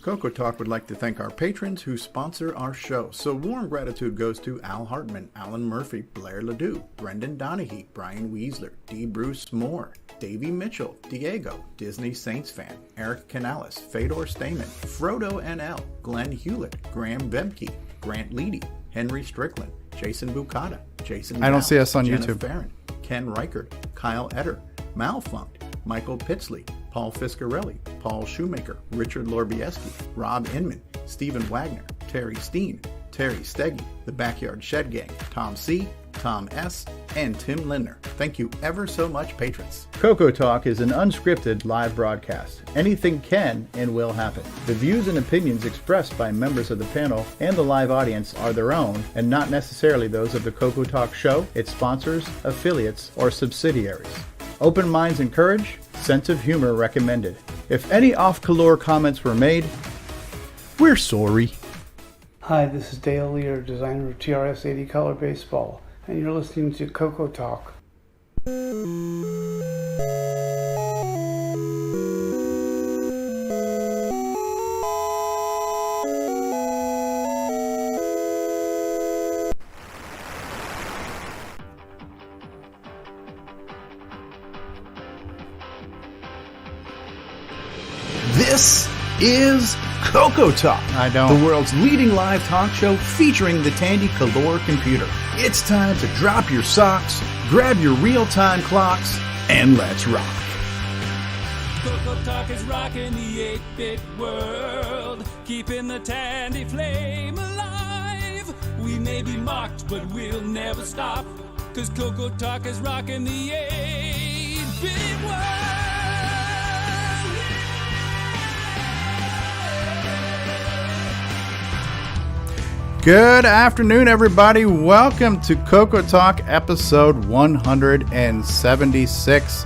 CoCoTALK would like to thank our patrons who sponsor our show. So warm gratitude goes to Al Hartman, Alan Murphy, Blair Ledoux, Brendan Donahue, Brian Weasler, D. Bruce Moore, Davey Mitchell, Diego, Disney Saints fan, Eric Canales, Fedor Stamen, Frodo NL, Glenn Hewlett, Graham Bebke, Grant Leedy, Henry Strickland, Jason Bucata, Jason I don't see us on Jenna YouTube. Farron, Ken Reichert, Kyle Etter, Malfunct, Michael Pitsley, Paul Fiscarelli, Paul Shoemaker, Richard Lorbieski, Rob Inman, Stephen Wagner, Terry Steen, Terry Steggy, The Backyard Shed Gang, Tom C., Tom S., and Tim Lindner. Thank you ever so much, patrons. CoCoTALK is an unscripted live broadcast. Anything can and will happen. The views and opinions expressed by members of the panel and the live audience are their own and not necessarily those of the CoCoTALK show, its sponsors, affiliates, or subsidiaries. Open minds encouraged, sense of humor recommended. If any off-color comments were made, we're sorry. Hi, this is Dale Lear, designer of TRS-80 Color Baseball, and you're listening to CoCoTALK. This is CoCoTALK, I don't. the world's leading live talk show featuring the Tandy Color Computer. It's time to drop your socks, grab your real-time clocks, and let's rock. CoCoTALK is rocking the 8-bit world, keeping the Tandy flame alive. We may be mocked, but we'll never stop, cause CoCoTALK is rocking the 8-bit world. Good afternoon, everybody. Welcome to CoCoTALK episode 176.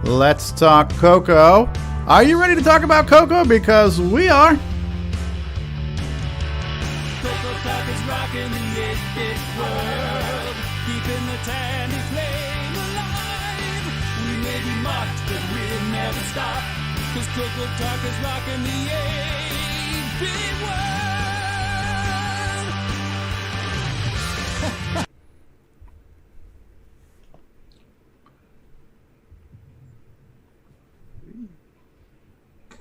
Let's talk Coco. Are you ready to talk about Coco? Because we are. CoCoTALK is rocking the 8-bit world, keeping the Tandy flame alive. We may be mocked, but we'll never stop, cause CoCoTALK is rocking the 8-bit world.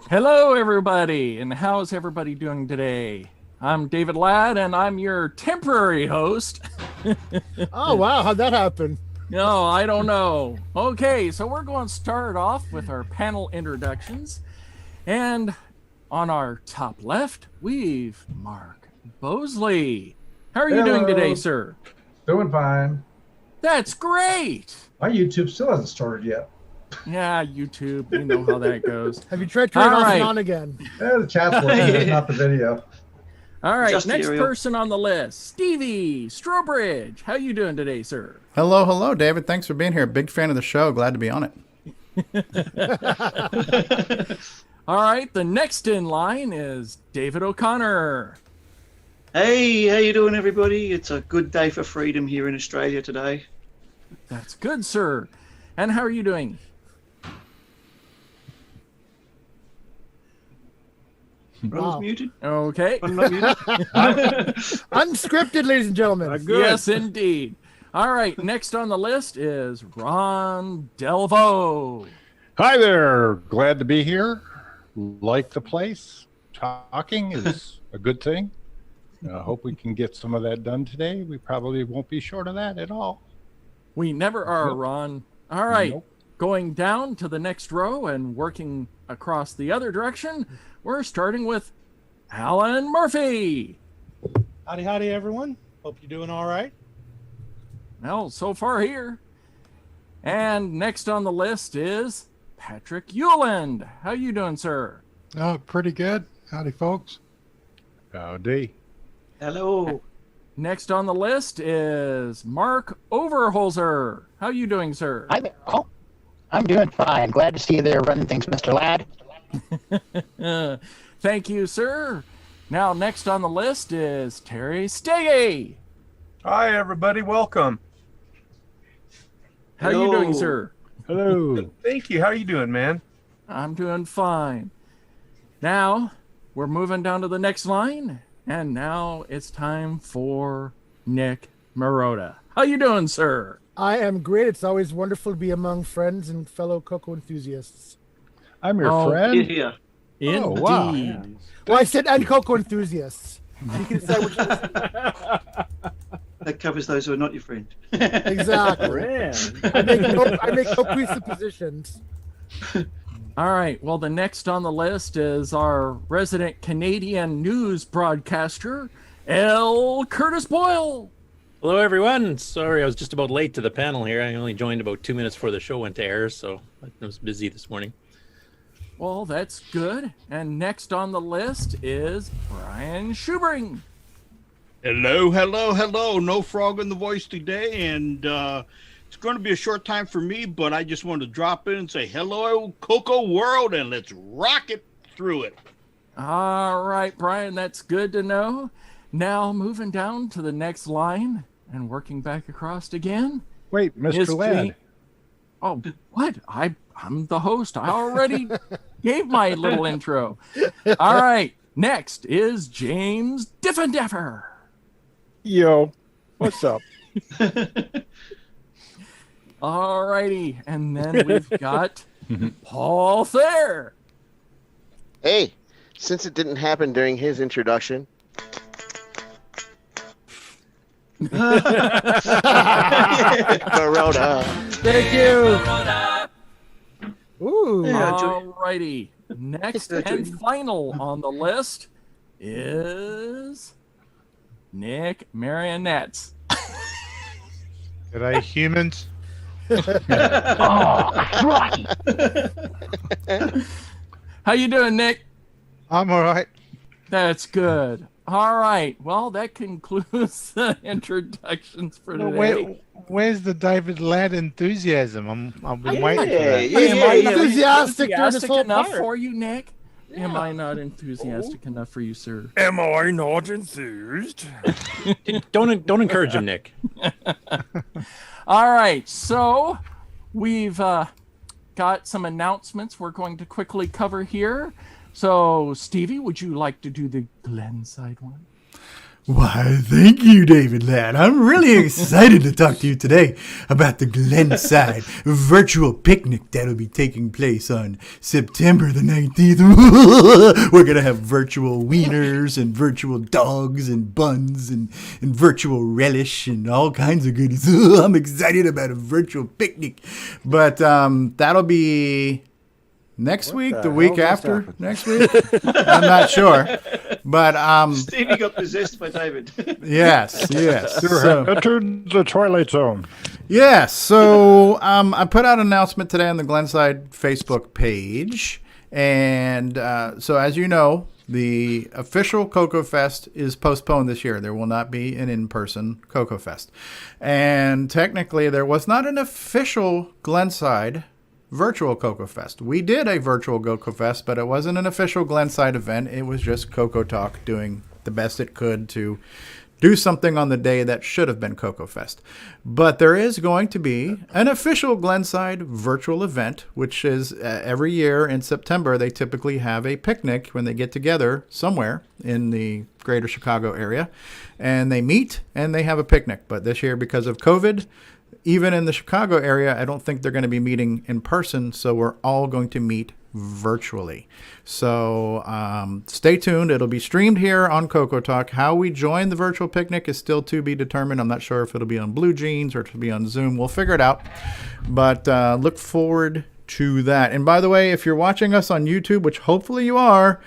Hello, everybody, and how is everybody doing today? I'm David Ladd, and I'm your temporary host. Oh, wow. How'd that happen? No, I don't know. Okay, so we're going to start off with our panel introductions. And on our top left, we've Mark Bosley. How are you doing today, sir? Doing fine. That's great. My YouTube still hasn't started yet. Yeah, YouTube, you know how that goes. Have you tried turning it All off right. and on again? Yeah, the chat's working, not the video. All right, Just next Ariel. person on the list, Stevie Strobridge. How you doing today, sir? Hello, David. Thanks for being here. Big fan of the show. Glad to be on it. All right, the next in line is David O'Connor. Hey, how you doing, everybody? It's a good day for freedom here in Australia today. That's good, sir. And how are you doing? I was muted. Okay. I'm not muted. Unscripted, ladies and gentlemen. Yes, indeed. All right, next on the list is Ron Delvo. Hi there. Glad to be here. Like the place. Talking is a good thing. I hope we can get some of that done today. We probably won't be short of that at all. We never are, Nope. Ron. All right, Nope. going down to the next row and working across the other direction, we're starting with Alan Murphy. Howdy, everyone. Hope you're doing all right. Well, so far here. And next on the list is Patrick Euland. How you doing, sir? Oh, pretty good. Howdy, folks. Howdy. Hello. Next on the list is Mark Overholzer. How you doing, sir? Hi there, all. I'm doing fine. Glad to see you there running things, Mr. Ladd. Thank you, sir. Now, next on the list is Terry Steggy. Hi, everybody. Welcome. How you doing, sir? Hello. Thank you. How are you doing, man? I'm doing fine. Now, we're moving down to the next line, and now it's time for Nick Marotta. How you doing, sir? I am great. It's always wonderful to be among friends and fellow CoCo enthusiasts. I'm your friend. Yeah. Indeed. Oh, wow. Well, I said and CoCo enthusiasts. You can decide which That covers those who are not your friend. Exactly. I make no presuppositions. All right. Well, the next on the list is our resident Canadian news broadcaster, L. Curtis Boyle. Hello, everyone. Sorry, I was just about late to the panel here. I only joined about 2 minutes before the show went to air, so I was busy this morning. Well, that's good. And next on the list is Brian Schubring. Hello, hello, hello. No frog in the voice today, and it's going to be a short time for me, but I just wanted to drop in and say hello, CoCo world, and let's rock it through it. All right, Brian, that's good to know. Now moving down to the next line and working back across again. Wait, Mr. Ladd. Oh, what? I'm the host. I already gave my little intro. All right, next is James Diffendeffer. Yo, what's up? All righty, and then we've got Paul Thayer. Hey, since it didn't happen during his introduction. Marotta. Thank you. Ooh. All righty. Next and final on the list is Nick Marionettes. G'day, humans. How you doing, Nick? I'm all right. That's good. All right. Well, that concludes the introductions for today. Where's the David Ladd enthusiasm? I've been waiting for that. Am I not enthusiastic enough for you, Nick? Yeah. Am I not enthusiastic enough for you, sir? Am I not enthused? Don't encourage him, Nick. All right. So we've got some announcements we're going to quickly cover here. So, Stevie, would you like to do the Glenside one? Why, thank you, David Ladd. I'm really excited to talk to you today about the Glenside virtual picnic that'll be taking place on September the 19th. We're going to have virtual wieners and virtual dogs and buns and virtual relish and all kinds of goodies. I'm excited about a virtual picnic. But that'll be next week, the week after next week. I'm not sure. But Stevie got possessed by David. Yes. So, entered the Twilight Zone. Yes. So I put out an announcement today on the Glenside Facebook page. And so as you know, the official CoCo Fest is postponed this year. There will not be an in-person CoCo Fest. And technically there was not an official Glenside virtual CoCo Fest. We did a virtual CoCo Fest, but it wasn't an official Glenside event. It was just CoCoTALK doing the best it could to do something on the day that should have been CoCo Fest. But there is going to be an official Glenside virtual event, which is every year in September. They typically have a picnic when they get together somewhere in the greater Chicago area, and they meet and they have a picnic. But this year, because of COVID, even in the Chicago area, I don't think they're going to be meeting in person, so we're all going to meet virtually. So stay tuned. It'll be streamed here on CoCoTALK. How we join the virtual picnic is still to be determined. I'm not sure if it'll be on Blue Jeans or it'll be on Zoom. We'll figure it out. But look forward to that. And by the way, if you're watching us on YouTube, which hopefully you are,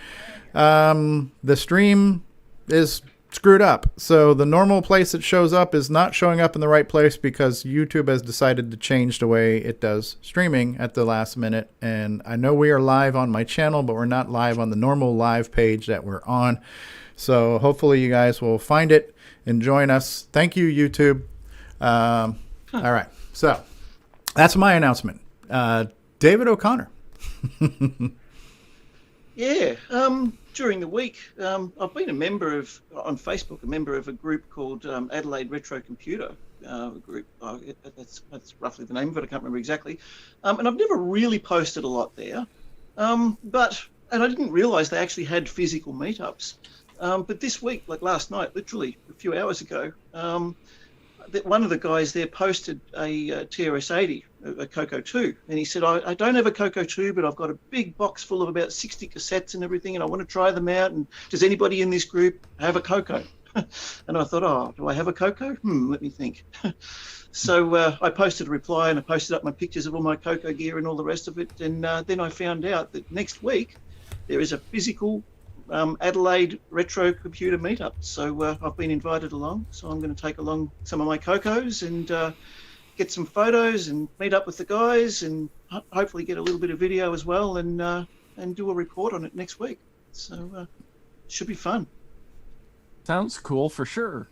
the stream is screwed up. So the normal place it shows up is not showing up in the right place because YouTube has decided to change the way it does streaming at the last minute. And I know we are live on my channel, but we're not live on the normal live page that we're on. So hopefully you guys will find it and join us. Thank you, YouTube. All right. So that's my announcement. David O'Connor. Yeah. During the week, I've been a member of, on Facebook, a member of a group called Adelaide Retro Computer group. That's roughly the name of it. I can't remember exactly. And I've never really posted a lot there. But and I didn't realize they actually had physical meetups. But this week, like last night, literally a few hours ago, one of the guys there posted a TRS-80, a CoCo 2, and he said, I don't have a CoCo 2, but I've got a big box full of about 60 cassettes and everything, and I want to try them out, and does anybody in this group have a CoCo? And I thought, oh, do I have a CoCo? Let me think. So I posted a reply, and I posted up my pictures of all my CoCo gear and all the rest of it, and then I found out that next week there is a physical Adelaide retro computer meetup. So I've been invited along, so I'm going to take along some of my CoCos and get some photos and meet up with the guys and hopefully get a little bit of video as well and do a report on it next week. So it should be fun. Sounds cool for sure.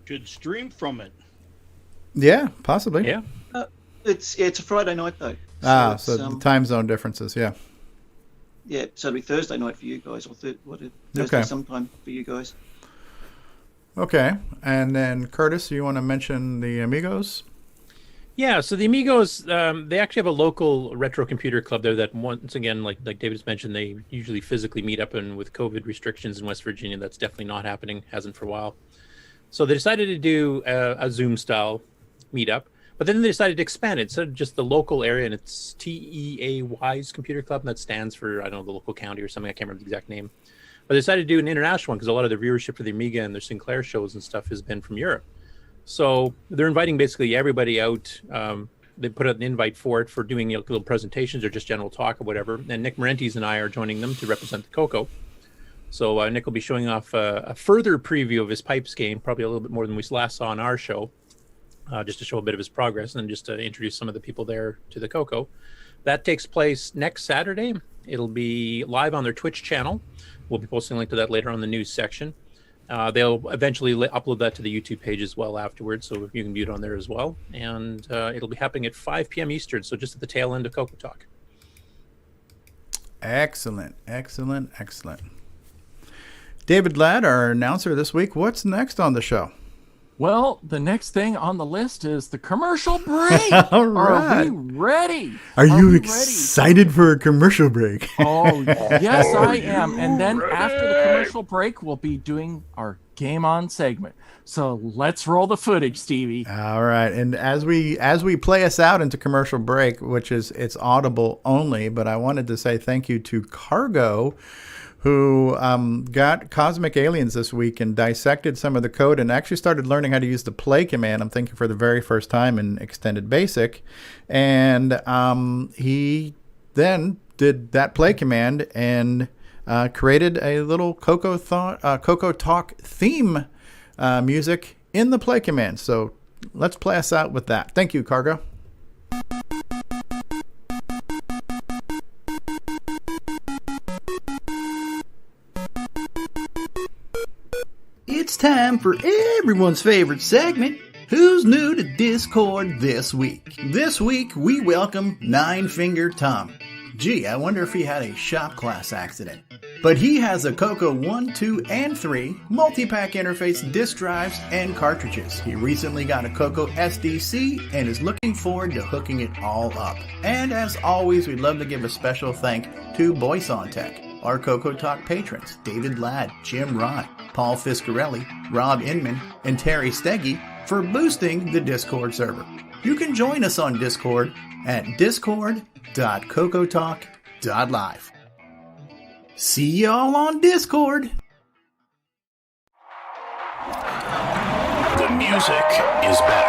Should stream from it. Yeah, possibly. Yeah. It's a Friday night though. So the time zone differences, yeah. Yeah, so it'll be Thursday night for you guys, or Thursday sometime for you guys. Okay, and then Curtis, you want to mention the Amigos? Yeah, so the Amigos, they actually have a local retro computer club there that, once again, like David's mentioned, they usually physically meet up, and with COVID restrictions in West Virginia, that's definitely not happening, hasn't for a while. So they decided to do a Zoom-style meetup. But then they decided to expand it. So just the local area, and it's TEAY's Computer Club, and that stands for, I don't know, the local county or something. I can't remember the exact name. But they decided to do an international one because a lot of the viewership for the Amiga and their Sinclair shows and stuff has been from Europe. So they're inviting basically everybody out. They put out an invite for it for doing little presentations or just general talk or whatever. And Nick Marentes and I are joining them to represent the CoCo. So Nick will be showing off a further preview of his Pipes game, probably a little bit more than we last saw on our show. Just to show a bit of his progress and just to introduce some of the people there to the CoCo. That takes place next Saturday. It'll be live on their Twitch channel. We'll be posting a link to that later on the news section. They'll eventually upload that to the YouTube page as well afterwards, so you can view it on there as well. And it'll be happening at 5 p.m. Eastern, so just at the tail end of CoCoTALK. Excellent, excellent, excellent. David Ladd, our announcer this week, what's next on the show? Well, the next thing on the list is the commercial break. All right. Are we ready? Are you excited for a commercial break? Oh, yes, I am. And then after the commercial break, we'll be doing our GameON segment. So let's roll the footage, Stevie. All right. And as we play us out into commercial break, which is it's audible only, but I wanted to say thank you to Cargo, who got Cosmic Aliens this week and dissected some of the code and actually started learning how to use the play command, I'm thinking for the very first time in Extended Basic. And he then did that play command and created a little CoCoTALK theme music in the play command. So let's play us out with that. Thank you, Cargo. It's time for everyone's favorite segment, Who's New to Discord This Week? This week, we welcome Nine Finger Tom. Gee, I wonder if he had a shop class accident. But he has a CoCo 1, 2, and 3 multi-pack interface disk drives and cartridges. He recently got a CoCo SDC and is looking forward to hooking it all up. And as always, we'd love to give a special thank to Voice on Tech, our CoCoTALK patrons, David Ladd, Jim Rod, Paul Fiscarelli, Rob Inman, and Terry Steggy for boosting the Discord server. You can join us on Discord at discord.cocotalk.live. See y'all on Discord! The music is back.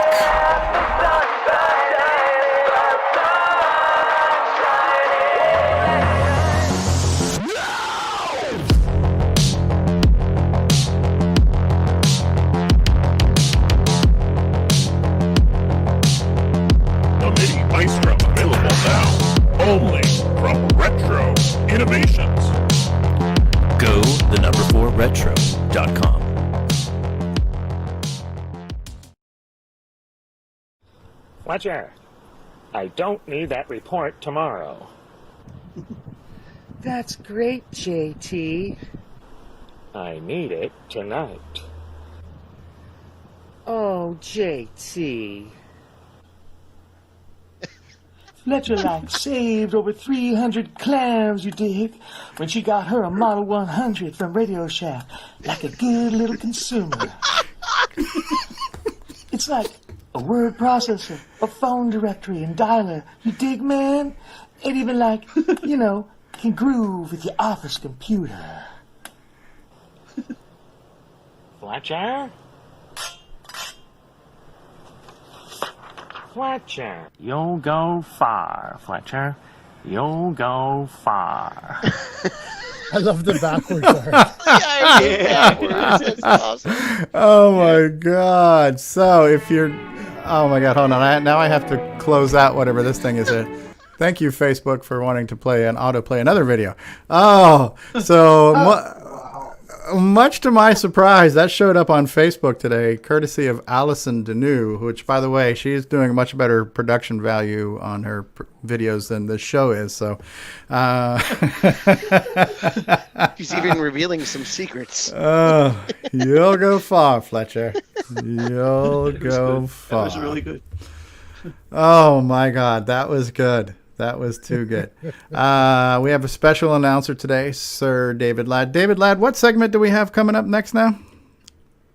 Only from Retro Innovations. Go the number 4retro.com. Flitcher, I don't need that report tomorrow. That's great, JT. I need it tonight. Oh, JT. Flitcher like saved over 300 clams, you dig, when she got her a Model 100 from Radio Shack, like a good little consumer. It's like a word processor, a phone directory, and dialer. You dig, man? It even like, can groove with your office computer. Flitcher? Flitcher. You'll go far, Flitcher. You'll go far. I love the backwards art. That's awesome. Oh my God! So if you're, oh my God, hold on. Now I have to close out whatever this thing is. Thank you, Facebook, for wanting to play an autoplay another video. Oh, so much to my surprise, that showed up on Facebook today, courtesy of Alison DeNu, which, by the way, she is doing a much better production value on her videos than this show is. So She's even revealing some secrets. You'll go far, Flitcher. You'll go far. That was really good. Oh my God, that was good. That was too good. We have a special announcer today, Sir David Ladd. David Ladd, what segment do we have coming up next now?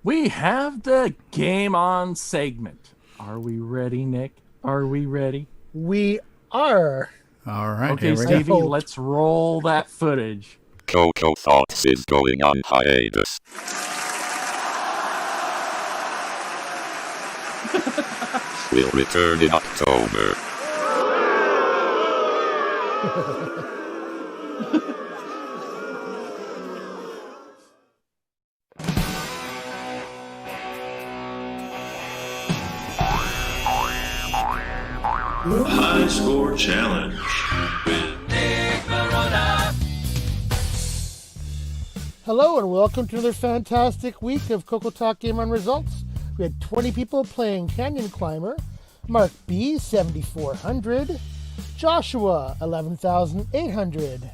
We have the GameON segment. Are we ready, Nick? Are we ready? We are. All right. Okay, Stevie, let's roll that footage. CoCo Thoughts is going on hiatus. We'll return in October. High Score Challenge with Nick Marotta. Hello and welcome to another fantastic week of CoCoTALK GameON results. We had 20 people playing Canyon Climber, Mark B, 7,400, Joshua, 11,800,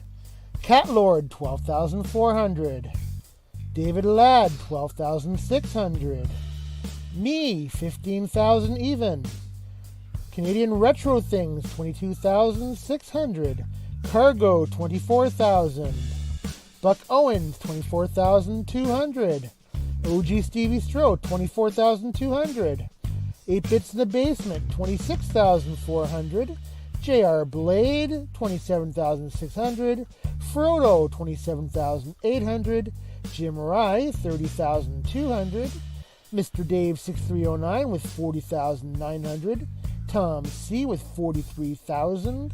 Cat Lord, 12,400, David Ladd, 12,600, me, 15,000 even, Canadian Retro Things, 22,600, Cargo, 24,000, Buck Owens, 24,200, OG Stevie Stroh, 24,200, 8 Bits in the Basement, 26,400, JR Blade, 27,600, Frodo, 27,800, Jim Rye, 30,200, Mr. Dave 6309 with 40,900, Tom C with 43,000,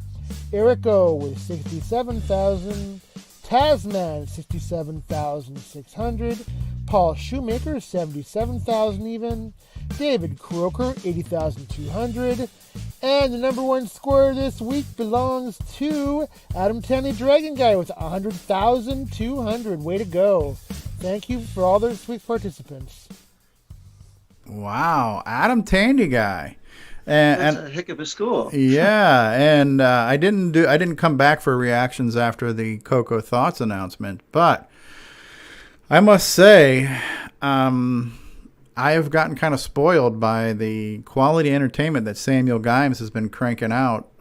Eric O with 67,000, Tasman 67,600, Paul Shoemaker 77,000 even, David Croker 80,200, and the number one scorer this week belongs to Adam Tandy Dragon Guy with 100,200. Way to go. Thank you for all those sweet participants. Wow, Adam Tandy Guy. That's a heck of a score. Yeah, and I didn't come back for reactions after the CoCo Thoughts announcement, but I must say, I have gotten kind of spoiled by the quality entertainment that Samuel Gimes has been cranking out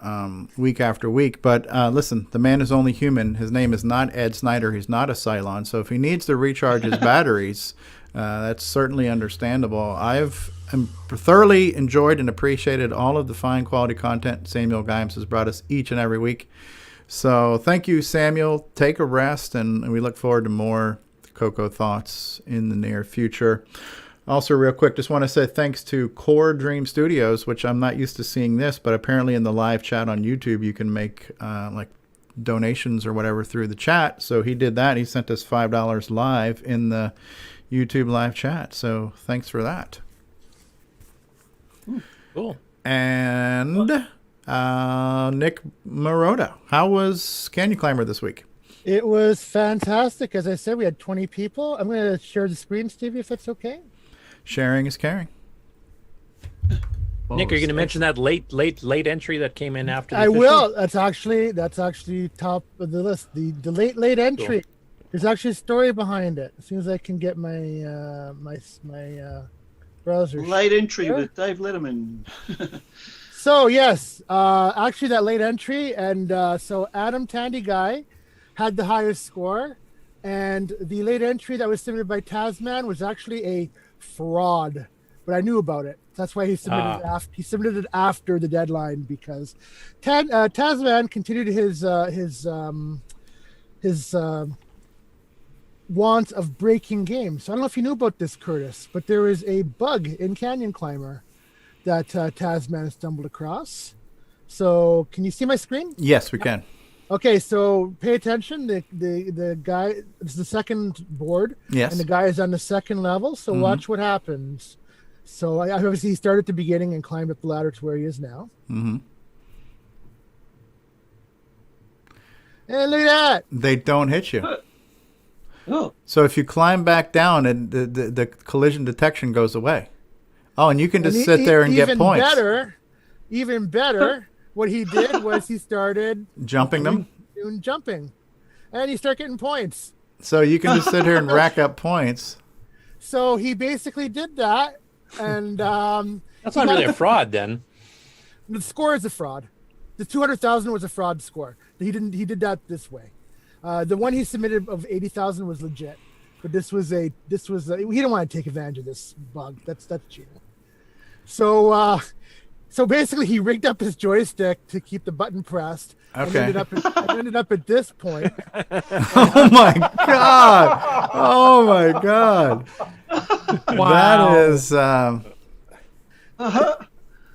week after week. But listen, the man is only human. His name is not Ed Snyder. He's not a Cylon. So if he needs to recharge his batteries, that's certainly understandable. I've thoroughly enjoyed and appreciated all of the fine quality content Samuel Gimes has brought us each and every week. So thank you, Samuel. Take a rest, and we look forward to more CoCo Thoughts in the near future. Also, real quick, just want to say thanks to Core Dream Studios, which I'm not used to seeing this, but apparently in the live chat on YouTube, you can make like donations or whatever through the chat. So he did that. He sent us $5 live in the YouTube live chat. So thanks for that. Cool. And Nick Marotta, how was Canyon Climber this week? It was fantastic. As I said, we had 20 people. I'm going to share the screen, Stevie, if that's okay. Sharing is caring. Nick, are you going to mention that late entry that came in after the I official? will. That's actually top of the list. The late entry. Cool. There's actually a story behind it. As soon as I can get my my browser. Late entry with Dave Letterman. So yes, actually that late entry, and so Adam Tandy guy had the highest score, and the late entry that was submitted by Tasman was actually a fraud, but I knew about it. That's why he submitted it after. He submitted it after the deadline because Tasman continued his want of breaking games. So I don't know if you knew about this, Curtis, but there is a bug in Canyon Climber that Tasman stumbled across. So can you see my screen? Yes, we can. Okay, so pay attention. The guy, it's the second board. Yes. And the guy is on the second level. So watch what happens. So obviously he started at the beginning and climbed up the ladder to where he is now. Mm-hmm. And look at that. They don't hit you. Oh. So if you climb back down, and the collision detection goes away. Oh, and you can just sit there and get points. Even better, what he did was he started jumping them, doing jumping, and you start getting points. So you can just sit here and rack up points. So he basically did that, and that's not really a fraud then. The score is a fraud. The 200,000 was a fraud score. He did that this way. The one he submitted of 80,000 was legit, but this was he didn't want to take advantage of this bug. That's cheating. So basically he rigged up his joystick to keep the button pressed. Okay. And ended up at this point. Oh my god! Oh my god! Wow. That is.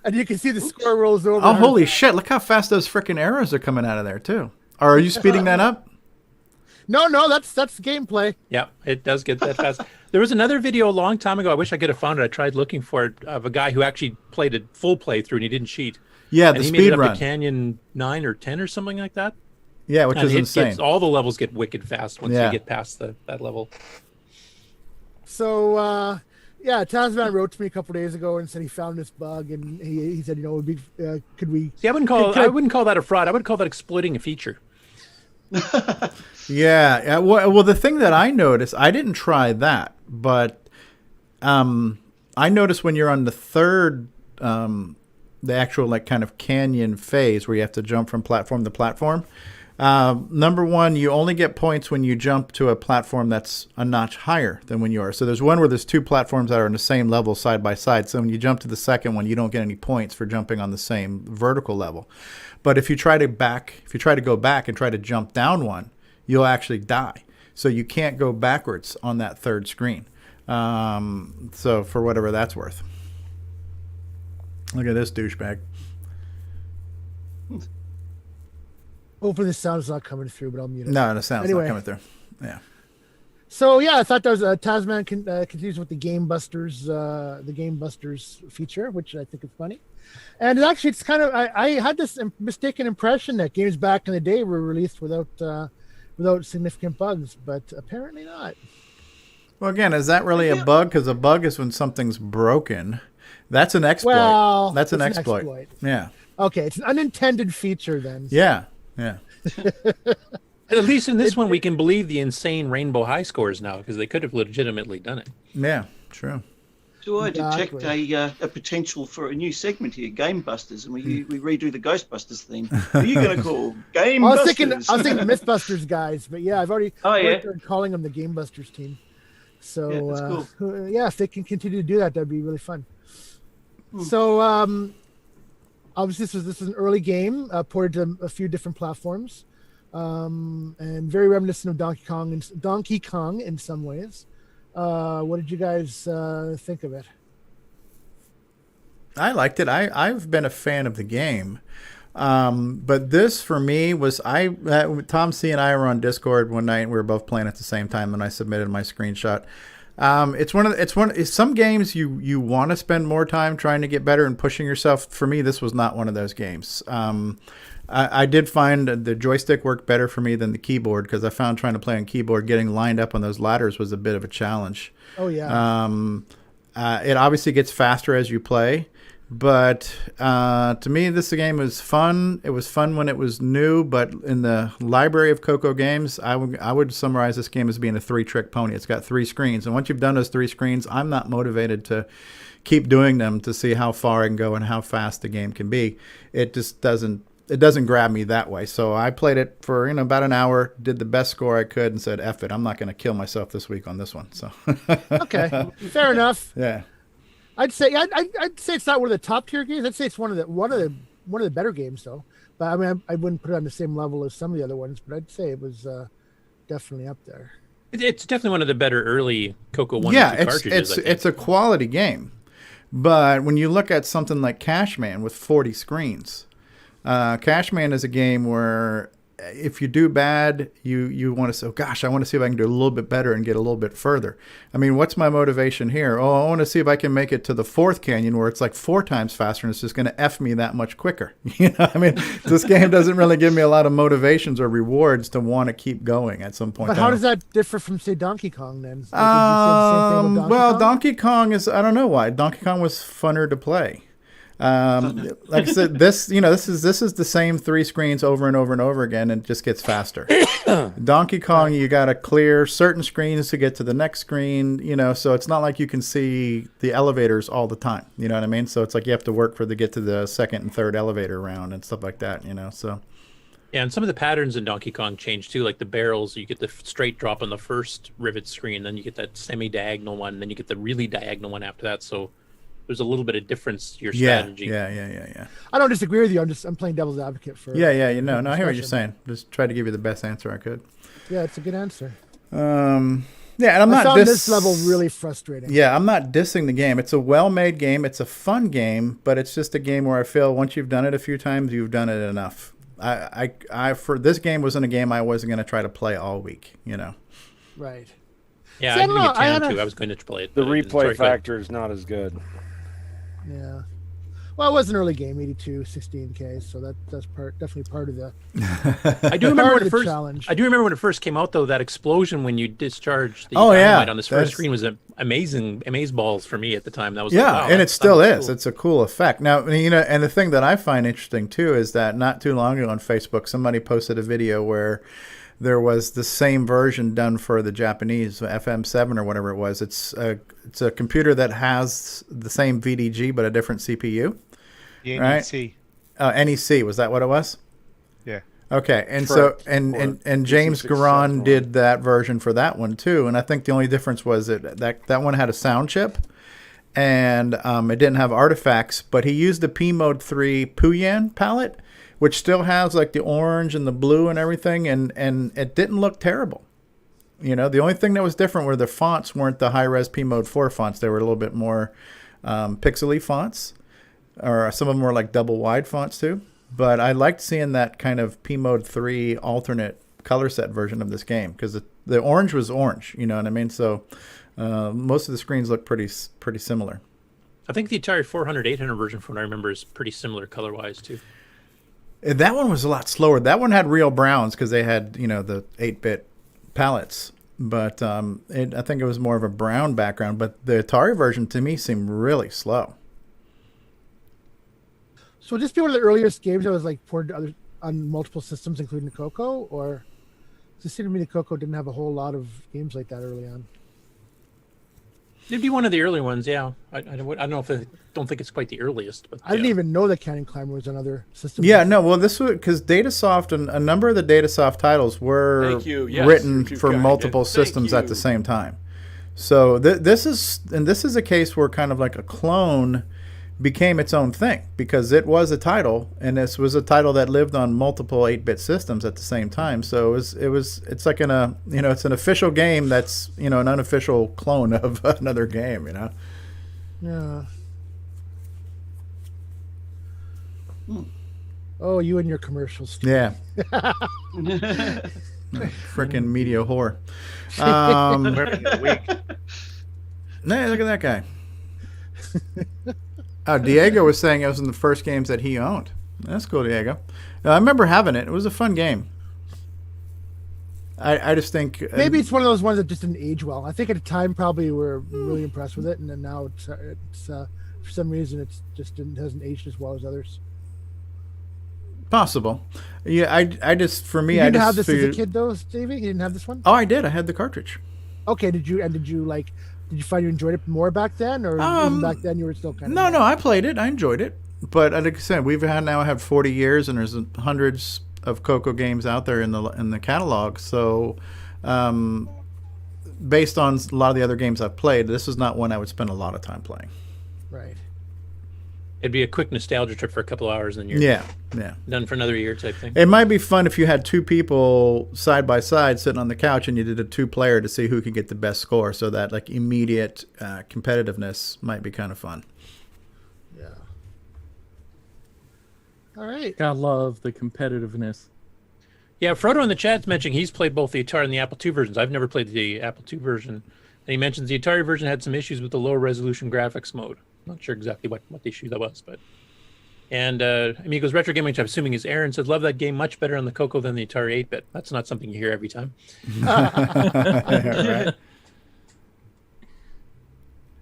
And you can see the score rolls over. Oh, holy shit! Look how fast those freaking arrows are coming out of there too. Or are you speeding that up? No, that's gameplay. Yeah, it does get that fast. There was another video a long time ago. I wish I could have found it. I tried looking for it of a guy who actually played a full playthrough and he didn't cheat. Yeah, and the he speed made it up run. to Canyon 9 or 10 or something like that. Yeah, which and is insane. All the levels get wicked fast once you get past that level. So Tasman wrote to me a couple days ago and said he found this bug, and he said, it would be could we? See, I wouldn't call that a fraud. I would call that exploiting a feature. Yeah. Well, the thing that I noticed, I didn't try that, but I noticed when you're on the third, the actual like kind of canyon phase where you have to jump from platform to platform. Number one, you only get points when you jump to a platform that's a notch higher than when you are. So there's one where there's two platforms that are on the same level side by side. So when you jump to the second one, you don't get any points for jumping on the same vertical level. But if you try to go back and try to jump down one, you'll actually die. So you can't go backwards on that third screen. So for whatever that's worth. Look at this douchebag. Hopefully the sound's not coming through, but I'll mute it. No, the sound's not coming through. Yeah. So yeah, I thought that was Tasman continues with the Game Busters feature, which I think is funny. And actually, it's kind of I had this mistaken impression that games back in the day were released without significant bugs, but apparently not. Well, again, is that really a bug? Because a bug is when something's broken. That's an exploit. Well, that's an exploit. Yeah. Okay, it's an unintended feature then. Yeah. Yeah. At least in this one, we can believe the insane Rainbow High scores now because they could have legitimately done it. Yeah, true. Do I detect a potential for a new segment here, Game Busters, and we redo the Ghostbusters theme? Who are you going to call Game Busters? I was thinking Mythbusters guys, but yeah, I've already started calling them the Game Busters team. So yeah, that's cool. If they can continue to do that, that'd be really fun. So obviously this is an early game, ported to a few different platforms, and very reminiscent of Donkey Kong in some ways. What did you guys think of it? I liked it. I've been a fan of the game. But this for me was Tom C and I were on Discord one night and we were both playing at the same time and I submitted my screenshot. It's some games you want to spend more time trying to get better and pushing yourself. For me, this was not one of those games. I did find the joystick worked better for me than the keyboard because I found trying to play on keyboard, getting lined up on those ladders was a bit of a challenge. Oh, yeah. It obviously gets faster as you play, But to me, this game was fun. It was fun when it was new, but in the library of CoCo games, I would summarize this game as being a 3-trick pony. It's got 3 screens, and once you've done those 3 screens, I'm not motivated to keep doing them to see how far I can go and how fast the game can be. It just doesn't grab me that way. So I played it for about an hour, did the best score I could, and said, "F it, I'm not going to kill myself this week on this one." So okay, fair enough. Yeah. I'd say it's not one of the top tier games. I'd say it's one of the better games though. But I mean, I wouldn't put it on the same level as some of the other ones. But I'd say it was definitely up there. It's definitely one of the better early CoCo 1 yeah, and 2 cartridges. It's a quality game. But when you look at something like Cashman with 40 screens, Cashman is a game where if you do bad, you want to say, "Oh gosh, I want to see if I can do a little bit better and get a little bit further." I mean, what's my motivation here? Oh, I want to see if I can make it to the 4th canyon where it's like 4 times faster and it's just going to F me that much quicker. I mean, this game doesn't really give me a lot of motivations or rewards to want to keep going at some point. But how does that differ from, say, Donkey Kong then? Like, did you say the same thing with Donkey Kong? Donkey Kong is, I don't know why. Donkey Kong was funner to play. Like I said, this is the same 3 screens over and over and over again, and it just gets faster. Donkey Kong, you got to clear certain screens to get to the next screen, so it's not like you can see the elevators all the time. You know what I mean? So it's like you have to work to get to the 2nd and 3rd elevator round and stuff like that, so. Yeah, and some of the patterns in Donkey Kong change too, like the barrels. You get the straight drop on the first rivet screen, then you get that semi-diagonal one, then you get the really diagonal one after that, so there's a little bit of difference to your strategy. Yeah. I don't disagree with you. I'm playing devil's advocate for. Yeah. I hear what you're saying. Just try to give you the best answer I could. Yeah, it's a good answer. Yeah, and I found this level really frustrating. Yeah, I'm not dissing the game. It's a well-made game. It's a fun game, but it's just a game where I feel once you've done it a few times, you've done it enough. I for this game wasn't a game I wasn't going to try to play all week. Right. Yeah, See, I didn't get 10 too. I was going to play it. The replay factor is not as good. Yeah. Well, it was an early game, 82, 16K, so that's definitely part of the. I do remember when it first. Challenge. I do remember when it first came out, though. That explosion when you discharged the dynamite dynamite on this first screen was amazing, amazeballs for me at the time. That was wow, and it still is. Cool. It's a cool effect. Now, and the thing that I find interesting too is that not too long ago on Facebook, somebody posted a video where there was the same version done for the Japanese FM7 or whatever it was. It's a computer that has the same VDG but a different CPU. The NEC. Right? NEC, was that what it was? Yeah. Okay, and correct. So and James Garon did that version for that one too, and I think the only difference was that one had a sound chip, and it didn't have artifacts, but he used the P Mode 3 Puyan palette, which still has like the orange and the blue and everything, and it didn't look terrible. The only thing that was different were the fonts weren't the high-res P Mode 4 fonts. They were a little bit more pixely fonts, or some of them were like double wide fonts too. But I liked seeing that kind of P Mode 3 alternate color set version of this game because the orange was orange. You know what I mean? So most of the screens look pretty similar. I think the Atari 400, 800 version, from what I remember, is pretty similar color-wise too. That one was a lot slower. That one had real browns because they had, the 8-bit palettes. But I think it was more of a brown background. But the Atari version, to me, seemed really slow. So would this be one of the earliest games that was like ported on multiple systems, including the CoCo? Or does it seem to me the CoCo didn't have a whole lot of games like that early on? It'd be one of the early ones, yeah. I don't know if don't think it's quite the earliest, but I didn't even know that Canyon Climber was on other systems. Yeah, no. Well, this was because Datasoft and a number of the Datasoft titles were written for multiple systems at the same time. So this is a case where kind of like a clone became its own thing because it was a title, and this was a title that lived on multiple 8-bit systems at the same time. So it's like it's an official game that's an unofficial clone of another game. Yeah. Oh, you and your commercials. Yeah. Freaking media whore. Hey, look at that guy. Diego was saying it was in the first games that he owned. That's cool, Diego. I remember having it. It was a fun game. I just think maybe it's one of those ones that just didn't age well. I think at the time probably we were really impressed with it, and then now it's for some reason it's just hasn't aged as well as others. Possible. Yeah, I just for me You I didn't just have this figured... as a kid though, Stevie? You didn't have this one? Oh, I did. I had the cartridge. Okay, did you find you enjoyed it more back then, or even back then you were still kind of? No, I played it. I enjoyed it. But like I said, we've now had 40 years, and there's hundreds of CoCo games out there in the catalog. So, based on a lot of the other games I've played, this is not one I would spend a lot of time playing. Right. It'd be a quick nostalgia trip for a couple of hours, and you're done for another year type thing. It might be fun if you had two people side by side sitting on the couch, and you did a 2-player to see who could get the best score. So that like immediate competitiveness might be kind of fun. Yeah. All right. I love the competitiveness. Yeah, Frodo in the chat's mentioning he's played both the Atari and the Apple II versions. I've never played the Apple II version. And he mentions the Atari version had some issues with the low resolution graphics mode. Not sure exactly what the issue that was, but. And Amigos Retro Gaming, which I'm assuming is Aaron, says, love that game much better on the CoCo than the Atari 8-bit. That's not something you hear every time. Right.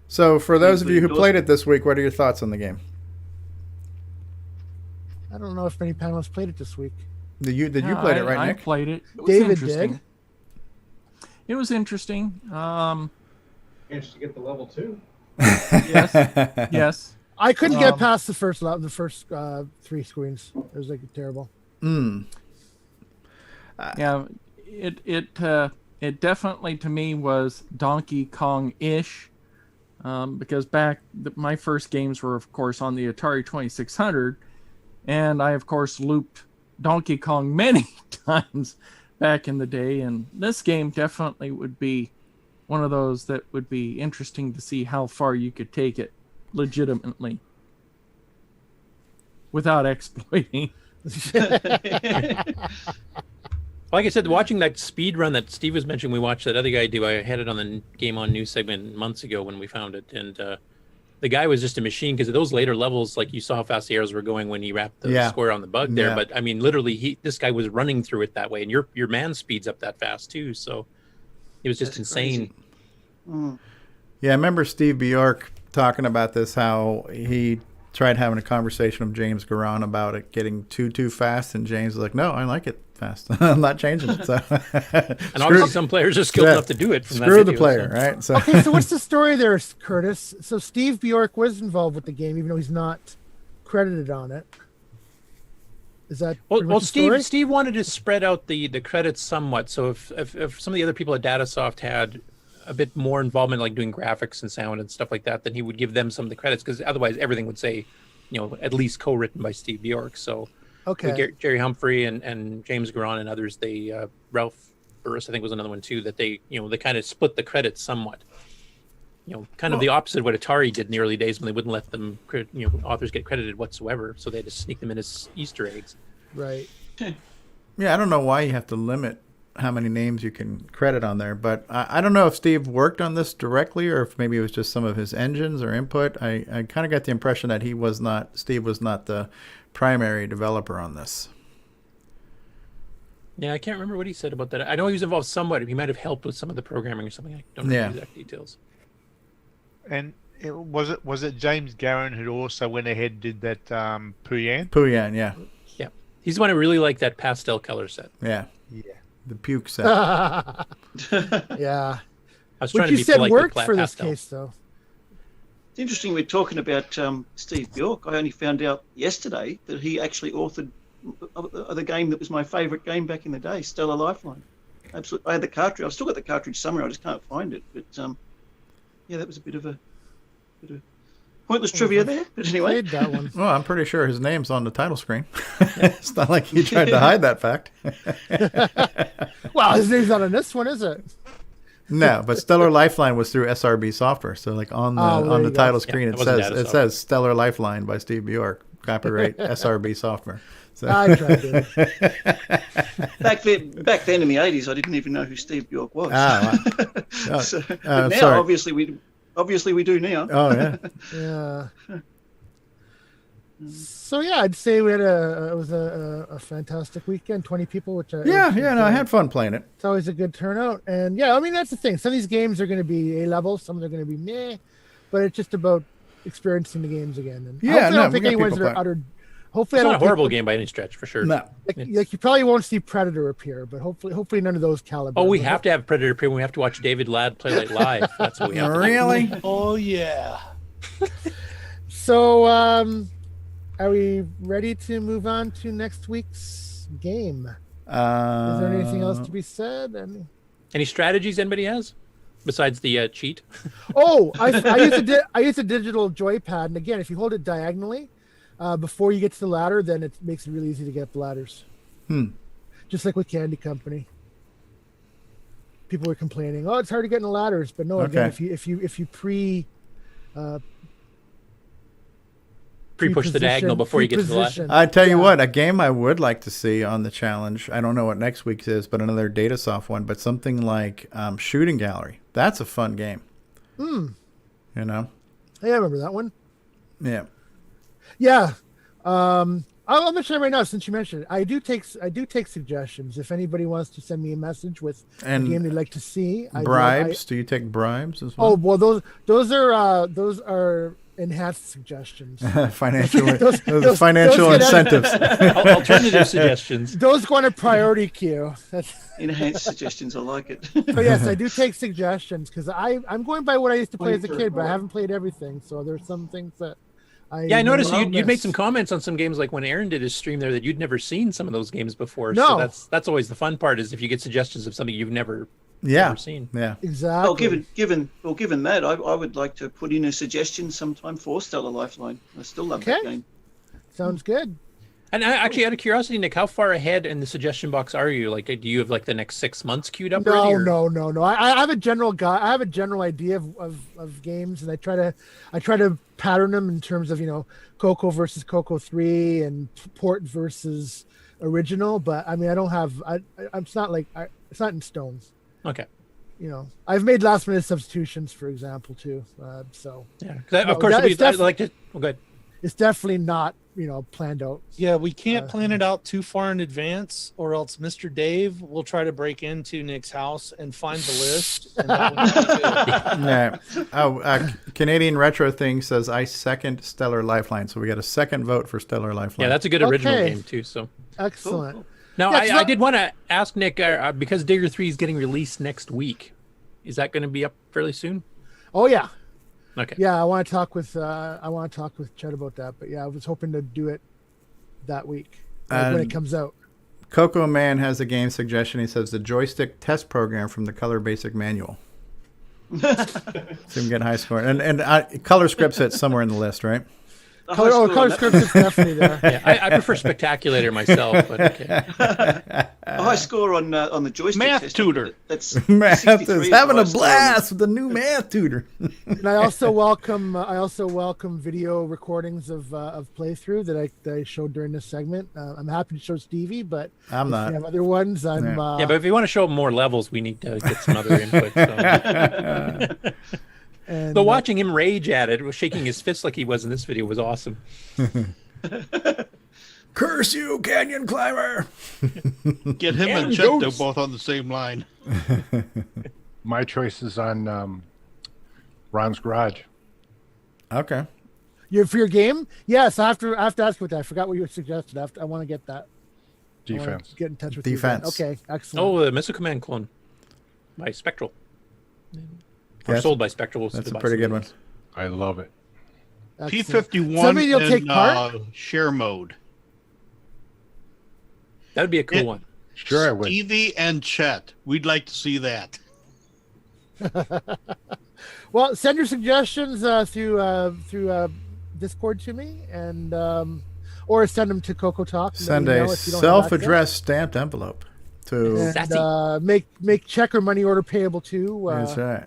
So for those of you who played it this week, what are your thoughts on the game? I don't know if many panelists played it this week. Did you play it, right, Nick? I played it. It was David interesting. did. It was interesting. Managed to get the level 2. Yes. I couldn't get past the first 3 screens. It was like terrible. Yeah, it definitely to me was Donkey Kong-ish, because my first games were of course on the Atari 2600, and I of course looped Donkey Kong many times back in the day, and this game definitely would be one of those that would be interesting to see how far you could take it legitimately without exploiting. Like I said, watching that speed run that Steve was mentioning, we watched that other guy do. I had it on the GameON news segment months ago when we found it, and the guy was just a machine because of those later levels, like you saw how fast the arrows were going when he wrapped the square on the bug there. Yeah. But I mean, literally, this guy was running through it that way, and your man speeds up that fast too. So it was just insane. Yeah, I remember Steve Bjork talking about this, how he tried having a conversation with James Garan about it getting too fast, and James was like, no, I like it fast. I'm not changing it. So and obviously some players are skilled enough to do it. From Screw that the video, player, right? So. Okay, so what's the story there, Curtis? So Steve Bjork was involved with the game, even though he's not credited on it. Is that well? Steve wanted to spread out the credits somewhat. So if some of the other people at Datasoft had a bit more involvement, like doing graphics and sound and stuff like that, then he would give them some of the credits, because otherwise everything would say, at least co-written by Steve Bjork. So okay, Jerry Humphrey and James Garan and others, Ralph Burris, I think, was another one too, that they kind of split the credits somewhat. Kind of the opposite of what Atari did in the early days when they wouldn't let them, authors get credited whatsoever. So they had to sneak them in as Easter eggs. Right. Yeah, I don't know why you have to limit how many names you can credit on there, but I don't know if Steve worked on this directly or if maybe it was just some of his engines or input. I kind of got the impression that Steve was not the primary developer on this. Yeah, I can't remember what he said about that. I know he was involved somewhat. He might have helped with some of the programming or something. I don't know the exact details. And was it James Garan who also went ahead and did that Puyan? Puyan, yeah. Yeah. He's the one who really liked that pastel color set. Yeah. Yeah. The puke set. Yeah. I was trying Which to you be said polite worked with for this pastel. case, though. It's interesting we're talking about Steve Bjork. I only found out yesterday that he actually authored the game that was my favourite game back in the day, Stellar Lifeline. Absolutely, I had the cartridge. I've still got the cartridge somewhere. I just can't find it. But yeah, that was a bit of pointless trivia there. But anyway, Played that one. Well, I'm pretty sure his name's on the title screen. It's not like he tried to hide that fact. Well, his name's not on this one, is it? No, but Stellar Lifeline was through SRB software. So like on the title screen, it says Stellar Lifeline by Steve Bjork, copyright SRB software. So. I tried to. back then in the 80s, I didn't even know who Steve Bjork was. Wow. But now, sorry. obviously we do now. Oh yeah. Yeah. So yeah, I'd say it was a fantastic weekend. 20 people, which I had fun playing it. It's always a good turnout, and yeah, I mean that's the thing. Some of these games are going to be A level, some of them are going to be meh, but it's just about experiencing the games again. And Yeah, hopefully I no, don't we pick got any ones people that are playing. utter. Hopefully, It's I don't not a horrible pick, game by any stretch, for sure. No. Like you probably won't see Predator appear, but hopefully none of those caliber. Oh, we have to have Predator appear when we have to watch David Ladd play like live. That's what we have to do. Really? Oh yeah. So, are we ready to move on to next week's game? Is there anything else to be said? Any strategies anybody has besides the cheat? Oh, I use a digital joypad, and again, if you hold it diagonally before you get to the ladder, then it makes it really easy to get up the ladders. Just like with Candy Company. People were complaining, "Oh, it's hard to get in the ladders," but no, again, if you pre-push the diagonal before you get to the ladder. I tell you what, a game I would like to see on the challenge. I don't know what next week's is, but another Datasoft one. But something like Shooting Gallery. That's a fun game. You know. Yeah, I remember that one. Yeah. Yeah. I'll mention it right now since you mentioned it. I do take suggestions. If anybody wants to send me a message with a game they'd like to see, bribes. Do you take bribes as well? Oh well, those are enhanced suggestions. Financial incentives. Alternative suggestions. Those go on a priority queue. Enhanced suggestions. I like it. So yes, I do take suggestions because I'm going by what I used to play as a kid, but I haven't played everything. So there's some things that I noticed you'd made some comments on some games like when Aaron did his stream there that you'd never seen some of those games before. No. So that's always the fun part is if you get suggestions of something you've never seen. Yeah. Exactly. Well, given that, I would like to put in a suggestion sometime for Stellar Lifeline. I still love that game. Sounds good. And actually, out of curiosity, Nick, how far ahead in the suggestion box are you? Like, do you have like the next 6 months queued up? No, already, no. I have a general I have a general idea of games, and I try to pattern them in terms of CoCo versus CoCo 3 and port versus original. But I mean, I don't have. It's not like it's not in stone. Okay. I've made last minute substitutions, for example, too. So yeah, of course, I'd like to. Oh, good. It's definitely not planned out. Yeah, we can't plan it out too far in advance, or else Mr. Dave will try to break into Nick's house and find the list. And that wouldn't be good. Yeah. Canadian Retro Thing says I second Stellar Lifeline, so we got a second vote for Stellar Lifeline. Yeah, that's a good original game too. So excellent. Cool. Now, I did want to ask Nick because Digger 3 is getting released next week. Is that going to be up fairly soon? Oh yeah. Okay. Yeah, I want to talk with Chet about that, but yeah, I was hoping to do it that week when it comes out. Coco Man has a game suggestion. He says the joystick test program from the Color Basic Manual. So you can get high score, and Color Script sits somewhere in the list, right? Color Script is definitely there. Yeah, I prefer Spectaculator myself, but okay. A high score on the joystick. Math tutor. That's Math is having a score. blast with the new math tutor. And I also welcome video recordings of playthrough that I showed during this segment. I'm happy to show Stevie, but I'm not. If you have other ones, I'm. Yeah, but if you want to show more levels, we need to get some other input. So. And, so watching him rage at it, shaking his fist like he was in this video, was awesome. Curse you, canyon climber! Get him and Chet, they're both on the same line. My choice is on Ron's Garage. Okay. For your game? Yes, I have to ask about that. I forgot what you suggested. I want to get that. Defense. Get in touch with Defense. you. Okay, excellent. Oh, the Missile Command clone by Spectral. Or sold by Spectral. That's a pretty good one. I love it. P51 in share mode. That would be a cool one. Sure, I would. Stevie and Chet. We'd like to see that. Well, send your suggestions through Discord to me, and or send them to CoCoTALK. Send a self-addressed stamped envelope to and, make check or money order payable too. That's right.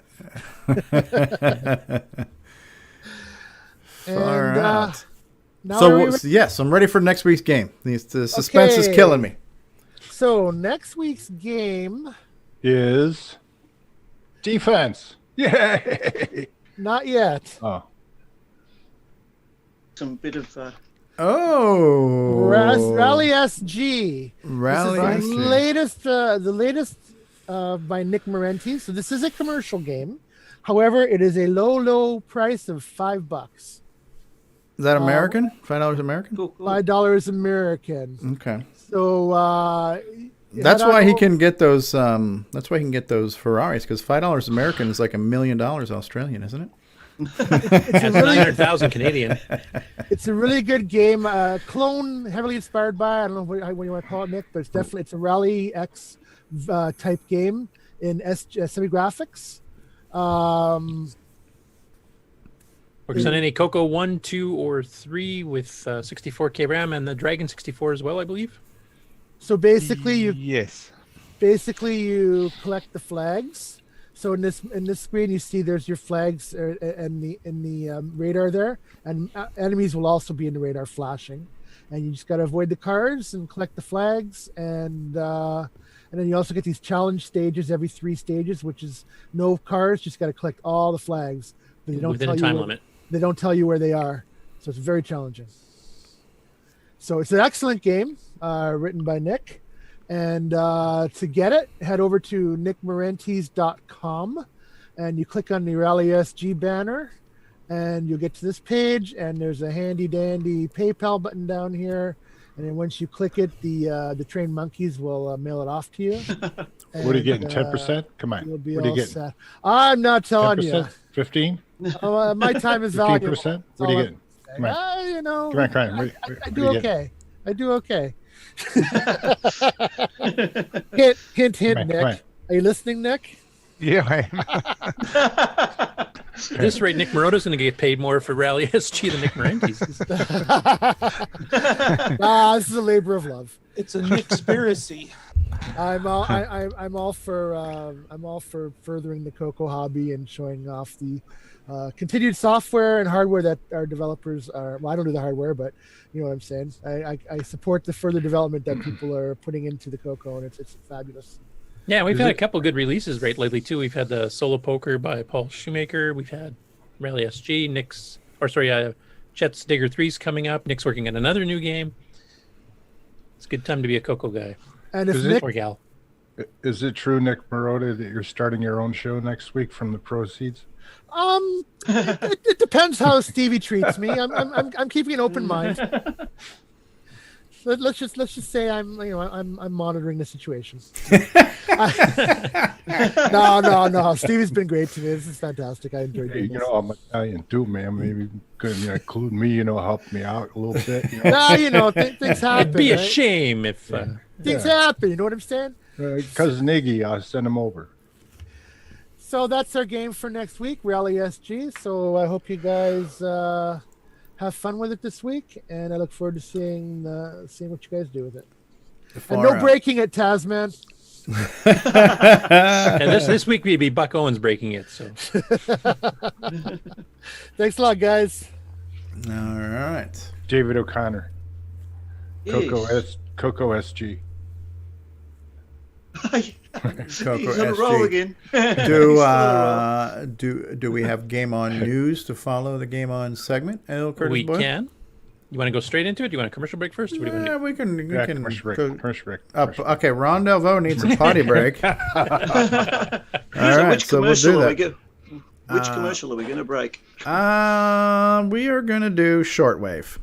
And, right. now yes, I'm ready for next week's game. The suspense is killing me. So next week's game is defense. Yay! Not yet. Oh. Some bit of Rally SG. Rally this is SG. the latest by Nick Marenti. So this is a commercial game. However, it is a low price of $5. Is that American? $5 American? Cool, cool. $5 American. Okay. So that's why he can get those. That's why he can get those Ferraris, because $5 American is like $1 million Australian, isn't it? It's 900,000 Canadian. It's a really good game. Clone, heavily inspired by, I don't know what you want to call it, Nick, but it's a Rally X type game in semi-graphics. Works on any CoCo 1, 2, or 3 with 64K RAM and the Dragon 64 as well, I believe. So basically, you collect the flags. So in this screen, you see there's your flags in the radar there, and enemies will also be in the radar flashing, and you just got to avoid the cars and collect the flags, and then you also get these challenge stages every 3 stages, which is no cars, just got to collect all the flags. But they don't within a time limit. They don't tell you where they are, so it's very challenging. So it's an excellent game, written by Nick. And to get it, head over to nickmarentes.com, and you click on the Rally SG banner, and you'll get to this page, and there's a handy dandy PayPal button down here. And then once you click it, the trained monkeys will mail it off to you. What are you getting? 10%? Come on. You'll be what are all you getting? set. I'm not telling 10%? you. 15? My time is valuable. 15%? What are you getting? Come on. You know, Come on. I do okay. I do okay. hint, Come Nick. on. Are you listening, Nick? Yeah, I am. At this rate, Nick Marota's going to get paid more for Rally SG than Nick Marentes. This is a labor of love. It's a Nickspiracy. I'm all for furthering the CoCo hobby and showing off the continued software and hardware that our developers are. Well, I don't do the hardware, but you know what I'm saying. I support the further development that people are putting into the CoCo, and it's fabulous. Yeah, we've had a couple good releases right lately too. We've had the Solo Poker by Paul Shoemaker. We've had Rally SG. Chet's Digger 3's coming up. Nick's working on another new game. It's a good time to be a CoCo guy. And if Nick, or gal. Is it true, Nick Marota, that you're starting your own show next week from the proceeds? It depends how Stevie treats me. I'm keeping an open mind. Let's just say I'm monitoring the situation. No. Stevie's been great to me. This is fantastic. I enjoyed it. You know, I'm Italian too, man. Maybe you could include me. Help me out a little bit. Things happen. It'd be a right? shame if things happen. You know what I'm saying? Cousin Iggy, I'll send him over. So that's our game for next week, Rally SG. So I hope you guys have fun with it this week, and I look forward to seeing what you guys do with it. And no breaking it, Tasman. And this week maybe Buck Owens breaking it. So thanks a lot, guys. All right, David O'Connor, Yes. CoCo SG. CoCo He's on a roll again. Do we have GameON news to follow the GameON segment? We can. You want to go straight into it? Do you want a commercial break first? Or what do you want to do? We can commercial break. go. Commercial break. Okay, Ron Delvaux needs a potty break. All right, Which so we'll commercial do are that. Which commercial are we going to break? We are going to do shortwave.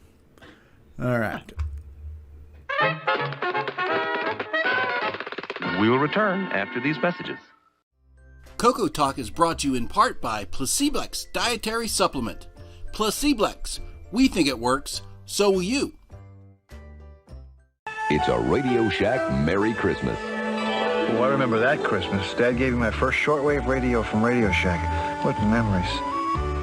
All right. We will return after these messages. CoCoTALK is brought to you in part by Placeblex Dietary Supplement. Placeblex. We think it works, so will you. It's a Radio Shack Merry Christmas. Oh, I remember that Christmas. Dad gave me my first shortwave radio from Radio Shack. What memories.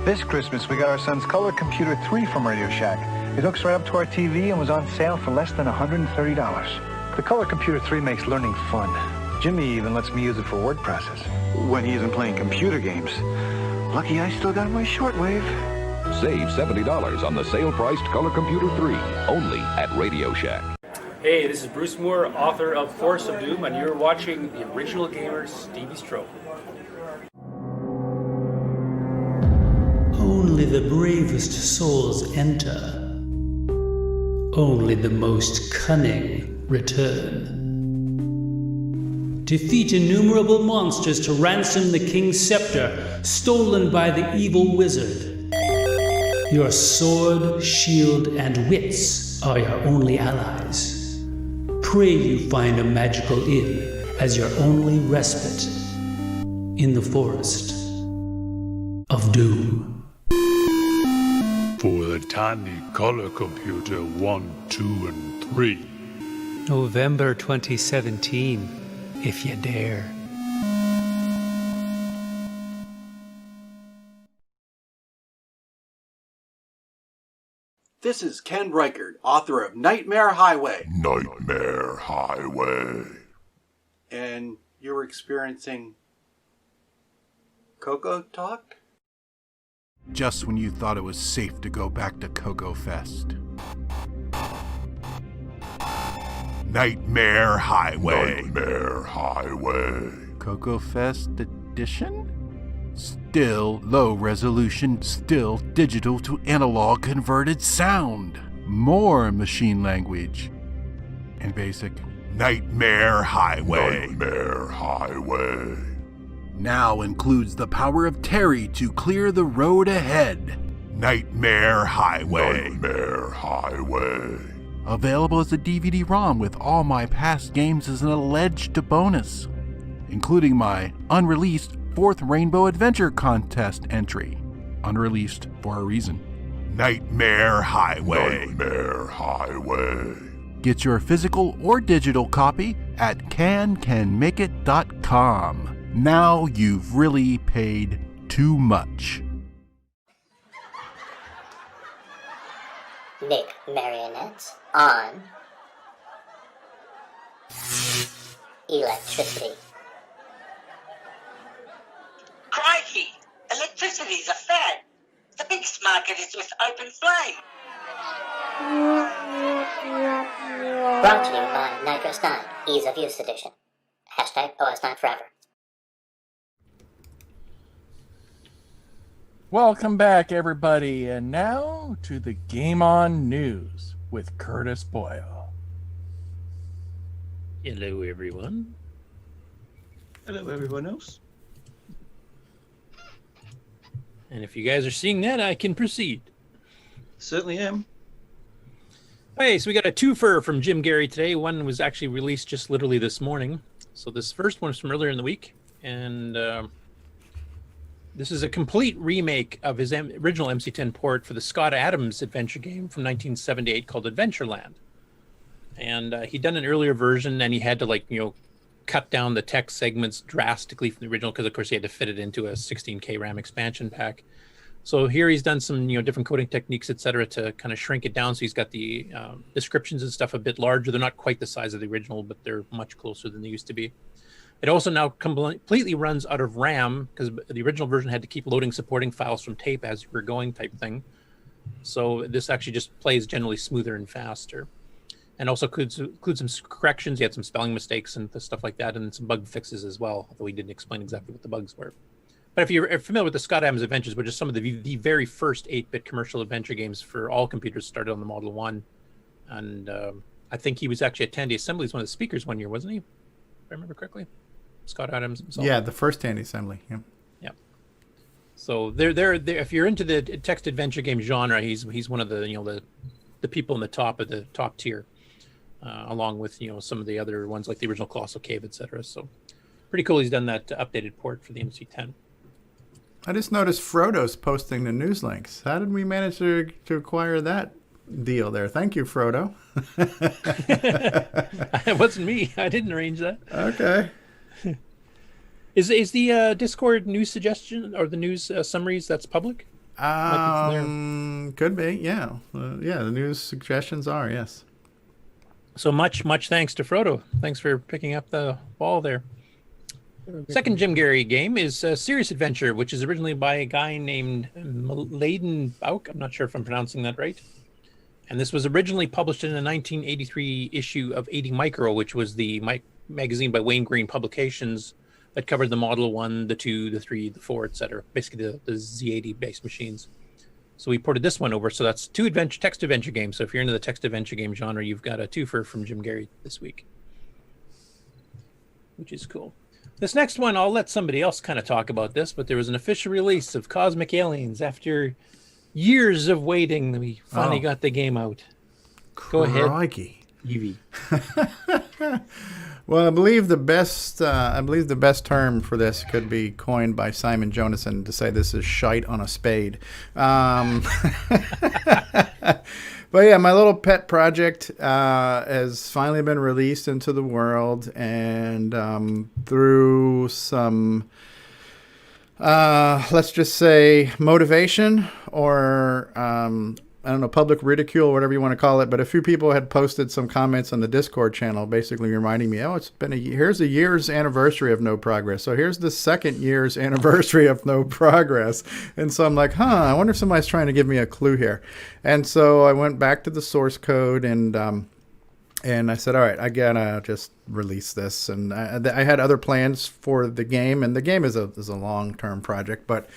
This Christmas, we got our son's Color Computer 3 from Radio Shack. It hooks right up to our TV and was on sale for less than $130. The Color Computer 3 makes learning fun. Jimmy even lets me use it for word process when he isn't playing computer games. Lucky I still got my shortwave. Save $70 on the sale-priced Color Computer 3, only at Radio Shack. Hey, this is Bruce Moore, author of Force of Doom, and you're watching the Original Gamer Stevie Stroke. Only the bravest souls enter. Only the most cunning return. Defeat innumerable monsters to ransom the king's scepter, stolen by the evil wizard. Your sword, shield, and wits are your only allies. Pray you find a magical inn as your only respite in the forest of doom. For the Tandy Color Computer 1, 2, and 3. November 2017, if you dare. This is Ken Reichert, author of Nightmare Highway. Nightmare Highway. And you're experiencing CoCoTALK? Just when you thought it was safe to go back to CoCo Fest. Nightmare Highway. Nightmare Highway. CoCo Fest Edition? Still low resolution, still digital to analog converted sound. More machine language. And basic. Nightmare Highway. Nightmare Highway. Now includes the power of Terry to clear the road ahead. Nightmare Highway. Nightmare Highway. Available as a DVD-ROM with all my past games as an alleged bonus, including my unreleased 4th Rainbow Adventure Contest entry. Unreleased for a reason. Nightmare Highway. Nightmare Highway. Get your physical or digital copy at cancanmakeit.com. Now you've really paid too much. Nick marionettes on electricity. Crikey! Electricity's a fad. The biggest market is with open flame. Brought to you by Nitrous 9, Ease of Use Edition. Hashtag OS9 Forever. Welcome back, everybody, and now to the GameON News with Curtis Boyle. Hello, everyone. Hello, everyone else. And if you guys are seeing that, I can proceed. Certainly am. Okay, so we got a twofer from Jim Gary today. One was actually released just literally this morning. So this first one is from earlier in the week, and this is a complete remake of his original MC10 port for the Scott Adams adventure game from 1978 called Adventureland. And he'd done an earlier version, and he had to cut down the text segments drastically from the original because, of course, he had to fit it into a 16K RAM expansion pack. So here he's done some different coding techniques, etc., to kind of shrink it down. So he's got the descriptions and stuff a bit larger. They're not quite the size of the original, but they're much closer than they used to be. It also now completely runs out of RAM because the original version had to keep loading supporting files from tape as you were going type thing. So this actually just plays generally smoother and faster. And also includes some corrections. He had some spelling mistakes and stuff like that, and some bug fixes as well, although he didn't explain exactly what the bugs were. But if you're familiar with the Scott Adams Adventures, which is some of the very first 8-bit commercial adventure games for all computers, started on the Model 1. And I think he was actually at Tandy Assembly as one of the speakers one year, wasn't he? If I remember correctly. Scott Adams himself. Yeah, the first Tandy Assembly. Yeah. Yeah. So they're if you're into the text adventure game genre, he's one of the the people in the top of the top tier, along with some of the other ones like the original Colossal Cave, etc. So pretty cool. He's done that updated port for the MC10. I just noticed Frodo's posting the news links. How did we manage to acquire that deal there? Thank you, Frodo. It wasn't me. I didn't arrange that. Okay. Is the Discord news suggestion or the news summaries that's public? Could be. Yeah. The news suggestions are, yes. So much thanks to Frodo. Thanks for picking up the ball there. Second Jim Gary game is Serious Adventure, which is originally by a guy named Mladen Bauk. I'm not sure if I'm pronouncing that right. And this was originally published in a 1983 issue of 80 Micro, which was the magazine by Wayne Green Publications that covered the Model 1, the 2, the 3, the 4, etc. Basically the Z80 based machines. So we ported this one over. So that's two text adventure games. So if you're into the text adventure game genre, you've got a twofer from Jim Gary this week, which is cool. This next one, I'll let somebody else kind of talk about this, but there was an official release of Cosmic Aliens after years of waiting, we finally got the game out. Go ahead, Crikey. Evie. Well, I believe the best term for this could be coined by Simon Jonasson to say this is shite on a spade. But yeah, my little pet project has finally been released into the world, and through some, let's just say, motivation or I don't know, public ridicule, whatever you want to call it, but a few people had posted some comments on the Discord channel basically reminding me, it's been here's a year's anniversary of no progress. So here's the second year's anniversary of no progress. And so I'm like, I wonder if somebody's trying to give me a clue here. And so I went back to the source code and I said, all right, I gotta just release this. And I had other plans for the game, and the game is a long-term project, but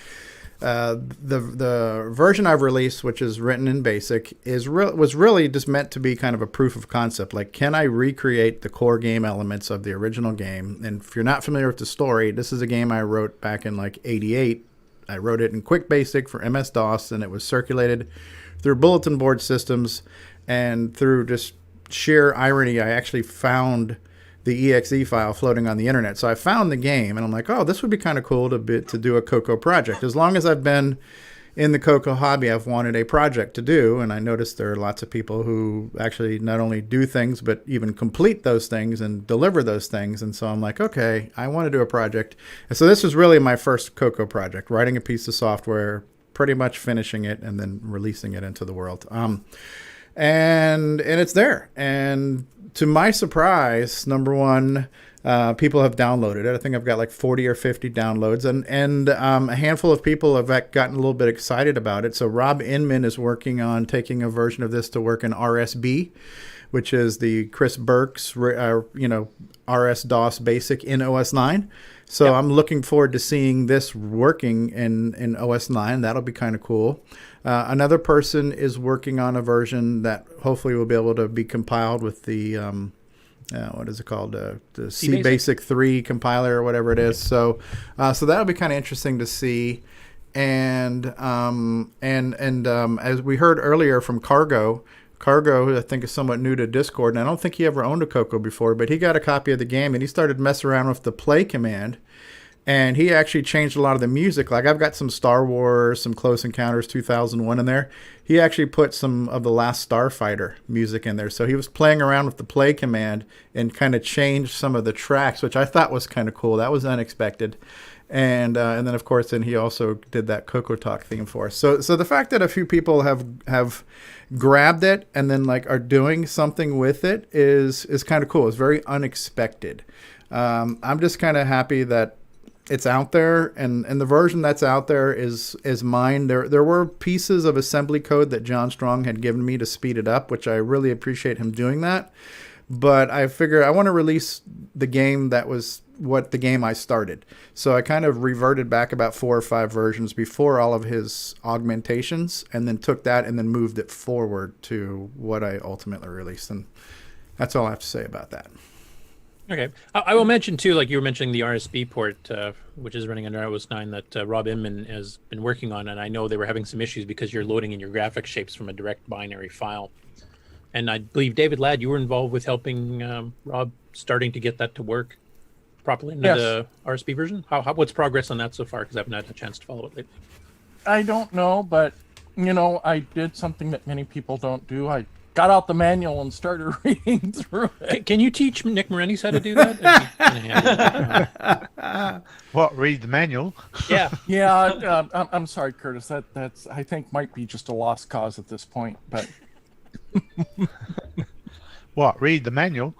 the version I've released, which is written in BASIC, was really just meant to be kind of a proof of concept. Like, can I recreate the core game elements of the original game? And if you're not familiar with the story, this is a game I wrote back in like '88. I wrote it in Quick Basic for MS-DOS, and it was circulated through bulletin board systems. And through just sheer irony, I actually found the exe file floating on the internet. So I found the game, and I'm like, this would be kind of cool to do a CoCo project. As long as I've been in the CoCo hobby, I've wanted a project to do, and I noticed there are lots of people who actually not only do things, but even complete those things and deliver those things. And so I'm like, okay, I want to do a project. And so this was really my first CoCo project, writing a piece of software, pretty much finishing it, and then releasing it into the world. And it's there. And to my surprise, number one, people have downloaded it. I think I've got like 40 or 50 downloads, and a handful of people have gotten a little bit excited about it. So Rob Inman is working on taking a version of this to work in RSB, which is the Chris Burke's, RS-DOS Basic in OS 9. So yep. I'm looking forward to seeing this working in OS 9. That'll be kind of cool. Another person is working on a version that hopefully will be able to be compiled with the, what is it called? The C Basic 3 compiler or whatever it is. So that'll be kind of interesting to see. And as we heard earlier from Cargo, I think is somewhat new to Discord, and I don't think he ever owned a CoCo before, but he got a copy of the game and he started messing around with the play command, and he actually changed a lot of the music. Like, I've got some Star Wars, some Close Encounters 2001 in there. He actually put some of the Last Starfighter music in there. So he was playing around with the play command and kind of changed some of the tracks, which I thought was kind of cool. That was unexpected. And then, of course, he also did that CoCoTALK theme for us. So the fact that a few people have grabbed it and then are doing something with it is kind of cool. It's very unexpected. I'm just kind of happy that it's out there, and the version that's out there is mine. There were pieces of assembly code that John Strong had given me to speed it up, which I really appreciate him doing that. But I figure I want to release the game that was the game I started. So I kind of reverted back about 4 or 5 versions before all of his augmentations, and then took that and then moved it forward to what I ultimately released. And that's all I have to say about that. Okay. I will mention, too, like you were mentioning the RSB port, which is running under OS 9, that Rob Inman has been working on. And I know they were having some issues because you're loading in your graphic shapes from a direct binary file. And I believe, David Ladd, you were involved with helping Rob starting to get that to work properly in the RSB version. What's progress on that so far? Because I've not had a chance to follow it lately. I don't know, but, I did something that many people don't do. I got out the manual and started reading through it. Can you teach Nick Morentis how to do that? What, read the manual? Yeah. Yeah, I'm sorry, Curtis. That's I think might be just a lost cause at this point, but... What, read the manual?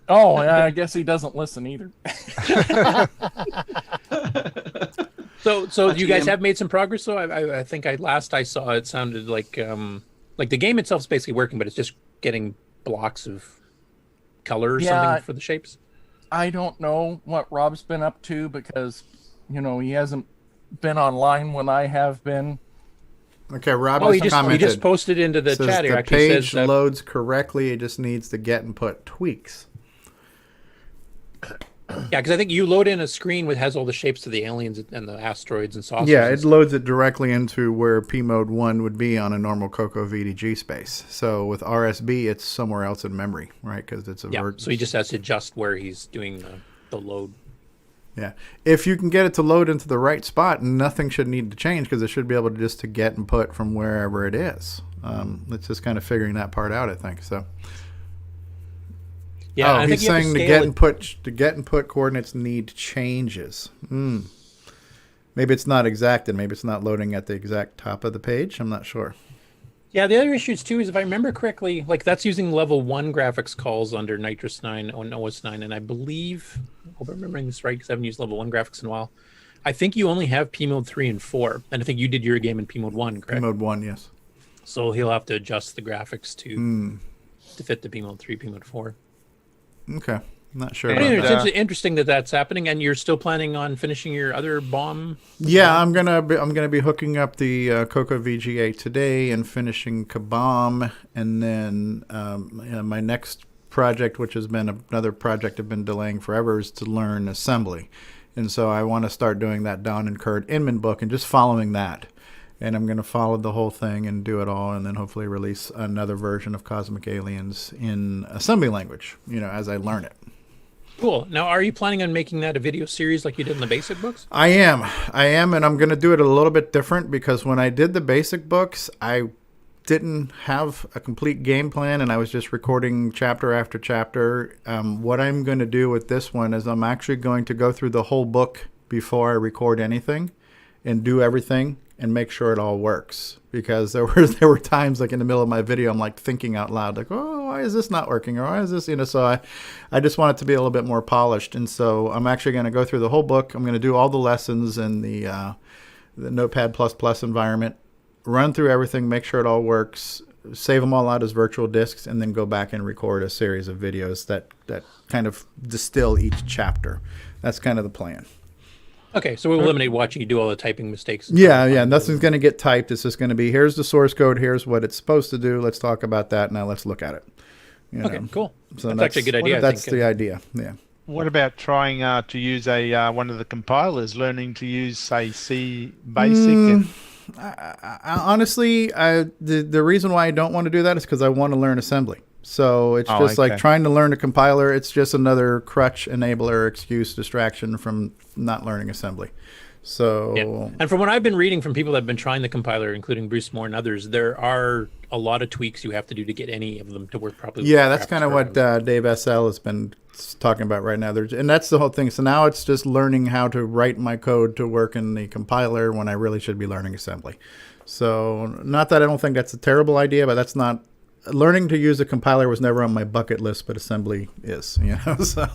Oh, I guess he doesn't listen either. So you guys have made some progress, though? I think last I saw it sounded like the game itself is basically working, but it's just getting blocks of color or something for the shapes. I don't know what Rob's been up to because, he hasn't been online when I have been. Okay, Rob he just posted into the chat here. The page loads correctly. It just needs to get and put tweaks. Yeah, because I think you load in a screen which has all the shapes of the aliens and the asteroids and saucers. Yeah, it loads it directly into where P mode 1 would be on a normal CoCo VDG space. So with RSB, it's somewhere else in memory, right? Because it's a so he just has to adjust where he's doing the load. Yeah, if you can get it to load into the right spot, nothing should need to change because it should be able to just to get and put from wherever it is. It's just kind of figuring that part out, I think. So. Yeah, oh, he's saying the get and put coordinates need changes. Maybe it's not exacted. Maybe it's not loading at the exact top of the page. I'm not sure. Yeah, the other issues too is if I remember correctly, like that's using level 1 graphics calls under Nitrous 9 on OS 9, and I believe, I hope I'm remembering this right because I haven't used level 1 graphics in a while. I think you only have P mode 3 and 4, and I think you did your game in P mode 1, correct? P mode 1, yes. So he'll have to adjust the graphics to fit the P mode 3, P mode 4. Okay, not sure. But anyway, it's interesting that that's happening, and you're still planning on finishing your other bomb. Yeah, I'm gonna be hooking up the CoCo VGA today and finishing Kabam, and then my next project, which has been another project I've been delaying forever, is to learn assembly, and so I want to start doing that Don and Kurt Inman book and just following that. And I'm going to follow the whole thing and do it all, and then hopefully release another version of Cosmic Aliens in assembly language, as I learn it. Cool. Now, are you planning on making that a video series like you did in the basic books? I am, and I'm going to do it a little bit different because when I did the basic books, I didn't have a complete game plan, and I was just recording chapter after chapter. What I'm going to do with this one is I'm actually going to go through the whole book before I record anything and do everything and make sure it all works, because there were times like in the middle of my video I'm like thinking out loud like, oh, why is this not working, or why is this, so I just want it to be a little bit more polished. And so I'm actually going to go through the whole book. I'm going to do all the lessons in the Notepad++ environment, run through everything, make sure it all works, save them all out as virtual disks, and then go back and record a series of videos that kind of distill each chapter. That's kind of the plan. Okay, so we'll eliminate watching you do all the typing mistakes. Yeah, nothing's going to get typed. It's just going to be, here's the source code, here's what it's supposed to do, let's talk about that, now let's look at it. Okay, cool. So that's actually a good idea. That's the idea, yeah. What about trying to use one of the compilers, learning to use, say, C Basic? Honestly, the reason why I don't want to do that is because I want to learn assembly. So it's just like trying to learn a compiler. It's just another crutch, enabler, excuse, distraction from not learning assembly. So, yeah. And from what I've been reading from people that have been trying the compiler, including Bruce Moore and others, there are a lot of tweaks you have to do to get any of them to work properly. Yeah, that's kind of what Dave SL has been talking about right now. And that's the whole thing. So now it's just learning how to write my code to work in the compiler when I really should be learning assembly. So not that I don't think that's a terrible idea, but that's not. Learning to use a compiler was never on my bucket list, but assembly is, So,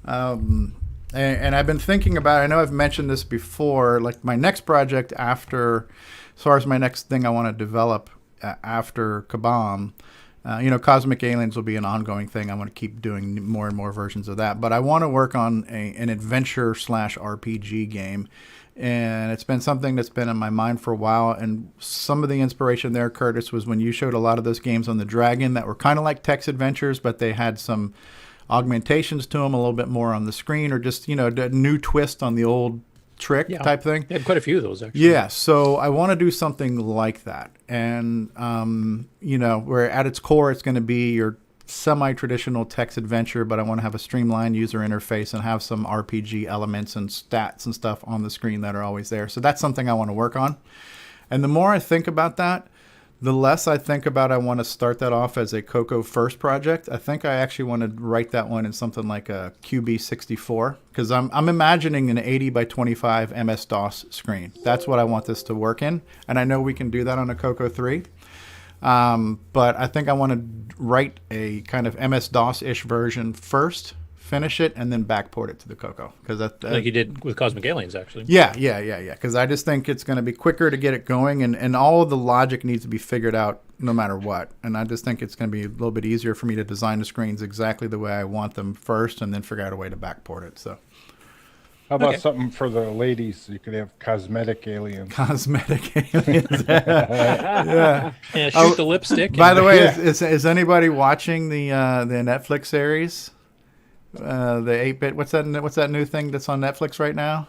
and I've been thinking about, I know I've mentioned this before, like my next project after, as far as my next thing I want to develop after Kabam, Cosmic Aliens will be an ongoing thing. I want to keep doing more and more versions of that, but I want to work on an adventure/RPG game. And it's been something that's been in my mind for a while. And some of the inspiration there, Curtis, was when you showed a lot of those games on the Dragon that were kind of like text adventures, but they had some augmentations to them, a little bit more on the screen, or just, a new twist on the old trick type thing. They had quite a few of those, actually. Yeah, so I want to do something like that. And, where at its core, it's going to be your semi-traditional text adventure, but I want to have a streamlined user interface and have some RPG elements and stats and stuff on the screen that are always there. So that's something I want to work on. And the more I think about that, the less I think about I want to start that off as a CoCo first project. I think I actually want to write that one in something like a QB64, because I'm imagining an 80 by 25 MS-DOS screen. That's what I want this to work in. And I know we can do that on a CoCo 3. But I think I want to write a kind of MS-DOS-ish version first, finish it, and then backport it to the CoCo. Like you did with Cosmic Aliens, actually. Yeah. Because I just think it's going to be quicker to get it going, and all of the logic needs to be figured out no matter what. And I just think it's going to be a little bit easier for me to design the screens exactly the way I want them first, and then figure out a way to backport it. So. How about something for the ladies? You could have cosmetic aliens. Cosmetic aliens. Yeah, shoot the lipstick. By the way, is anybody watching the Netflix series the 8-bit. What's that new thing that's on Netflix right now?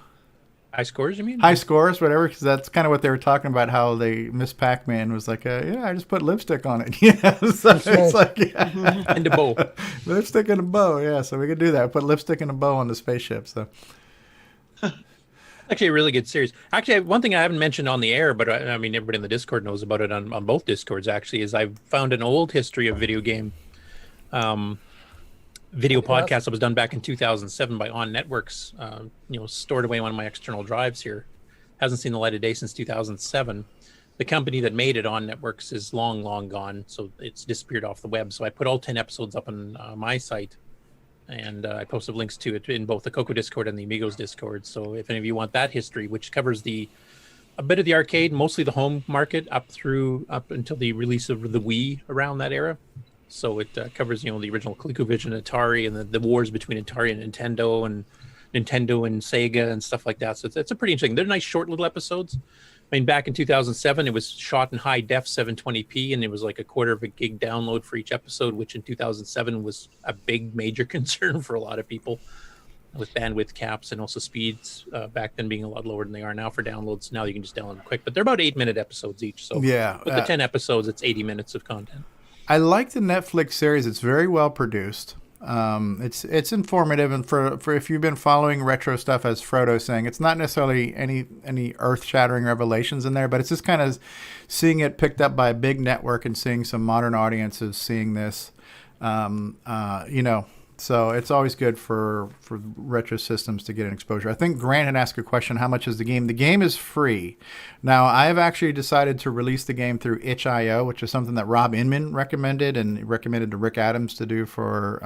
High Scores, you mean? High Scores, whatever, because that's kind of what they were talking about, how Miss Pac-Man was like, yeah, I just put lipstick on it. So it's like, yeah. And a bow. Lipstick and a bow, yeah, so we could do that. Put lipstick and a bow on the spaceship, so. Actually, a really good series. Actually, one thing I haven't mentioned on the air, but I mean, everybody in the Discord knows about it on both Discords, actually, is I've found an old history of video game video podcast that was done back in 2007 by On Networks, stored away on one of my external drives here. Hasn't seen the light of day since 2007. The company that made it, On Networks, is long, long gone, so it's disappeared off the web. So I put all 10 episodes up on my site, and I posted links to it in both the CoCo Discord and the Amigos Discord. So if any of you want that history, which covers a bit of the arcade, mostly the home market, up until the release of the Wii around that era. So it covers, the original ColecoVision, Atari, and the wars between Atari and Nintendo and Sega and stuff like that. So it's a pretty interesting. They're nice, short little episodes. I mean, back in 2007, it was shot in high def 720p, and it was like a quarter of a gig download for each episode, which in 2007 was a big, major concern for a lot of people, with bandwidth caps and also speeds back then being a lot lower than they are now for downloads. Now you can just download them quick, but they're about 8-minute episodes each. So yeah, with the 10 episodes, it's 80 minutes of content. I like the Netflix series. It's very well produced. It's informative, and for if you've been following retro stuff, as Frodo's saying, it's not necessarily any earth-shattering revelations in there, but it's just kind of seeing it picked up by a big network and seeing some modern audiences seeing this. So it's always good for retro systems to get an exposure. I think Grant had asked a question, how much is the game? The game is free. Now, I've actually decided to release the game through itch.io, which is something that Rob Inman recommended and recommended to Rick Adams to do for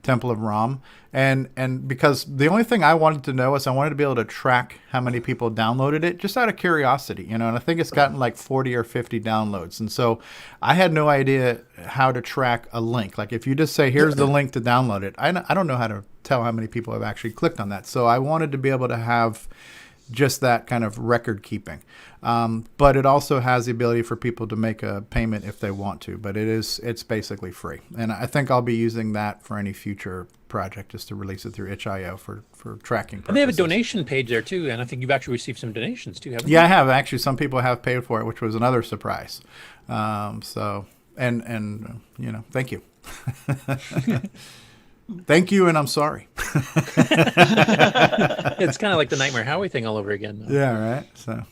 Temple of Rom. And because the only thing I wanted to know is I wanted to be able to track how many people downloaded it, just out of curiosity, and I think it's gotten like 40 or 50 downloads. And so I had no idea how to track a link. Like if you just say, here's the link to download it, I don't know how to tell how many people have actually clicked on that. So I wanted to be able to have just that kind of record keeping. But it also has the ability for people to make a payment if they want to, but it's basically free. And I think I'll be using that for any future project, just to release it through itch.io for tracking purposes. And they have a donation page there too, and I think you've actually received some donations too, haven't you? Yeah, I have. Actually, some people have paid for it, which was another surprise. Thank you. Thank you, and I'm sorry. It's kind of like the Nightmare Howie thing all over again. Yeah, right. So,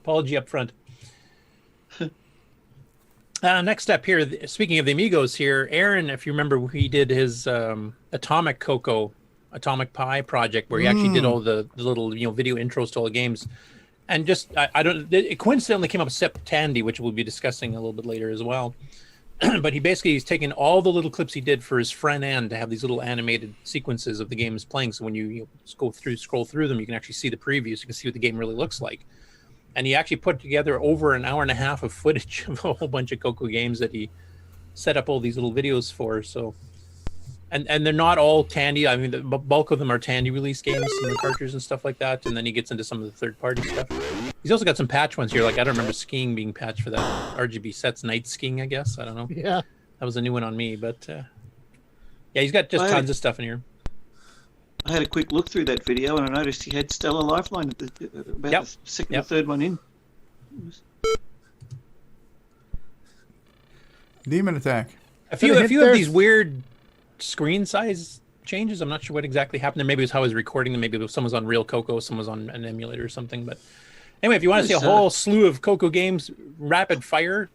apology up front. Next up here, speaking of the Amigos here, Aaron, if you remember, he did his Atomic Pie project, where he actually did all the little video intros to all the games. And just it coincidentally came up with SepTandy, which we'll be discussing a little bit later as well. But he's taken all the little clips he did for his front end to have these little animated sequences of the games playing. So when you scroll through them, you can actually see the previews. You can see what the game really looks like. And he actually put together over an hour and a half of footage of a whole bunch of CoCo games that he set up all these little videos for. So, and they're not all Tandy. I mean, the bulk of them are Tandy release games and the cartridges and stuff like that. And then he gets into some of the third-party stuff. He's also got some patch ones here. Like, I don't remember skiing being patched for that. RGB Sets Night Skiing, I guess. I don't know. Yeah. That was a new one on me. But, yeah, he's got just tons of stuff in here. I had a quick look through that video, and I noticed he had Stellar Lifeline at the second or third one in. Demon Attack. A few of these weird screen size changes. I'm not sure what exactly happened there. Maybe it was how I was recording them. Maybe it was someone was on real CoCo, someone was on an emulator or something. But anyway, if you want to see a whole slew of CoCo games rapid fire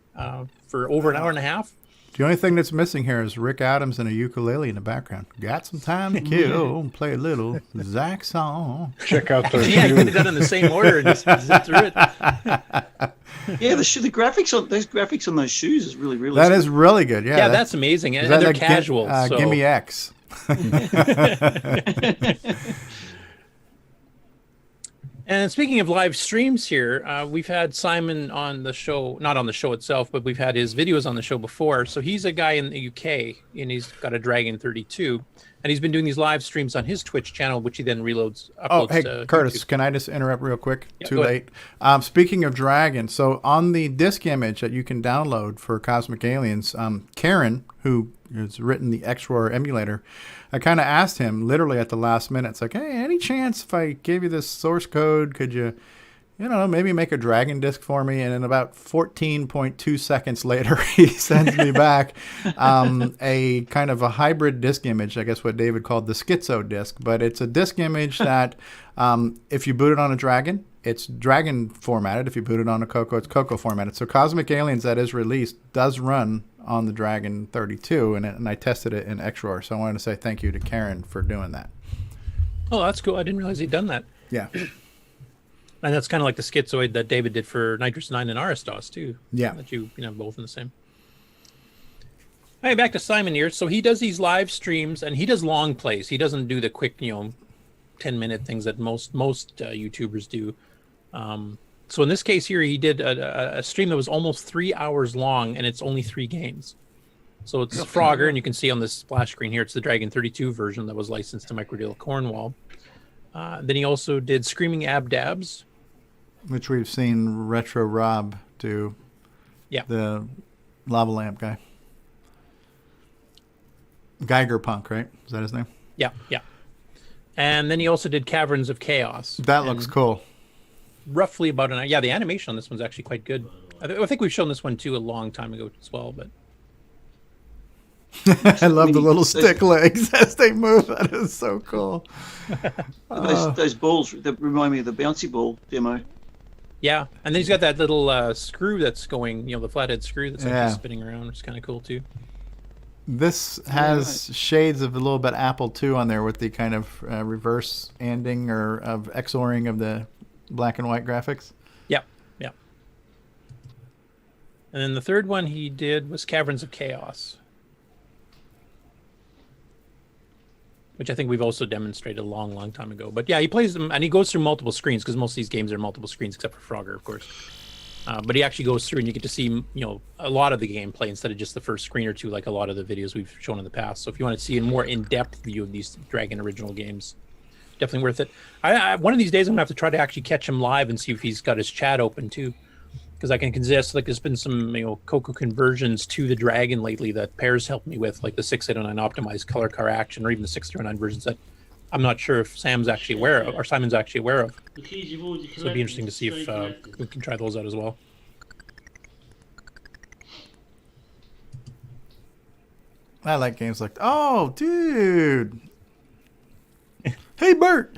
for over an hour and a half. The only thing that's missing here is Rick Adams and a ukulele in the background. Got some time to kill. Play a little Zach song. Check out those. Yeah, I could have done it in the same order and just zip through it. Yeah, the graphics on those shoes is really That is really good. Yeah, that's amazing, and they're casual. So. Gimme X. And speaking of live streams here, we've had Simon on the show, not on the show itself, but we've had his videos on the show before. So he's a guy in the UK, and he's got a Dragon 32. And And he's been doing these live streams on his Twitch channel, which he then uploads hey, to Curtis, YouTube. can I just interrupt real quick? Yeah, Too go late. Speaking of Dragon, so on the disk image that you can download for Cosmic Aliens, Karen, who has written the XROAR emulator, I kind of asked him literally at the last minute, it's like, hey, any chance if I gave you this source code, could you maybe make a Dragon disk for me? And in about 14.2 seconds later, he sends me back a kind of a hybrid disk image, I guess what David called the schizo disk. But it's a disk image that if you boot it on a Dragon, it's Dragon formatted. If you boot it on a CoCo, it's CoCo formatted. So Cosmic Aliens that is released does run on the Dragon 32, and I tested it in XROAR. So I wanted to say thank you to Karen for doing that. Oh, that's cool. I didn't realize he'd done that. Yeah. And that's kind of like the schizoid that David did for Nitrous 9 and RS-DOS too. Yeah. That you know, both in the same. All right, back to Simon here. So he does these live streams, and he does long plays. He doesn't do the quick, 10-minute things that most YouTubers do. So in this case here, he did a stream that was almost 3 hours long, and it's only 3 games. So it's Frogger, and you can see on this splash screen here, it's the Dragon 32 version that was licensed to Microdeal Cornwall. Then he also did Screaming Abdabs, Which we've seen Retro Rob do. Yeah. The lava lamp guy. Geiger Punk, right? Is that his name? Yeah. And then he also did Caverns of Chaos. That looks cool. Roughly about an hour. Yeah, the animation on this one's actually quite good. I think we've shown this one too a long time ago as well, but I love the little stick legs as they move. That is so cool. Those balls that remind me of the bouncy ball demo. yeah. And then he's got that little screw that's going, the flathead screw that's actually spinning around. It's kind of cool too. This has shades of a little bit Apple II on there with the kind of reverse ending or of XORing of the black and white graphics. Yeah. And then the third one he did was Caverns of Chaos, which I think we've also demonstrated a long time ago. But yeah, he plays them, and he goes through multiple screens, because most of these games are multiple screens, except for Frogger, of course. But he actually goes through, and you get to see, a lot of the gameplay instead of just the first screen or two, like a lot of the videos we've shown in the past. So if you want to see a more in-depth view of these Dragon original games, definitely worth it. One of these days, I'm gonna have to try to actually catch him live and see if he's got his chat open too, because I can suggest, like, there's been some CoCo conversions to the Dragon lately that Pear's helped me with, like the 6809 optimized color car action, or even the 6309 versions that I'm not sure if Simon's actually aware of. So it'd be interesting to see if we can try those out as well. I like games like, oh, dude. Hey, Bert.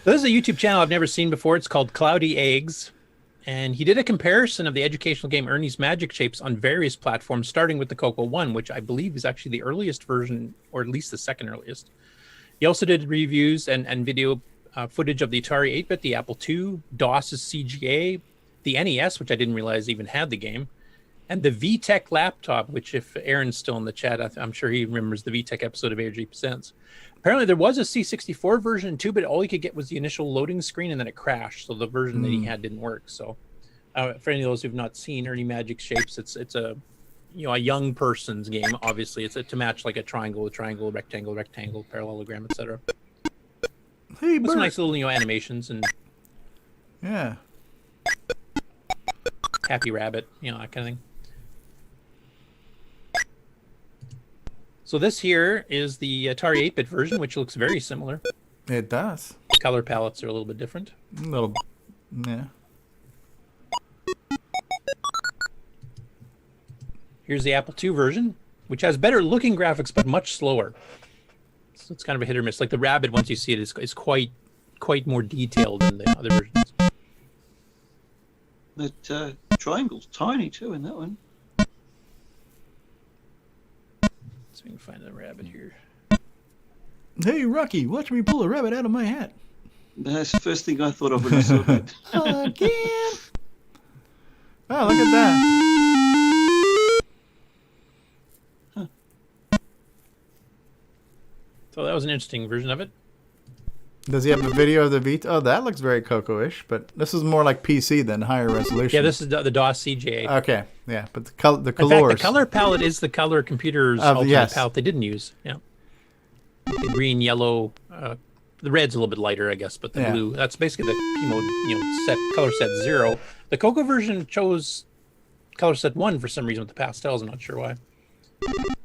This is a YouTube channel I've never seen before. It's called Cloudy Eggs. And he did a comparison of the educational game Ernie's Magic Shapes on various platforms, starting with the CoCo 1, which I believe is actually the earliest version, or at least the second earliest. He also did reviews and video footage of the Atari 8-bit, the Apple II, DOS's CGA, the NES, which I didn't realize even had the game, and the VTech laptop, which, if Aaron's still in the chat, I'm sure he remembers the VTech episode of ARG Presents. Apparently there was a C64 version too, but all he could get was the initial loading screen, and then it crashed. So the version that he had didn't work. So for any of those who've not seen Ernie Magic Shapes, it's a a young person's game. Obviously, it's to match like a triangle, rectangle, parallelogram, etc. Hey, with some nice little animations and Happy Rabbit, that kind of thing. So this here is the Atari 8-bit version, which looks very similar. It does. Color palettes are a little bit different. Yeah. Here's the Apple II version, which has better looking graphics, but much slower. So it's kind of a hit or miss. Like the rabbit, once you see it, is quite more detailed than the other versions. That triangle's tiny too in that one. So we can find the rabbit here. Hey, Rocky, watch me pull a rabbit out of my hat. That's the first thing I thought of when I saw that. Again. Oh, look at that. So that was an interesting version of it. Does he have a video of the Vita? Oh, that looks very Coco-ish, but this is more like PC than higher resolution. Yeah, this is the DOS CJ. Okay, yeah, but the colors. In fact, the color palette is the color computer's alternate palette they didn't use. Yeah, the green, yellow, the red's a little bit lighter, I guess, but the blue. That's basically the set color set 0. The CoCo version chose color set 1 for some reason with the pastels. I'm not sure why.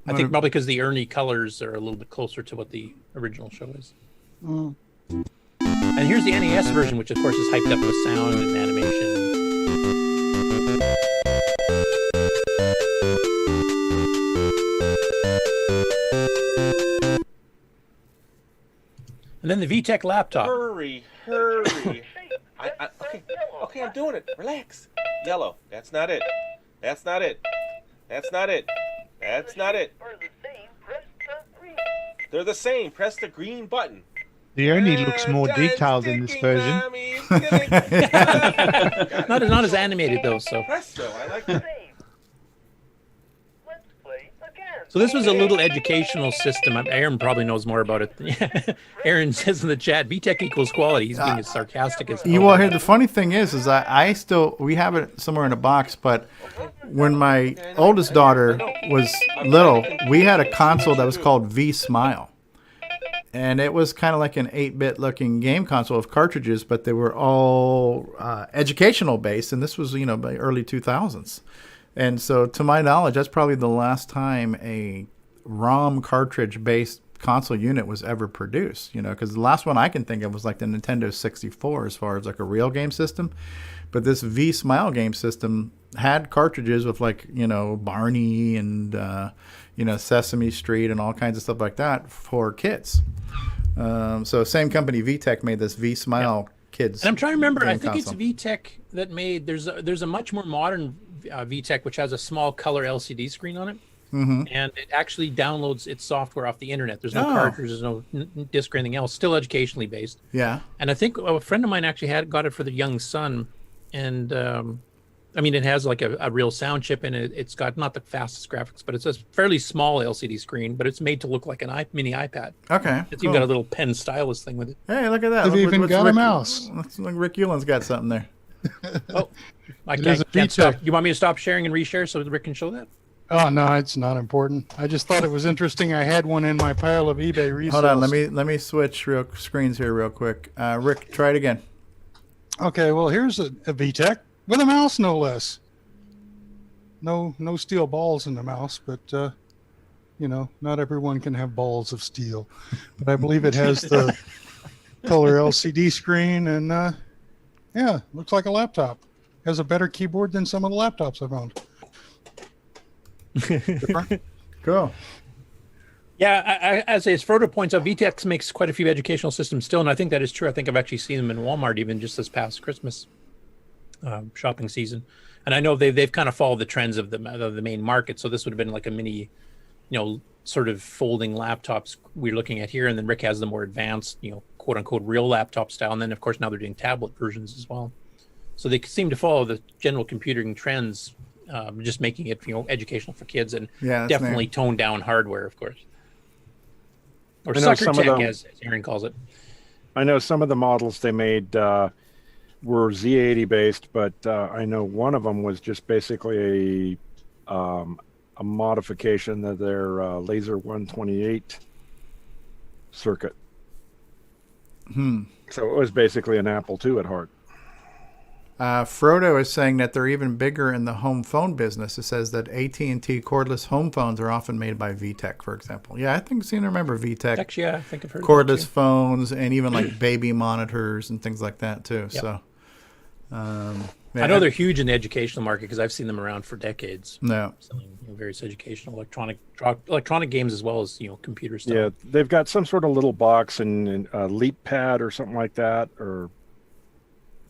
I think probably because the Ernie colors are a little bit closer to what the original show is. Mm. And here's the NES version, which of course is hyped up with sound and animation. And then the VTech laptop. Hurry. Okay, I'm doing it. Relax. Yellow. That's not it. That's not it. They're the same. Press the green button. The Ernie looks more detailed in this version. not as animated though. So. Presto, I like that. So this was a little educational system. Aaron probably knows more about it. Aaron says in the chat, VTech equals quality. He's being as sarcastic as You will hear the funny thing is we have it somewhere in a box, but when my oldest daughter was little, we had a console that was called V-Smile. And it was kind of like an 8-bit looking game console of cartridges, but they were all educational based. And this was, by early 2000s. And so to my knowledge, that's probably the last time a ROM cartridge based console unit was ever produced, because the last one I can think of was like the Nintendo 64 as far as like a real game system. But this V-Smile game system had cartridges with like, Barney and, Sesame Street and all kinds of stuff like that for kids. So same company, VTech, made this V-Smile kids. And I'm trying to remember, I think console. it's VTech that made, there's a much more modern VTech, which has a small color LCD screen on it. Mm-hmm. And it actually downloads its software off the internet. There's no cartridge, there's no disc or anything else, still educationally based. Yeah. And I think a friend of mine actually got it for their young son. And it has like a real sound chip in it. It's got not the fastest graphics, but it's a fairly small LCD screen, but it's made to look like an mini iPad. Okay. It's even got a little pen stylus thing with it. Hey, look at that. They've even got a mouse. Looks like Rick Euland's got something there. Oh, I can't stop. You want me to stop sharing and reshare so Rick can show that? Oh no, it's not important. I just thought it was interesting. I had one in my pile of eBay resales. Hold on, let me switch screens here real quick. Rick, try it again. Okay, well here's a VTech with a mouse, no less. No steel balls in the mouse, but not everyone can have balls of steel. But I believe it has the color LCD screen, and looks like a laptop. Has a better keyboard than some of the laptops I found. Cool. Yeah, as Frodo points out, VTech makes quite a few educational systems still, and I think that is true. I think I've actually seen them in Walmart even just this past Christmas shopping season. And I know they've kind of followed the trends of the main market. So this would have been like a mini, sort of folding laptops we're looking at here. And then Rick has the more advanced, quote unquote, real laptop style. And then of course now they're doing tablet versions as well. So they seem to follow the general computing trends, just making it, educational for kids and definitely toned down hardware, of course. Or sucker tech, as Aaron calls it. I know some of the models they made were Z80 based, but I know one of them was just basically a modification of their laser 128 circuit. So it was basically an Apple II at heart. Frodo is saying that they're even bigger in the home phone business. It says that AT&T cordless home phones are often made by VTech, for example. Yeah, I seem to remember VTech. Actually, yeah, I think I've heard cordless of that too. phones and even like baby monitors and things like that too. Yep. So, I know they're huge in the educational market because I've seen them around for decades. No, selling various educational electronic games as well as computer stuff. Yeah, they've got some sort of little box and a leap pad or something like that,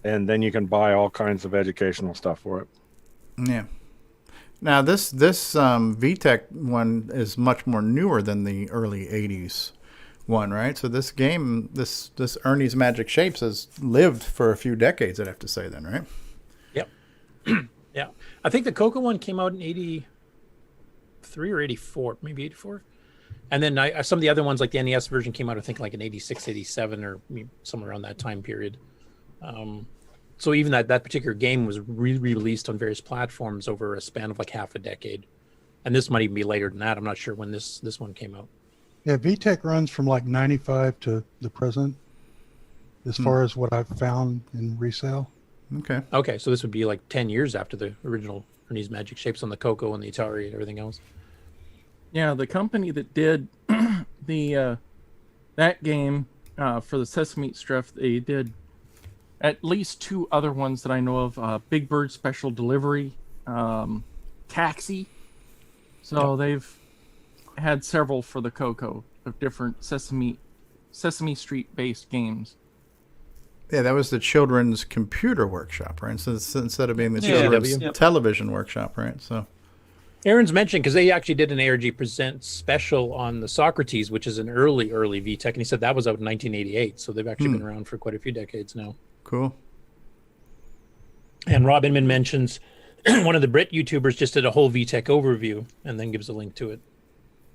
and then you can buy all kinds of educational stuff for it. Yeah. Now this VTech one is much more newer than the early '80s one, right? So this game, this Ernie's Magic Shapes, has lived for a few decades, I'd have to say, then, right? Yep. Yeah, I think the CoCo one came out in '83 or '84, maybe '84. And then some of the other ones, like the NES version, came out I think like in 86, 87, or somewhere around that time period. So even that particular game was re-released on various platforms over a span of like half a decade. And this might even be later than that. I'm not sure when this one came out. Yeah, VTech runs from like 95 to the present, as far as what I've found in resale. Okay, so this would be like 10 years after the original Ernie's Magic Shapes on the CoCo and the Atari and everything else. Yeah, the company that did the that game for the Sesame stuff, they did at least 2 other ones that I know of. Big Bird Special Delivery, Taxi. So they've had several for the CoCo of different Sesame Street based games. Yeah, that was the Children's Computer Workshop, right? So instead of being the Children's Television Workshop, right? So Aaron's mentioned, because they actually did an ARG Presents special on the Socrates, which is an early VTech, and he said that was out in 1988. So they've actually been around for quite a few decades now. Cool. And Rob Inman mentions one of the Brit YouTubers just did a whole VTech overview and then gives a link to it.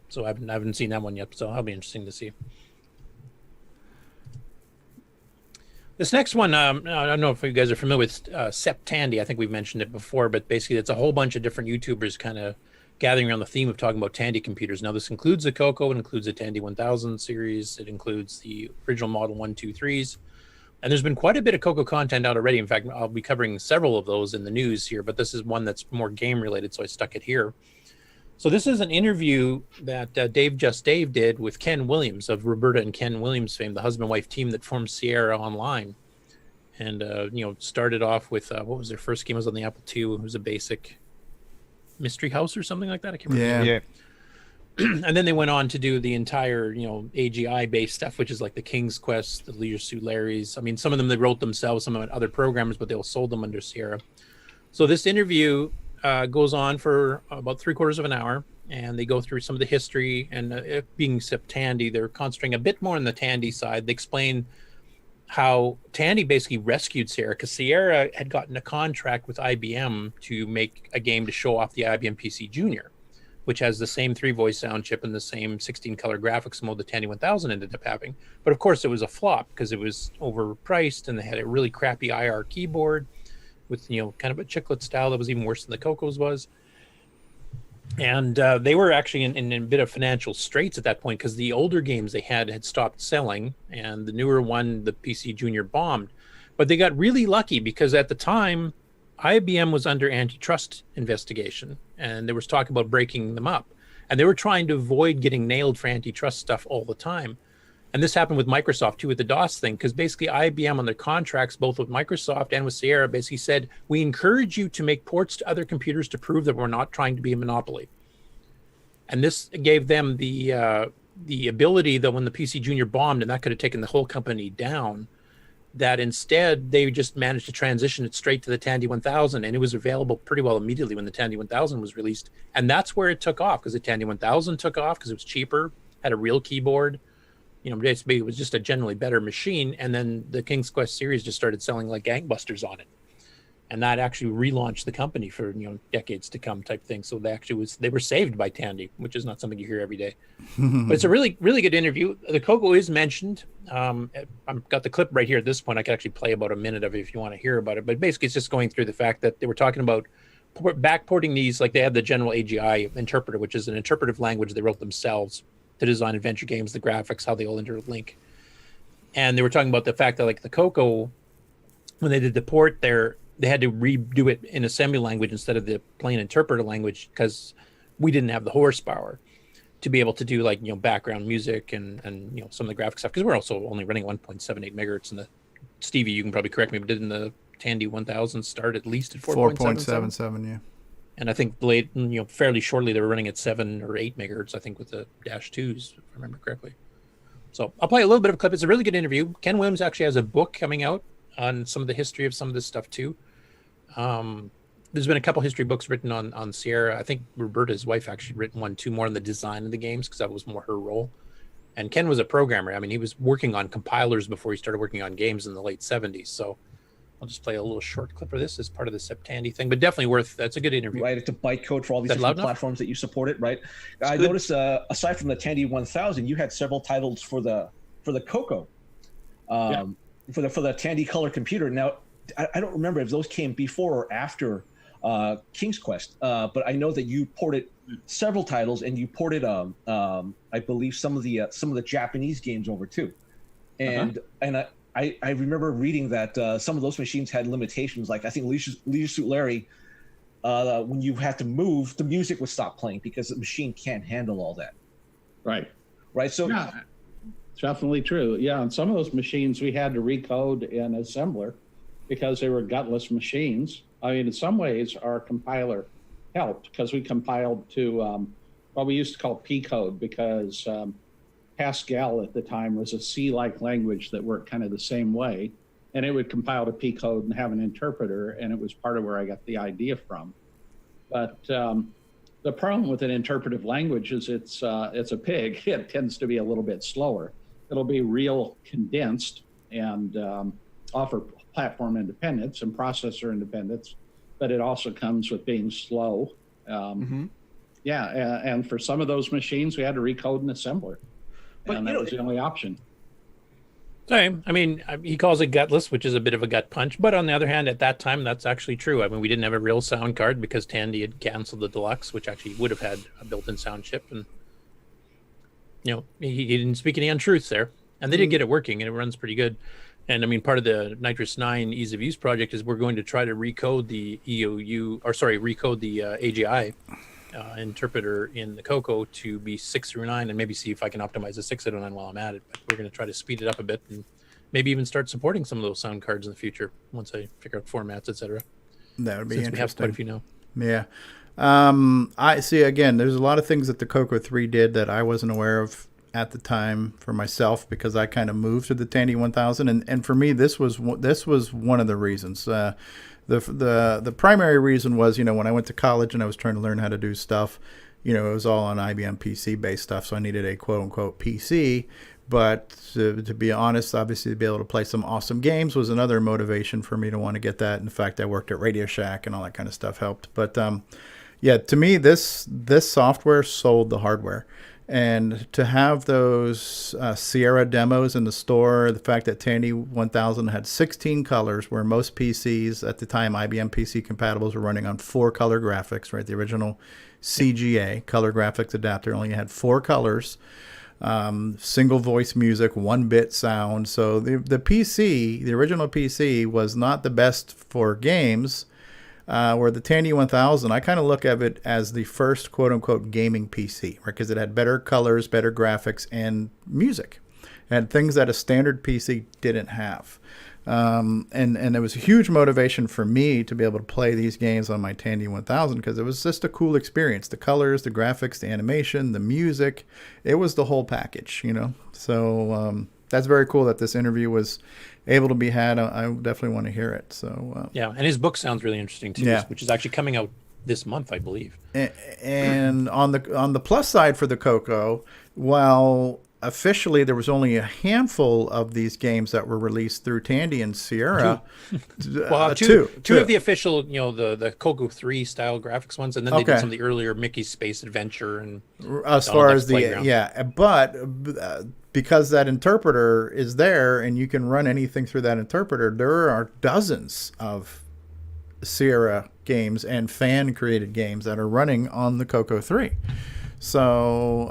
So I haven't seen that one yet, so that'll be interesting to see. This next one, I don't know if you guys are familiar with SepTandy. I think we've mentioned it before, but basically it's a whole bunch of different YouTubers kind of gathering around the theme of talking about Tandy computers. Now, this includes the CoCo, it includes the Tandy 1000 series, it includes the original Model 123s, and there's been quite a bit of CoCo content out already. In fact, I'll be covering several of those in the news here, but this is one that's more game related, so I stuck it here. So this is an interview that Dave did with Ken Williams of Roberta and Ken Williams fame, the husband-wife team that formed Sierra Online. And, started off with, what was their first game? It was on the Apple II. It was a basic Mystery House or something like that. I can't remember. Yeah. And then they went on to do the entire, AGI-based stuff, which is like the King's Quest, the Leisure Suit Larry's. I mean, some of them they wrote themselves, some of them other programmers, but they all sold them under Sierra. So this interview goes on for about 3/4 of an hour, and they go through some of the history. And it being SepTandy, they're concentrating a bit more on the Tandy side. They explain how Tandy basically rescued Sierra, because Sierra had gotten a contract with IBM to make a game to show off the IBM PC Junior, which has the same 3-voice sound chip and the same 16-color graphics mode the Tandy 1000 ended up having. But of course, it was a flop because it was overpriced, and they had a really crappy IR keyboard with kind of a chiclet style that was even worse than the CoCo's was. And they were actually in a bit of financial straits at that point, because the older games they had stopped selling, and the newer one, the PC Junior, bombed. But they got really lucky, because at the time, IBM was under antitrust investigation, and there was talk about breaking them up. And they were trying to avoid getting nailed for antitrust stuff all the time. And this happened with Microsoft too, with the DOS thing, because basically IBM on their contracts, both with Microsoft and with Sierra, basically said, we encourage you to make ports to other computers to prove that we're not trying to be a monopoly. And this gave them the ability that when the PC Junior bombed, and that could have taken the whole company down, that instead they just managed to transition it straight to the Tandy 1000, and it was available pretty well immediately when the Tandy 1000 was released. And that's where it took off, because the Tandy 1000 took off because it was cheaper, had a real keyboard. Basically it was just a generally better machine, and then the King's Quest series just started selling like gangbusters on it, and that actually relaunched the company for decades to come type thing. So they were saved by Tandy, which is not something you hear every day. But it's a really, really good interview. The CoCo is mentioned. I've got the clip right here at this point. I can actually play about a minute of it if you want to hear about it. But basically, it's just going through the fact that they were talking about backporting these. Like they have the general AGI interpreter, which is an interpretive language they wrote themselves to design adventure games, the graphics, how they all interlink. And they were talking about the fact that like the CoCo, when they did the port there, they had to redo it in assembly language instead of the plain interpreter language, because we didn't have the horsepower to be able to do like background music and some of the graphic stuff, because we're also only running 1.78 megahertz. And the Stevie, you can probably correct me, but didn't the Tandy 1000 start at least at 4.77? Yeah. And I think late, fairly shortly, they were running at 7 or 8 megahertz, I think, with the -2s, if I remember correctly. So I'll play a little bit of a clip. It's a really good interview. Ken Williams actually has a book coming out on some of the history of some of this stuff too. There's been a couple history books written on Sierra. I think Roberta, his wife, actually written one too, more on the design of the games, because that was more her role. And Ken was a programmer. I mean, he was working on compilers before he started working on games in the late 70s. So I'll just play a little short clip of this as part of the SepTandy thing, but definitely worth. That's a good interview. Right, it's a bytecode for all these Is that different loud enough? platforms that you supported, right? I noticed aside from the Tandy 1000, you had several titles for the CoCo, for the Tandy Color Computer. Now, I don't remember if those came before or after King's Quest, but I know that you ported several titles, and you ported, I believe, some of the Japanese games over too, and I remember reading that some of those machines had limitations. Like I think Leisure Suit Larry, when you had to move, the music would stop playing because the machine can't handle all that. Right. Right. So yeah, definitely true. Yeah, on some of those machines we had to recode in assembler because they were gutless machines. I mean, in some ways, our compiler helped because we compiled to what we used to call P code because Pascal at the time was a C-like language that worked kind of the same way, and it would compile to P code and have an interpreter, and it was part of where I got the idea from. But the problem with an interpretive language is it's a pig. It tends to be a little bit slower. It'll be real condensed and offer platform independence and processor independence, but it also comes with being slow. Yeah, and for some of those machines, we had to recode an assembler. And that was the only option. Same. I mean, he calls it gutless, which is a bit of a gut punch. But on the other hand, at that time, that's actually true. I mean, we didn't have a real sound card because Tandy had canceled the Deluxe, which actually would have had a built-in sound chip. And, you know, he didn't speak any untruths there. And they did get it working, and it runs pretty good. And, I mean, part of the Nitrous 9 Ease of Use project is we're going to try to recode the recode the AGI interpreter in the CoCo to be 6 through 9, and maybe see if I can optimize the 6 through 9 while I'm at it. But we're going to try to speed it up a bit and maybe even start supporting some of those sound cards in the future once I figure out formats, etc. That would be Since interesting. we have quite a few now. Yeah. I see, again, there's a lot of things that the CoCo 3 did that I wasn't aware of at the time for myself because I kind of moved to the Tandy 1000, and for me this was one of the reasons. The primary reason was, you know, when I went to college and I was trying to learn how to do stuff, you know, it was all on IBM PC based stuff, so I needed a quote unquote PC. But to be honest, obviously to be able to play some awesome games was another motivation for me to want to get that. In fact, I worked at Radio Shack and all that kind of stuff helped. But yeah, to me, this software sold the hardware. And to have those Sierra demos in the store, the fact that Tandy 1000 had 16 colors, where most PCs at the time, IBM PC compatibles, were running on 4 color graphics, right? The original CGA, color graphics adapter, only had 4 colors, single voice music, 1-bit sound. So the PC, the original PC, was not the best for games. Where the Tandy 1000, I kind of look at it as the first quote-unquote gaming PC, right? Because it had better colors, better graphics, and music. It had things that a standard PC didn't have. And it was a huge motivation for me to be able to play these games on my Tandy 1000 because it was just a cool experience. The colors, the graphics, the animation, the music, it was the whole package, you know? So that's very cool that this interview was able to be had. I definitely want to hear it. So yeah, and his book sounds really interesting too, yeah, which is actually coming out this month, I believe. And on the plus side for the CoCo, while officially there was only a handful of these games that were released through Tandy and Sierra. Well, two of the official, you know, the CoCo 3 style graphics ones, and then they did some of the earlier Mickey's Space Adventure and as far as the but because that interpreter is there and you can run anything through that interpreter, there are dozens of Sierra games and fan created games that are running on the CoCo 3. So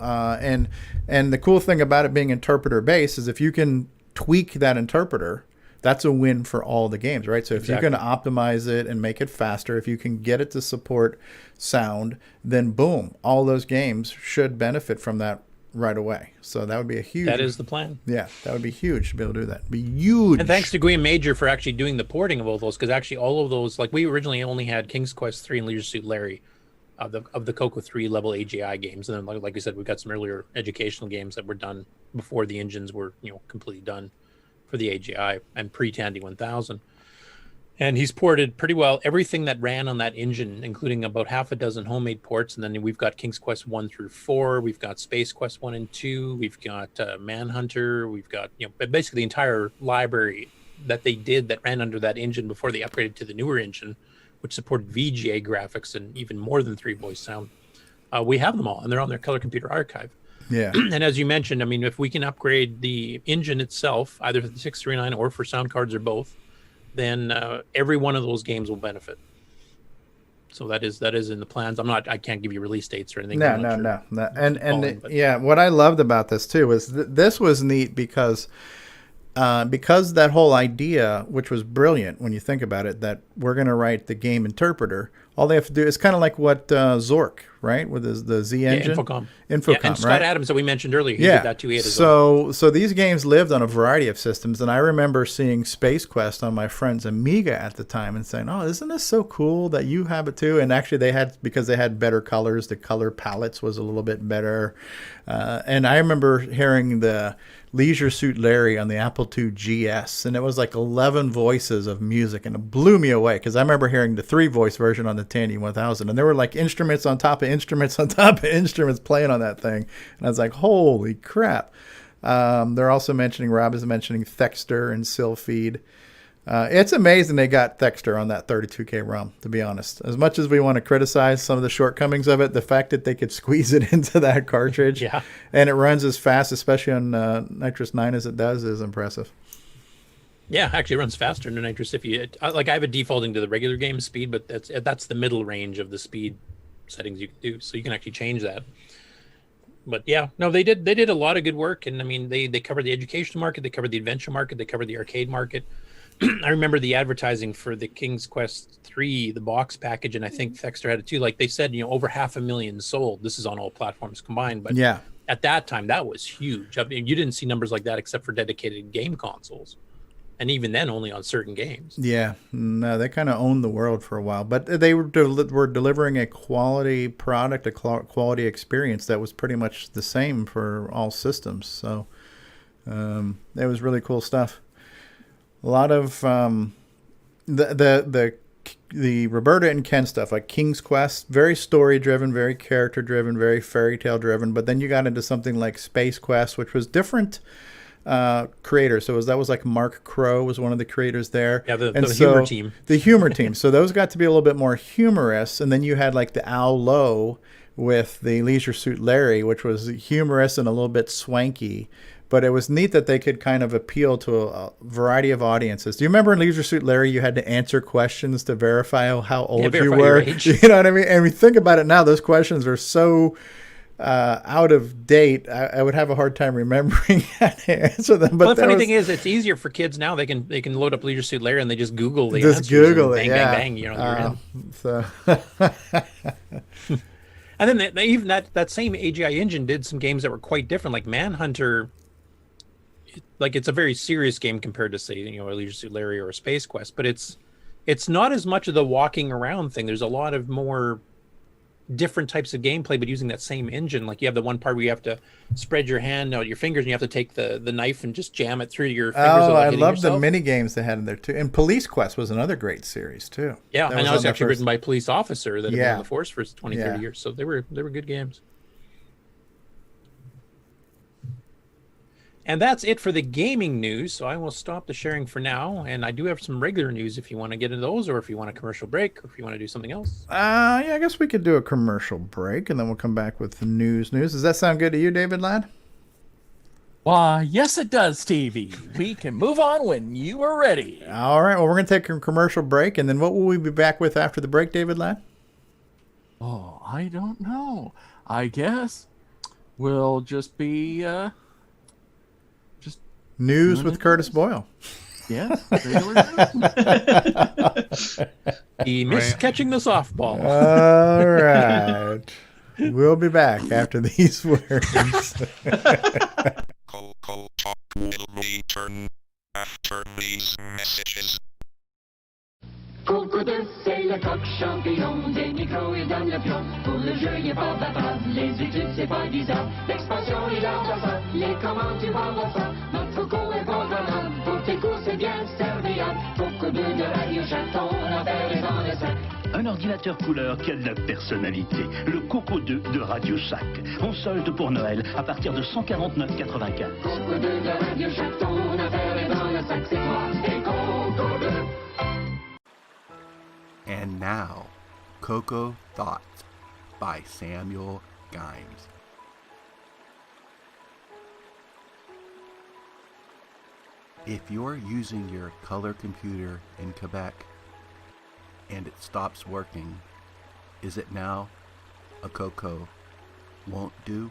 and the cool thing about it being interpreter based is if you can tweak that interpreter, that's a win for all the games, right? So if you can optimize it and make it faster, if you can get it to support sound, then boom, all those games should benefit from that right away. So that would be a huge... That is the plan. Yeah, that would be huge to be able to do that. It'd be huge. And thanks to Guillaume Major for actually doing the porting of all those, because actually all of those, like we originally only had King's Quest 3 and Leisure Suit Larry of the CoCo 3 level AGI games. And then like we said, we've got some earlier educational games that were done before the engines were, you know, completely done for the AGI and pre-Tandy 1000. And he's ported pretty well everything that ran on that engine, including about half a dozen homemade ports. And then we've got King's Quest 1 through 4. We've got Space Quest 1 and 2. We've got Manhunter. We've got, you know, basically the entire library that they did that ran under that engine before they upgraded to the newer engine, which supported VGA graphics and even more than 3-voice sound. We have them all, and they're on their Color Computer archive. Yeah. And as you mentioned, I mean, if we can upgrade the engine itself, either for the 639 or for sound cards or both, then every one of those games will benefit. So that is in the plans. I can't give you release dates or anything. No. And yeah, what I loved about this too was this was neat because that whole idea, which was brilliant when you think about it, that we're going to write the game interpreter. All they have to do is kind of like what Zork, right, with the Z engine. Infocom, and Scott right? Adams that we mentioned earlier, he did that 2.8 as well. So these games lived on a variety of systems, and I remember seeing Space Quest on my friend's Amiga at the time and saying, "Oh, isn't this so cool that you have it too?" And actually, because they had better colors, the color palettes was a little bit better. And I remember hearing the Leisure Suit Larry on the Apple II GS, and it was like 11 voices of music, and it blew me away because I remember hearing the 3-voice version on the Tandy 1000, and there were like instruments on top of instruments on top of instruments playing on that thing, and I was like, holy crap. They're also mentioning, Rob is mentioning Thexter and Sylpheed. It's amazing they got Thexter on that 32K ROM, to be honest. As much as we want to criticize some of the shortcomings of it, the fact that they could squeeze it into that cartridge and it runs as fast, especially on Nitrous 9 as it does, is impressive. Yeah, actually it runs faster than Nitrous. If you like, I have it defaulting to the regular game speed, but that's the middle range of the speed settings you can do, so you can actually change that. But yeah, no, they did a lot of good work, and I mean they covered the education market, they covered the adventure market, they covered the arcade market. I remember the advertising for the King's Quest 3, the box package, and I think Thexter had it too. Like they said, over 500,000 sold. This is on all platforms combined, but yeah, at that time that was huge. I mean, you didn't see numbers like that except for dedicated game consoles, and even then only on certain games. Yeah, no, they kind of owned the world for a while, but they were delivering a quality product, a quality experience that was pretty much the same for all systems. So it was really cool stuff. A lot of the Roberta and Ken stuff, like King's Quest, very story driven, very character driven, very fairy tale driven. But then you got into something like Space Quest, which was different creators. So that was like Mark Crow was one of the creators there. Yeah, the humor team. The humor team. So those got to be a little bit more humorous. And then you had like the Al Lowe with the Leisure Suit Larry, which was humorous and a little bit swanky. But it was neat that they could kind of appeal to a variety of audiences. Do you remember in Leisure Suit Larry, you had to answer questions to verify how old you were? You know what I mean? And we think about it now, those questions are so out of date. I would have a hard time remembering how to answer them. But the funny thing is, it's easier for kids now. They can load up Leisure Suit Larry and they just Google the answers. Google and it, bang, you're in. So. And then even that same AGI engine did some games that were quite different, like Manhunter. Like it's a very serious game compared to, say, a Leisure Suit Larry or a Space Quest, but it's not as much of the walking around thing. There's a lot of more different types of gameplay, but using that same engine. Like you have the one part where you have to spread your hand out your fingers, and you have to take the knife and just jam it through your fingers. Oh, I love the mini games they had in there too. And Police Quest was another great series too. Yeah, and that was actually written by a police officer that had been on the force for 20, 30 years. So they were good games. And that's it for the gaming news. So I will stop the sharing for now. And I do have some regular news if you want to get into those, or if you want a commercial break, or if you want to do something else. Yeah, I guess we could do a commercial break, and then we'll come back with the news. Does that sound good to you, David Ladd? Why, yes, it does, Stevie. We can move on when you are ready. All right. Well, we're going to take a commercial break, and then what will we be back with after the break, David Ladd? Oh, I don't know. I guess we'll just be... News with Curtis Boyle. Yes. He missed catching the softball. All right. We'll be back after these words. CoCoTALK will return after these messages. CoCo2, c'est le coq champignon, des micros et donne le pion. Pour le jeu, il est pas batable, les études, c'est pas disable. L'expansion, il envoie ça, les commandes, tu vas voir ça. Notre CoCo est programmable, pour tes cours, c'est bien serviable. CoCo2 de Radio Shack, ton affaire est dans le sac. Un ordinateur couleur qui a de la personnalité. Le CoCo2 de Radio Shack. On solde pour Noël à partir de 149,95. CoCo2 de Radio Shack, ton affaire est dans le sac, c'est toi et And now, CoCo Thoughts by Samuel Gimes. If you're using your color computer in Quebec and it stops working, is it now a CoCo won't do?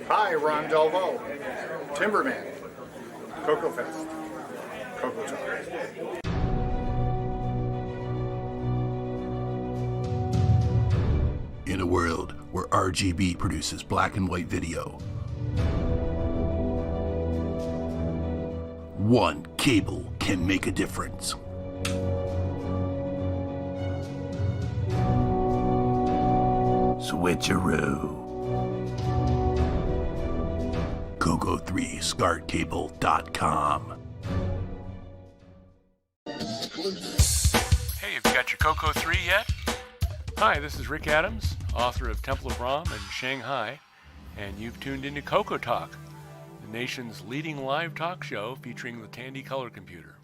Hi, Ron Delvaux, Timberman, CoCo Fest, CoCoTALK. In a world where RGB produces black and white video, one cable can make a difference. Switcheroo. CoCo3ScartCable.com. Hey, have you got your CoCo 3 yet? Hi, this is Rick Adams, author of Temple of Rom and Shanghai, and you've tuned into CoCoTALK, the nation's leading live talk show featuring the Tandy Color Computer.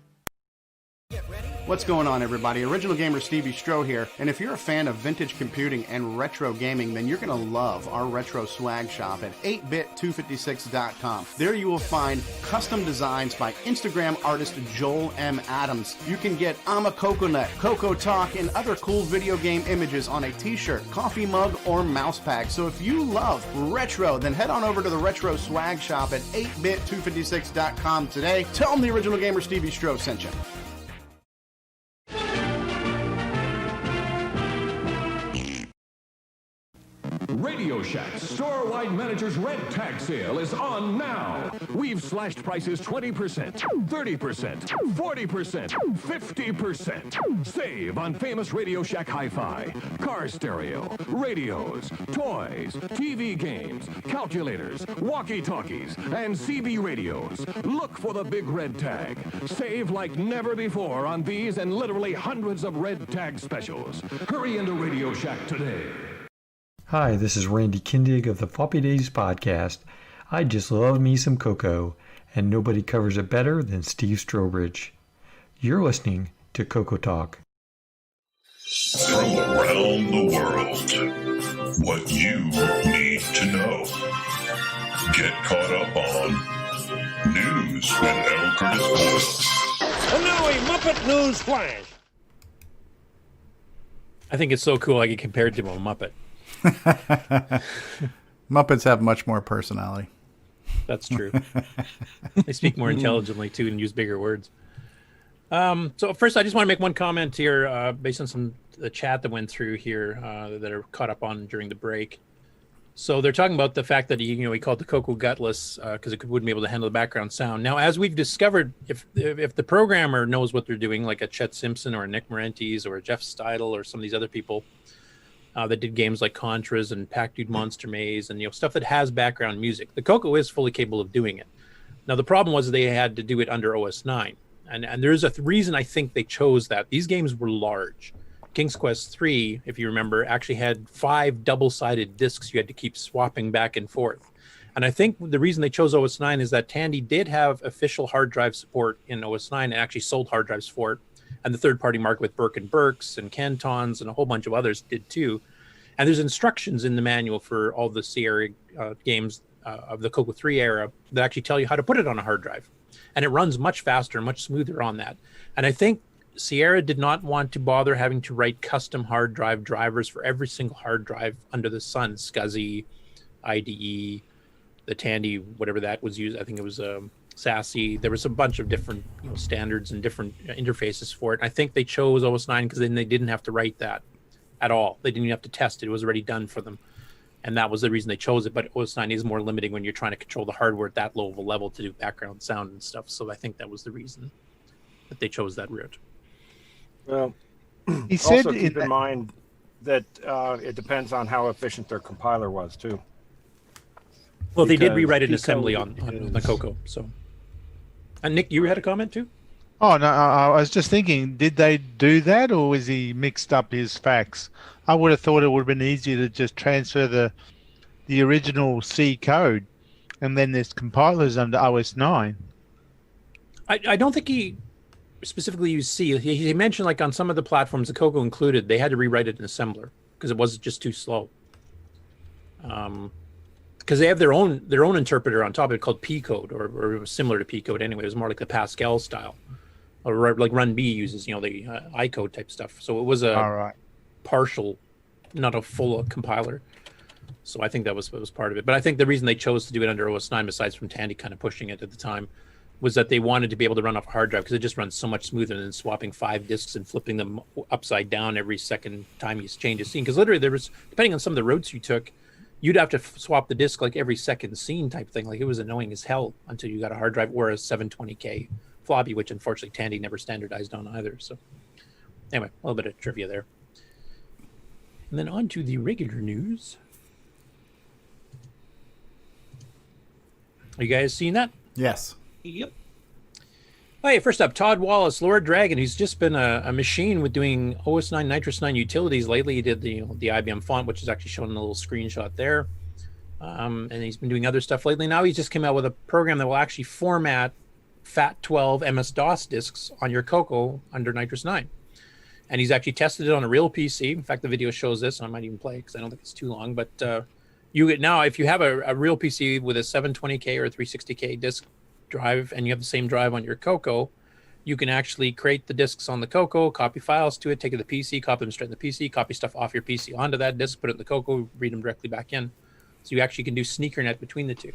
What's going on, everybody? Original Gamer Stevie Stroh here, and if you're a fan of vintage computing and retro gaming, then you're going to love our retro swag shop at 8bit256.com. There you will find custom designs by Instagram artist Joel M. Adams. You can get I'm a Coconut, CoCoTALK, and other cool video game images on a t-shirt, coffee mug, or mouse pad. So if you love retro, then head on over to the retro swag shop at 8bit256.com today. Tell them the Original Gamer Stevie Stroh sent you. Radio Shack's store-wide manager's red tag sale is on now. We've slashed prices 20%, 30%, 40%, 50%. Save on famous Radio Shack hi-fi, car stereo, radios, toys, TV games, calculators, walkie-talkies, and CB radios. Look for the big red tag. Save like never before on these and literally hundreds of red tag specials. Hurry into Radio Shack today. Hi, this is Randy Kindig of the Floppy Days podcast. I just love me some CoCo, and nobody covers it better than Steve Strobridge. You're listening to CoCoTALK. From around the world, what you need to know. Get caught up on News with L. Curtis Boyle. And now a Muppet News Flash. I think it's so cool I get compared to a Muppet. Muppets have much more personality. That's true. They speak more intelligently too and use bigger words. So first, I just want to make one comment here, based on the chat that went through here that are caught up on during the break. So they're talking about the fact that we called the CoCo gutless because it wouldn't be able to handle the background sound. Now, as we've discovered, if the programmer knows what they're doing, like a Chet Simpson or a Nick Marentes or a Jeff Steidel or some of these other people that did games like Contras and Pac Dude Monster Maze and stuff that has background music, the CoCo is fully capable of doing it. Now, the problem was they had to do it under OS 9, and there's a reason I think they chose that. These games were large. King's Quest 3, if you remember, actually had 5 double-sided discs you had to keep swapping back and forth. And I think the reason they chose OS 9 is that Tandy did have official hard drive support in OS 9 and actually sold hard drives for it. And the third-party market with Burke and Burks and Cantons and a whole bunch of others did too. And there's instructions in the manual for all the Sierra games of the CoCo 3 era that actually tell you how to put it on a hard drive. And it runs much faster and much smoother on that. And I think Sierra did not want to bother having to write custom hard drive drivers for every single hard drive under the sun. SCSI, IDE, the Tandy, whatever that was used. I think it was SASE. There was a bunch of different standards and different interfaces for it. I think they chose OS 9 because then they didn't have to write that at all. They didn't even have to test it. It was already done for them. And that was the reason they chose it. But OS 9 is more limiting when you're trying to control the hardware at that low of a level to do background sound and stuff. So I think that was the reason that they chose that route. Well, he said also keep in mind that it depends on how efficient their compiler was, too. Well, they did Because rewrite an Pico assembly on the CoCo. So, and Nick, you had a comment too? Oh, no, I was just thinking, did they do that or was he mixed up his facts? I would have thought it would have been easier to just transfer the original C code and then there's compilers under OS 9. I don't think he specifically use C. He mentioned like on some of the platforms, the CoCo included, they had to rewrite it in assembler because it was just too slow. Because they have their own interpreter on top of it called P code, or it was similar to P code anyway. It was more like the Pascal style, or like Run B uses the I code type stuff. So it was a partial, not a full compiler. So I think that was part of it. But I think the reason they chose to do it under OS 9, besides from Tandy kind of pushing it at the time, was that they wanted to be able to run off a hard drive because it just runs so much smoother than swapping 5 disks and flipping them upside down every second time you change a scene. Because literally there was, depending on some of the routes you took, you'd have to swap the disk like every second scene type thing. Like it was annoying as hell until you got a hard drive or a 720K floppy, which unfortunately Tandy never standardized on either. So anyway, a little bit of trivia there. And then on to the regular news. Are you guys seeing that? Yes. Yep. All right, first up, Todd Wallace, Lord Dragon, who's just been a machine with doing OS 9 Nitrous 9 utilities lately. He did the IBM font, which is actually shown in a little screenshot there. And he's been doing other stuff lately. Now he's just come out with a program that will actually format FAT12 MS-DOS disks on your CoCo under Nitrous 9. And he's actually tested it on a real PC. In fact, the video shows this, and I might even play it because I don't think it's too long. But you get now, if you have a real PC with a 720K or a 360K disk drive, and you have the same drive on your CoCo, you can actually create the disks on the CoCo, copy files to it, take it to the PC, copy them straight in the PC, copy stuff off your PC onto that disk, put it in the CoCo, read them directly back in. So you actually can do sneakernet between the two.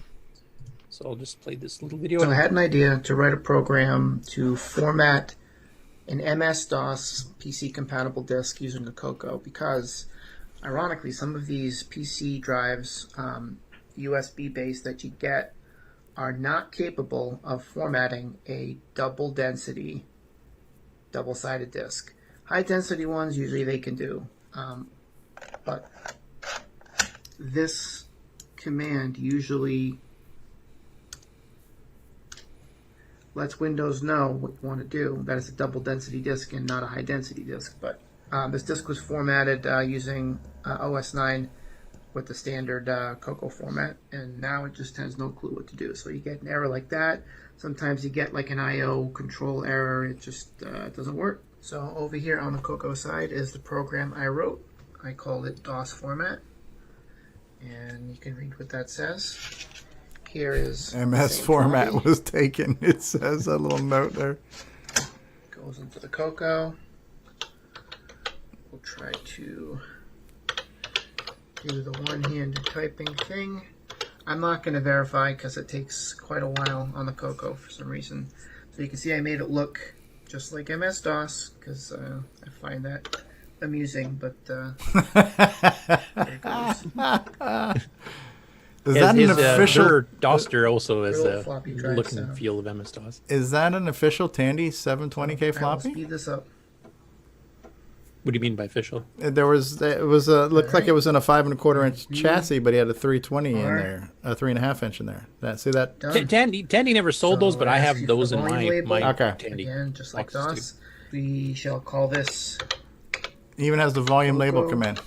So I'll just play this little video. So I had an idea to write a program to format an MS-DOS PC-compatible disk using the CoCo because, ironically, some of these PC drives, USB-based that you get, are not capable of formatting a double-density, double-sided disk. High-density ones, usually they can do. But this command usually lets Windows know what you want to do. That is a double-density disk and not a high-density disk. But this disk was formatted using OS 9 with the standard CoCo format, and now it just has no clue what to do. So you get an error like that. Sometimes you get like an I/O control error. It just doesn't work. So over here on the CoCo side is the program I wrote. I called it DOS format, and you can read what that says. Here is MS format copy was taken. It says a little note there. Goes into the CoCo. We'll try to do the one-handed typing thing. I'm not going to verify because it takes quite a while on the CoCo for some reason. So you can see I made it look just like MS-DOS because I find that amusing, but there it goes. Is that an official Doster also has a drive, look and feel of MS-DOS? Is that an official Tandy 720K floppy? I will speed this up. What do you mean by official? It looked like it was in a 5 1/4 inch chassis, but he had a 320 in there, a 3.5 inch in there. See that? Tandy never sold those, but I have those in my Tandy. Again, just like DOS, we shall call this. He even has the volume label command.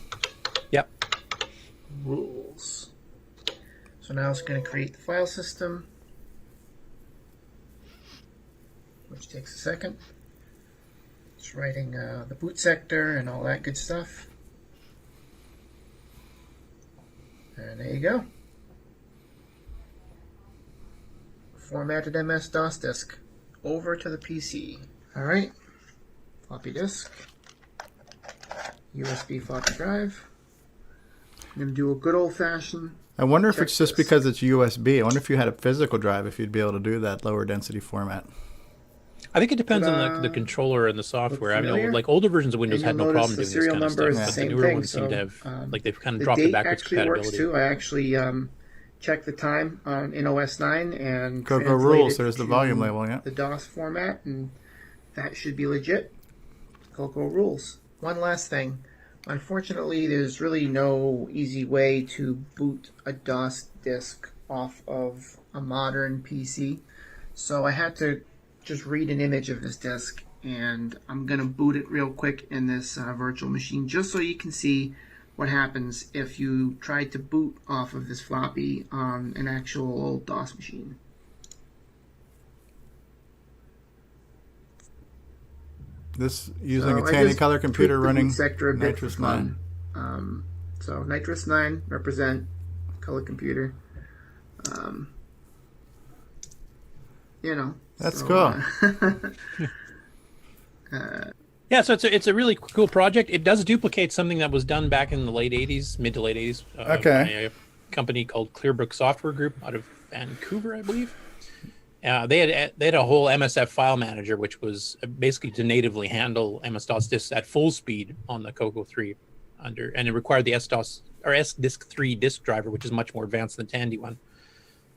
Yep. Rules. So now it's going to create the file system, which takes a second. It's writing the boot sector and all that good stuff. And there you go. Formatted MS-DOS disk over to the PC. All right. Floppy disk. USB floppy drive. I'm going to do a good old-fashioned. I wonder if it's just because it's USB. I wonder if you had a physical drive, if you'd be able to do that lower density format. I think it depends on the controller and the software. I know, like older versions of Windows had no problem doing this kind of stuff, but the newer ones seem to have, like they've kind of dropped the backwards compatibility. Works too. I actually checked the time in OS 9 and CoCo rules. There's the volume label, yeah. The DOS format, and that should be legit. CoCo rules. One last thing. Unfortunately, there's really no easy way to boot a DOS disk off of a modern PC, so I had to just read an image of this disk, and I'm going to boot it real quick in this virtual machine just so you can see what happens if you try to boot off of this floppy on an actual old DOS machine. This using So a I Tandy just Color Computer tweaked the running boot sector a bit Nitrous for 9. fun. So Nitrous 9 represent Color Computer. That's so, cool. Yeah, so it's a really cool project. It does duplicate something that was done back in the late 80s, mid to late 80s. Okay. By a company called Clearbrook Software Group out of Vancouver, I believe. They had a whole MSF file manager, which was basically to natively handle MS-DOS disks at full speed on the CoCo 3 and it required the S-DOS or S-Disk 3 disk driver, which is much more advanced than the Tandy one.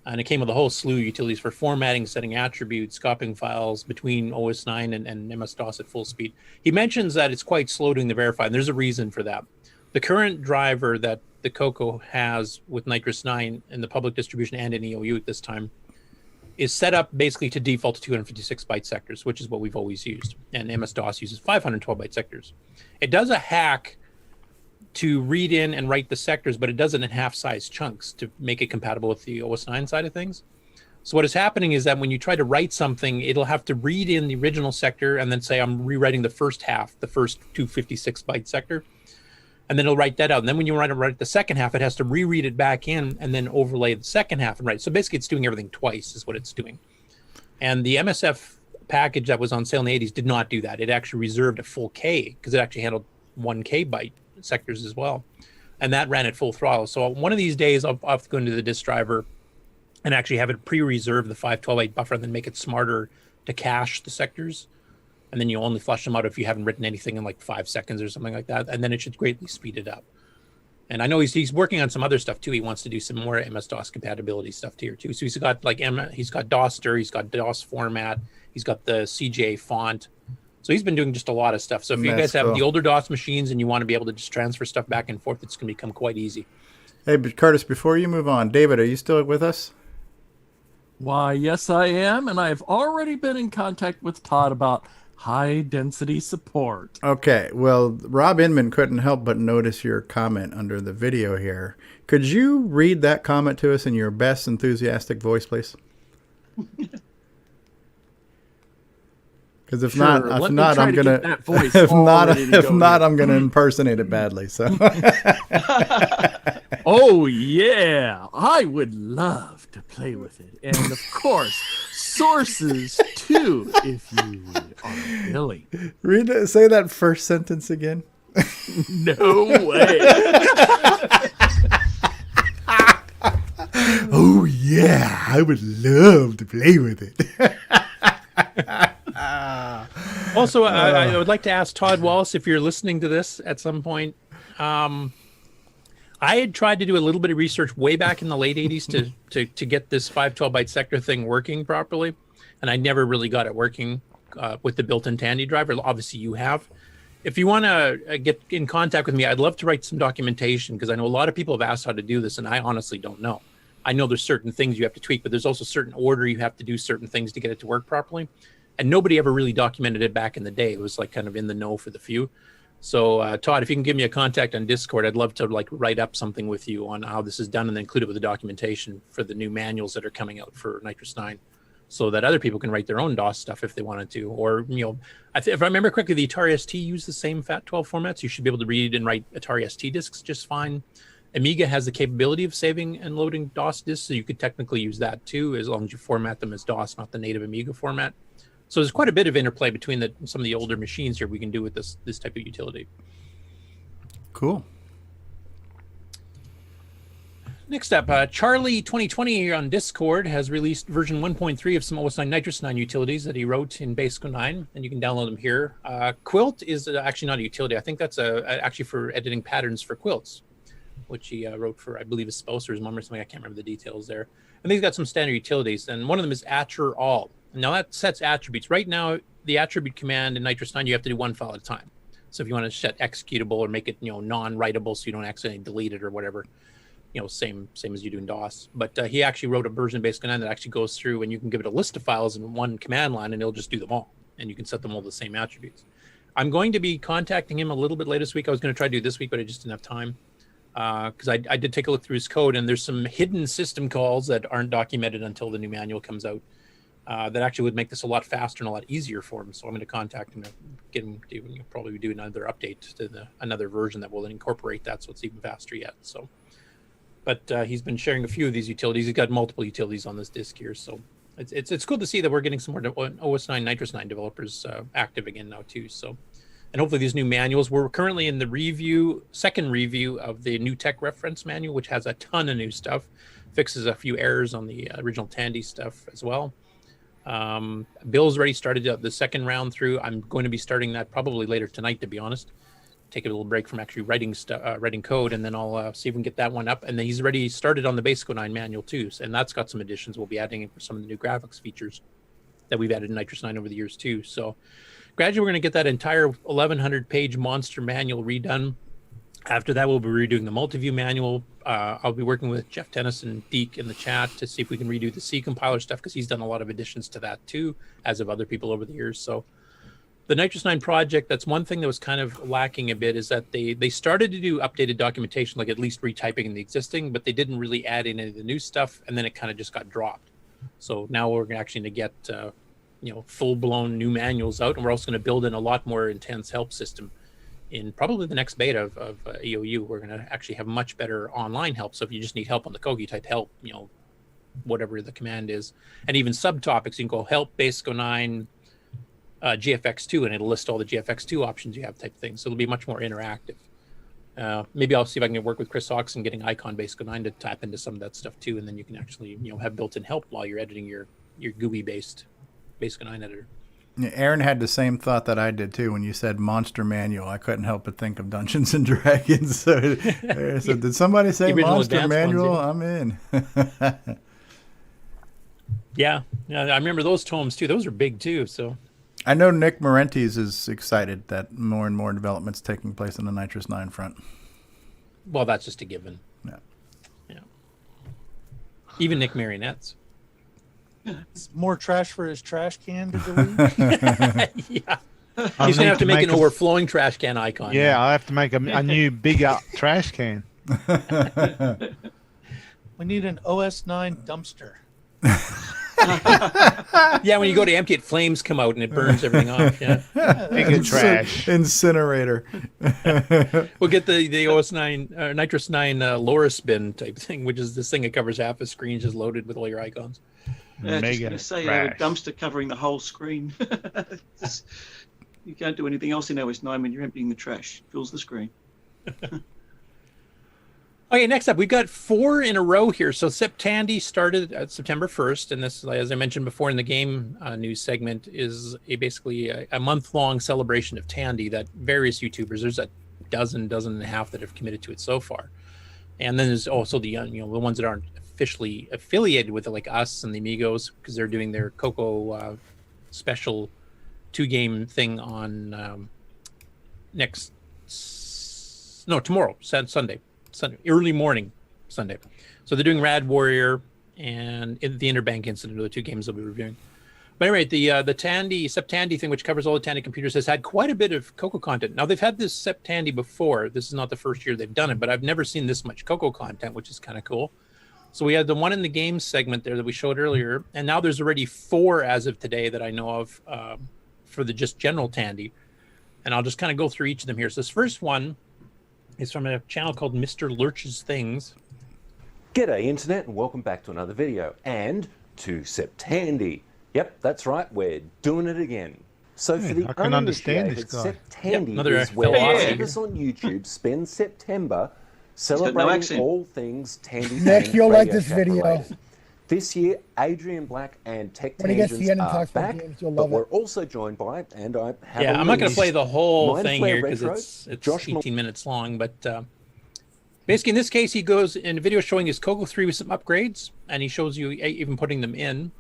And it came with a whole slew of utilities for formatting, setting attributes, copying files between OS 9 and MS-DOS at full speed. He mentions that it's quite slow doing the verify, and there's a reason for that. The current driver that the CoCo has with Nitrous 9 in the public distribution and in EOU at this time is set up basically to default to 256 byte sectors, which is what we've always used. And MS-DOS uses 512 byte sectors. It does a hack to read in and write the sectors, but it does it in half-size chunks to make it compatible with the OS 9 side of things. So what is happening is that when you try to write something, it'll have to read in the original sector and then say, I'm rewriting the first half, the first 256 byte sector. And then it'll write that out. And then when you want to write the second half, it has to reread it back in and then overlay the second half and write. So basically it's doing everything twice is what it's doing. And the MSF package that was on sale in the 80s did not do that. It actually reserved a full K because it actually handled 1K byte sectors as well. And that ran at full throttle. So one of these days I'll have to go into the disk driver and actually have it pre-reserve the 512 byte buffer and then make it smarter to cache the sectors. And then you only flush them out if you haven't written anything in like 5 seconds or something like that. And then it should greatly speed it up. And I know he's working on some other stuff too. He wants to do some more MS-DOS compatibility stuff here too. So he's got he's got DOSter, he's got DOS format, he's got the CJ font. So he's been doing just a lot of stuff. So if you guys have the older DOS machines and you want to be able to just transfer stuff back and forth, it's going to become quite easy. Hey, but Curtis, before you move on, David, are you still with us? Why, yes, I am. And I've already been in contact with Todd about high density support. Okay, well, Rob Inman couldn't help but notice your comment under the video here. Could you read that comment to us in your best enthusiastic voice, please? Because if not, I'm gonna. If not, I'm gonna impersonate it badly. So. Oh yeah, I would love to play with it, and of course, sources too, if you are willing. Say that first sentence again. No way. Oh yeah, I would love to play with it. Also, I would like to ask Todd Wallace if you're listening to this at some point. I had tried to do a little bit of research way back in the late 80s to get this 512 byte sector thing working properly, and I never really got it working with the built-in Tandy driver. Obviously, you have. If you want to get in contact with me, I'd love to write some documentation because I know a lot of people have asked how to do this, and I honestly don't know. I know there's certain things you have to tweak, but there's also certain order you have to do certain things to get it to work properly. And nobody ever really documented it back in the day. It was like kind of in the know for the few. So Todd, if you can give me a contact on Discord, I'd love to like write up something with you on how this is done and then include it with the documentation for the new manuals that are coming out for Nitrous 9 so that other people can write their own DOS stuff if they wanted to. Or, you know, if I remember correctly, the Atari ST used the same FAT12 formats. You should be able to read and write Atari ST disks just fine. Amiga has the capability of saving and loading DOS disks, so you could technically use that too, as long as you format them as DOS, not the native Amiga format. So there's quite a bit of interplay between some of the older machines here we can do with this type of utility. Cool. Next up, Charlie 2020 here on Discord has released version 1.3 of some OS 9 Nitrous 9 utilities that he wrote in Basic 09, and you can download them here. Quilt is actually not a utility. I think that's actually for editing patterns for quilts, which he wrote for, I believe, his spouse or his mom or something. I can't remember the details there. And he's got some standard utilities, and one of them is Atcher All. Now that sets attributes. Right now, the attribute command in Nitrous 9, you have to do one file at a time. So if you want to set executable or make it, non-writable so you don't accidentally delete it or whatever, same as you do in DOS. But he actually wrote a version of Basic 9 that actually goes through and you can give it a list of files in one command line and it'll just do them all. And you can set them all the same attributes. I'm going to be contacting him a little bit later this week. I was going to try to do this week, but I just didn't have time. Because I did take a look through his code and there's some hidden system calls that aren't documented until the new manual comes out. that actually would make this a lot faster and a lot easier for him. So I'm going to contact him, get him to probably do another update to another version that will incorporate that, so it's even faster yet. So, but he's been sharing a few of these utilities. He's got multiple utilities on this disk here, so it's cool to see that we're getting some more OS 9 Nitrous 9 developers active again now too. So, and hopefully these new manuals. We're currently in the second review of the new tech reference manual, which has a ton of new stuff, fixes a few errors on the original Tandy stuff as well. Bill's already started the second round through. I'm going to be starting that probably later tonight, to be honest. Take a little break from actually writing code, and then I'll see if we can get that one up. And then he's already started on the Basic 09 manual too, and that's got some additions we'll be adding in for some of the new graphics features that we've added in Nitrous 9 over the years too. So gradually we're going to get that entire 1,100 page monster manual redone. After that, we'll be redoing the multi-view manual. I'll be working with Jeff Tennis and Deke in the chat to see if we can redo the C compiler stuff, because he's done a lot of additions to that too, as of other people over the years. So the Nitrous 9 project, that's one thing that was kind of lacking a bit, is that they started to do updated documentation, like at least retyping in the existing, but they didn't really add in any of the new stuff, and then it kind of just got dropped. So now we're actually going to get full-blown new manuals out, and we're also going to build in a lot more intense help system. In probably the next beta of EOU, we're going to actually have much better online help. So if you just need help on the code, you type help, whatever the command is, and even subtopics, you can go help Basic 09 GFX2, and it'll list all the GFX2 options you have, type thing. So it'll be much more interactive. Maybe I'll see if I can work with Chris Hawks and getting Icon Basic 09 to tap into some of that stuff too, and then you can actually have built-in help while you're editing your GUI-based Basic 09 editor. Yeah, Aaron had the same thought that I did too when you said monster manual. I couldn't help but think of Dungeons and Dragons. So did somebody say monster manual? Ones, I'm in. Yeah, I remember those tomes too. Those are big too. So I know Nick Marentes is excited that more and more development's taking place on the Nitrous 9 front. Well, that's just a given. Yeah. Even Nick Marionettes. It's more trash for his trash can to delete. Yeah. He's going to have to make an overflowing trash can icon. Yeah, now. I have to make a new bigger trash can. We need an OS 9 dumpster. Yeah, when you go to empty it, flames come out and it burns everything off. Yeah. Bigger trash. Incinerator. We'll get the OS 9, Nitrous 9 Loris bin type thing, which is this thing that covers half a screen just loaded with all your icons. Yeah, just going to say a dumpster covering the whole screen. You can't do anything else in OS 9 when you're emptying the trash. It fills the screen. Okay, next up, we've got 4 in a row here. So SepTandy started at September 1st, and this, as I mentioned before in the game news segment, is basically a month-long celebration of Tandy that various YouTubers, there's a dozen and a half that have committed to it so far. And then there's also the the ones that aren't officially affiliated with it, like us and the Amigos, because they're doing their CoCo special 2-game thing on tomorrow, Sunday, early morning Sunday. So they're doing Rad Warrior and the Interbank Incident are the 2 games they'll be reviewing. But anyway, the SepTandy thing, which covers all the Tandy computers, has had quite a bit of CoCo content. Now, they've had this SepTandy before. This is not the first year they've done it, but I've never seen this much CoCo content, which is kind of cool. So we had the one in the game segment there that we showed earlier, and now there's already 4 as of today that I know of for the just general Tandy. And I'll just kind of go through each of them here. So this first one is from a channel called Mr. Lurchs Things. G'day Internet, and welcome back to another video, and to SepTandy. Yep, that's right, we're doing it again. So for the uninitiated, SepTandy is where creators on YouTube spend September celebrating all things Tandy. Nick, you'll like this video. This year, Adrian Black and Tech Tangents are back, but we're also joined by, and I have I'm not going to play the whole thing here because it's 18 minutes long, but basically in this case, he goes in a video showing his CoCo 3 with some upgrades, and he shows you even putting them in.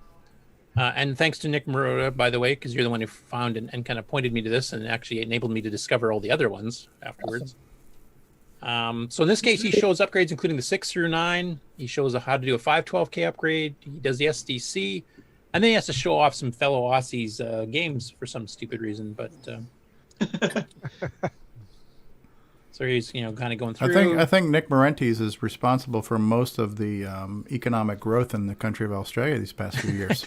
And thanks to Nick Marotta, by the way, because you're the one who found and kind of pointed me to this and actually enabled me to discover all the other ones afterwards. Awesome. So in this case, he shows upgrades, including the 6 through 9. He shows how to do a 512K upgrade. He does the SDC. And then he has to show off some fellow Aussies games for some stupid reason. But So he's, kind of going through. I think Nick Marentes is responsible for most of the economic growth in the country of Australia these past few years.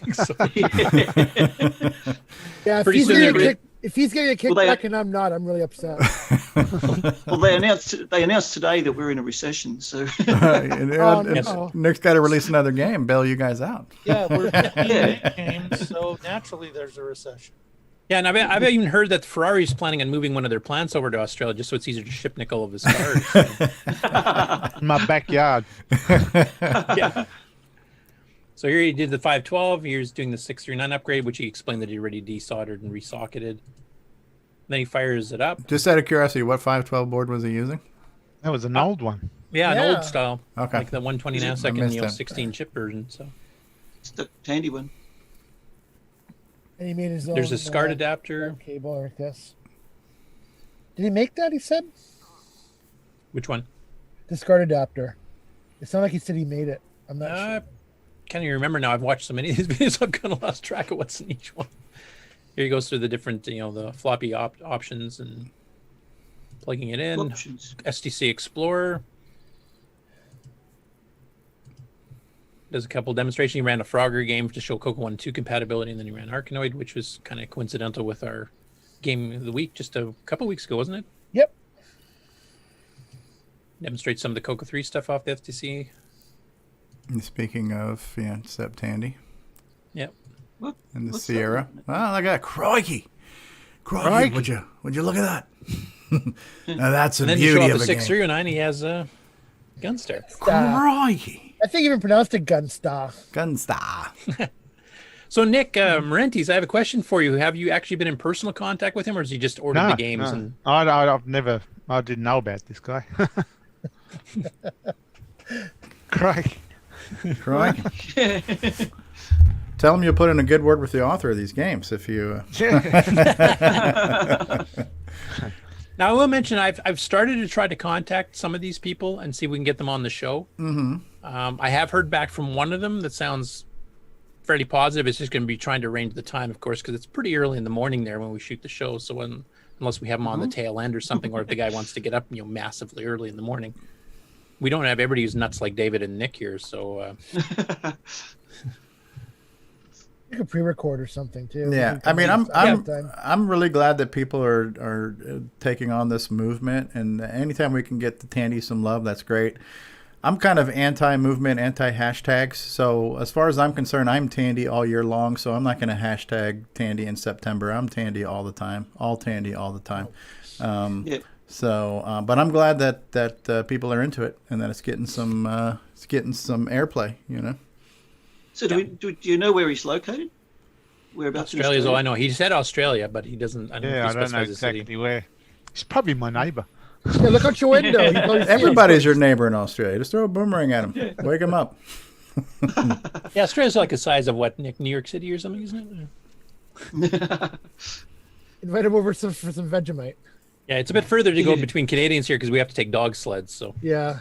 Yeah, if he's getting a kickback and I'm not, I'm really upset. Well, they announced today that we're in a recession. So Nick's got to release another game, bail you guys out. Yeah, we're games, so naturally there's a recession. Yeah, and I've even heard that Ferrari's planning on moving one of their plants over to Australia just so it's easier to ship Nick all of his cars. In my backyard. Yeah. So here he did the 512. Here's doing the 639 upgrade, which he explained that he already desoldered and resocketed. Then he fires it up. Just out of curiosity, what 512 board was he using? That was an old one. Yeah, an old style. Okay. Like the 120 nanosecond, 16 chip version. So it's the Tandy one. And he made his own. There's a SCART adapter. Cable like this. Did he make that, he said? Which one? The SCART adapter. It sounded like he said he made it. I'm not sure. Can't even remember now. I've watched so many of these videos, I've kind of lost track of what's in each one. Here he goes through the different, the floppy options and plugging it in. Options. STC Explorer. Does a couple demonstrations. He ran a Frogger game to show CoCo 1 and 2 compatibility, and then he ran Arkanoid, which was kind of coincidental with our game of the week just a couple weeks ago, wasn't it? Yep. Demonstrate some of the CoCo 3 stuff off the FTC. And speaking of, SepTandy. Yep. And the Sierra. Oh, look at that. Crikey. Would you look at that? Now that's the beauty of a game. And then you show off the 6309, he has a Gunstar. Crikey. I think you even pronounced it Gunstar. Gunstar. So Nick Marentes, I have a question for you. Have you actually been in personal contact with him, or has he just ordered the games? No. And I didn't know about this guy. Crikey. Tell him you'll put in a good word with the author of these games if you. Now I will mention I've started to try to contact some of these people and see if we can get them on the show. Mm-hmm. I have heard back from one of them that sounds fairly positive. It's just going to be trying to arrange the time, of course, because it's pretty early in the morning there when we shoot the show. So unless we have them on the tail end or something, or if the guy wants to get up, massively early in the morning. We don't have everybody who's nuts like David and Nick here, so. You could pre-record or something too. Yeah, I mean, I'm really glad that people are taking on this movement, and anytime we can get the Tandy some love, that's great. I'm kind of anti-movement, anti-hashtags, so as far as I'm concerned, I'm Tandy all year long, so I'm not going to hashtag Tandy in September. I'm Tandy all the time, all Tandy all the time. So, but I'm glad that people are into it and that it's getting some airplay, So do you know where he's located? Whereabouts? Australia's all I know. He said Australia, but he doesn't. I don't know exactly where. He's probably my neighbor. Yeah, look out your window. Everybody's your neighbor in Australia. Just throw a boomerang at him. Wake him up. Yeah, Australia's like the size of what, Nick, New York City or something, isn't it? Invite him over for some Vegemite. Yeah, it's a bit further to go between Canadians here because we have to take dog sleds. So yeah.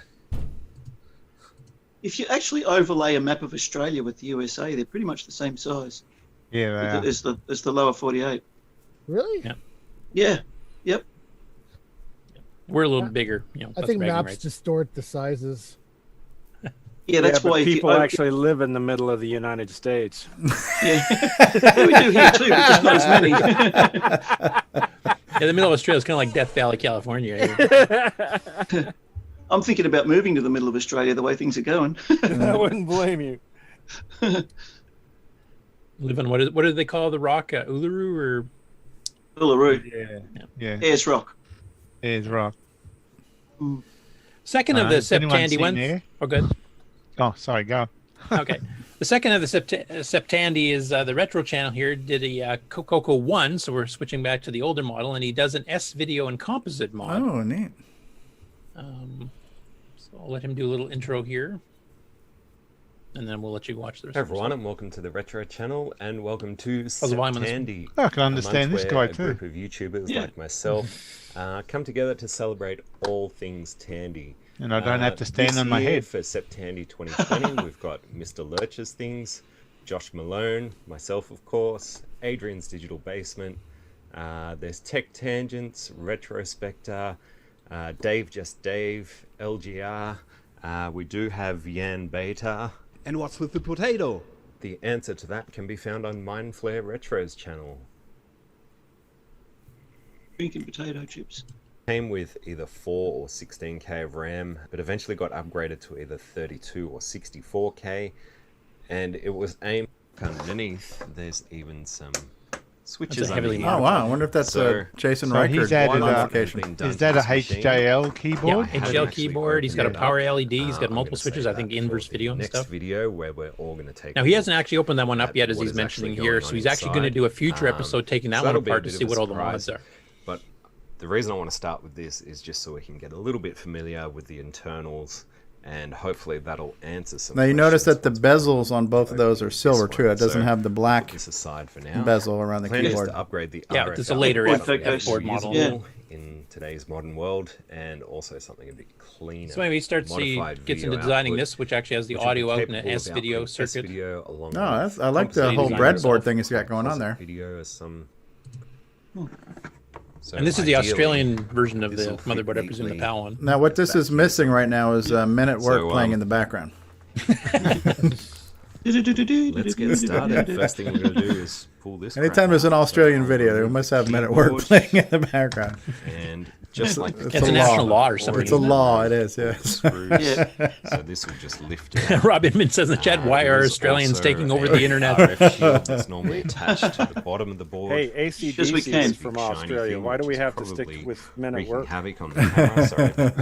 If you actually overlay a map of Australia with the USA, they're pretty much the same size. Yeah, as the lower 48. Really? Yeah. Yeah. Yep. We're a little bigger. I think maps distort the sizes. Yeah, that's why people actually live in the middle of the United States. Yeah, we do here too, but just not as many. Yeah, the middle of Australia is kind of like Death Valley, California. I'm thinking about moving to the middle of Australia the way things are going. I wouldn't blame you. Live on what do they call the rock? Uluru or Uluru? Yeah. Ayers Rock. Ayers Rock. Second of the SepTandy ones. Oh, good. Oh, sorry. Go. Okay. The second of the SepTandy is the retro channel here. Did a CoCo 1, so we're switching back to the older model, and he does an S video and composite mod. Oh, neat. So I'll let him do a little intro here, and then we'll let you watch the rest. Hey everyone, and welcome to the Retro Channel, and welcome to SepTandy. I can understand this guy too. A group of YouTubers like myself come together to celebrate all things Tandy. And I don't have to stand on my head. For SepTandy 2020, we've got Mr. Lurchs Things, Josh Malone, myself of course, Adrian's Digital Basement. There's Tech Tangents, Retrospector, Dave, just Dave, LGR. We do have Yan Beta. And what's with the potato? The answer to that can be found on Mindflare Retro's channel. Drinking potato chips. Came with either 4 or 16K of RAM, but eventually got upgraded to either 32 or 64K, and it was aimed underneath. There's even some switches underneath. Oh wow, I wonder if that's a Jason So Reichert he's added modification. is that a HJL keyboard? Yeah, HJL keyboard. He's got a power LED. He's got multiple switches. I think inverse video and next stuff. Video where we're all going to take. Now he hasn't actually opened that one up yet, as he's mentioning here. So he's actually going to do a future episode taking that one apart to see what all the mods are. But the reason I want to start with this is just so we can get a little bit familiar with the internals, and hopefully that'll answer some. Now you notice that the bezels on both of those are silver too. It doesn't have the black aside for now. bezel around the Plan is keyboard. to upgrade the Yeah, RF it's a later output F-board usable model. in today's modern world, and also something a bit cleaner. So maybe he starts gets into designing this, which actually has the audio out in an S video circuit. No, I like the whole breadboard thing he's got going on there. Video as some. So And this is the ideally, Australian version of the this'll fit motherboard, I presume the neatly. PAL one. Now what this is missing right now is Men at Work So, playing in the background. Let's get started. First thing we're going to do is pull this. Anytime there's an Australian video, they must have Men at Work playing in the background. And just like it's a national law or something. It's a law. It is. Yes. Yeah. So this will just lift it. Rob Inman says in the chat, "Why are Australians taking over the internet?" RF shield that's normally attached to the bottom of the board. Hey, ACDC is from Australia. Why do we have to stick with Men at Work? Havoc on the camera. Sorry about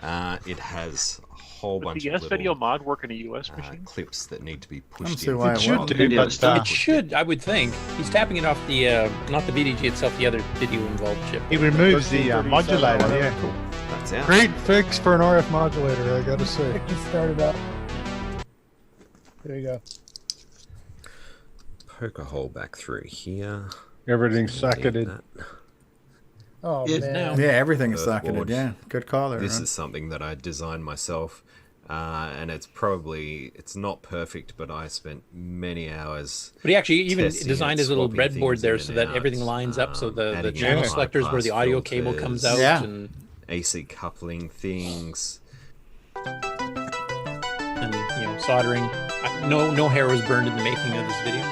that. It has a whole bunch the of S-video little mod work in a US machine? clips that need to be I don't pushed see in. why it should won't. do, but It should, I would think. He's tapping it off the not the VDG itself, the other video involved chip. He removes the modulator. Yeah. Cool. That's out. Great fix for an RF modulator, I gotta say. Start it up. There you go. Poke a hole back through here. Everything's socketed. Oh, man. Yeah, everything is Surfboard. socketed. Yeah, good call there. This Ron. is something that I designed myself, and it's not perfect, but I spent many hours. But he actually even testing designed it, his little swapping breadboard things there in so and that out, everything lines up, so the adding channel in selectors where the high-pass audio cable comes out. filters, Yeah. And AC coupling things. soldering. No hair was burned in the making of this video.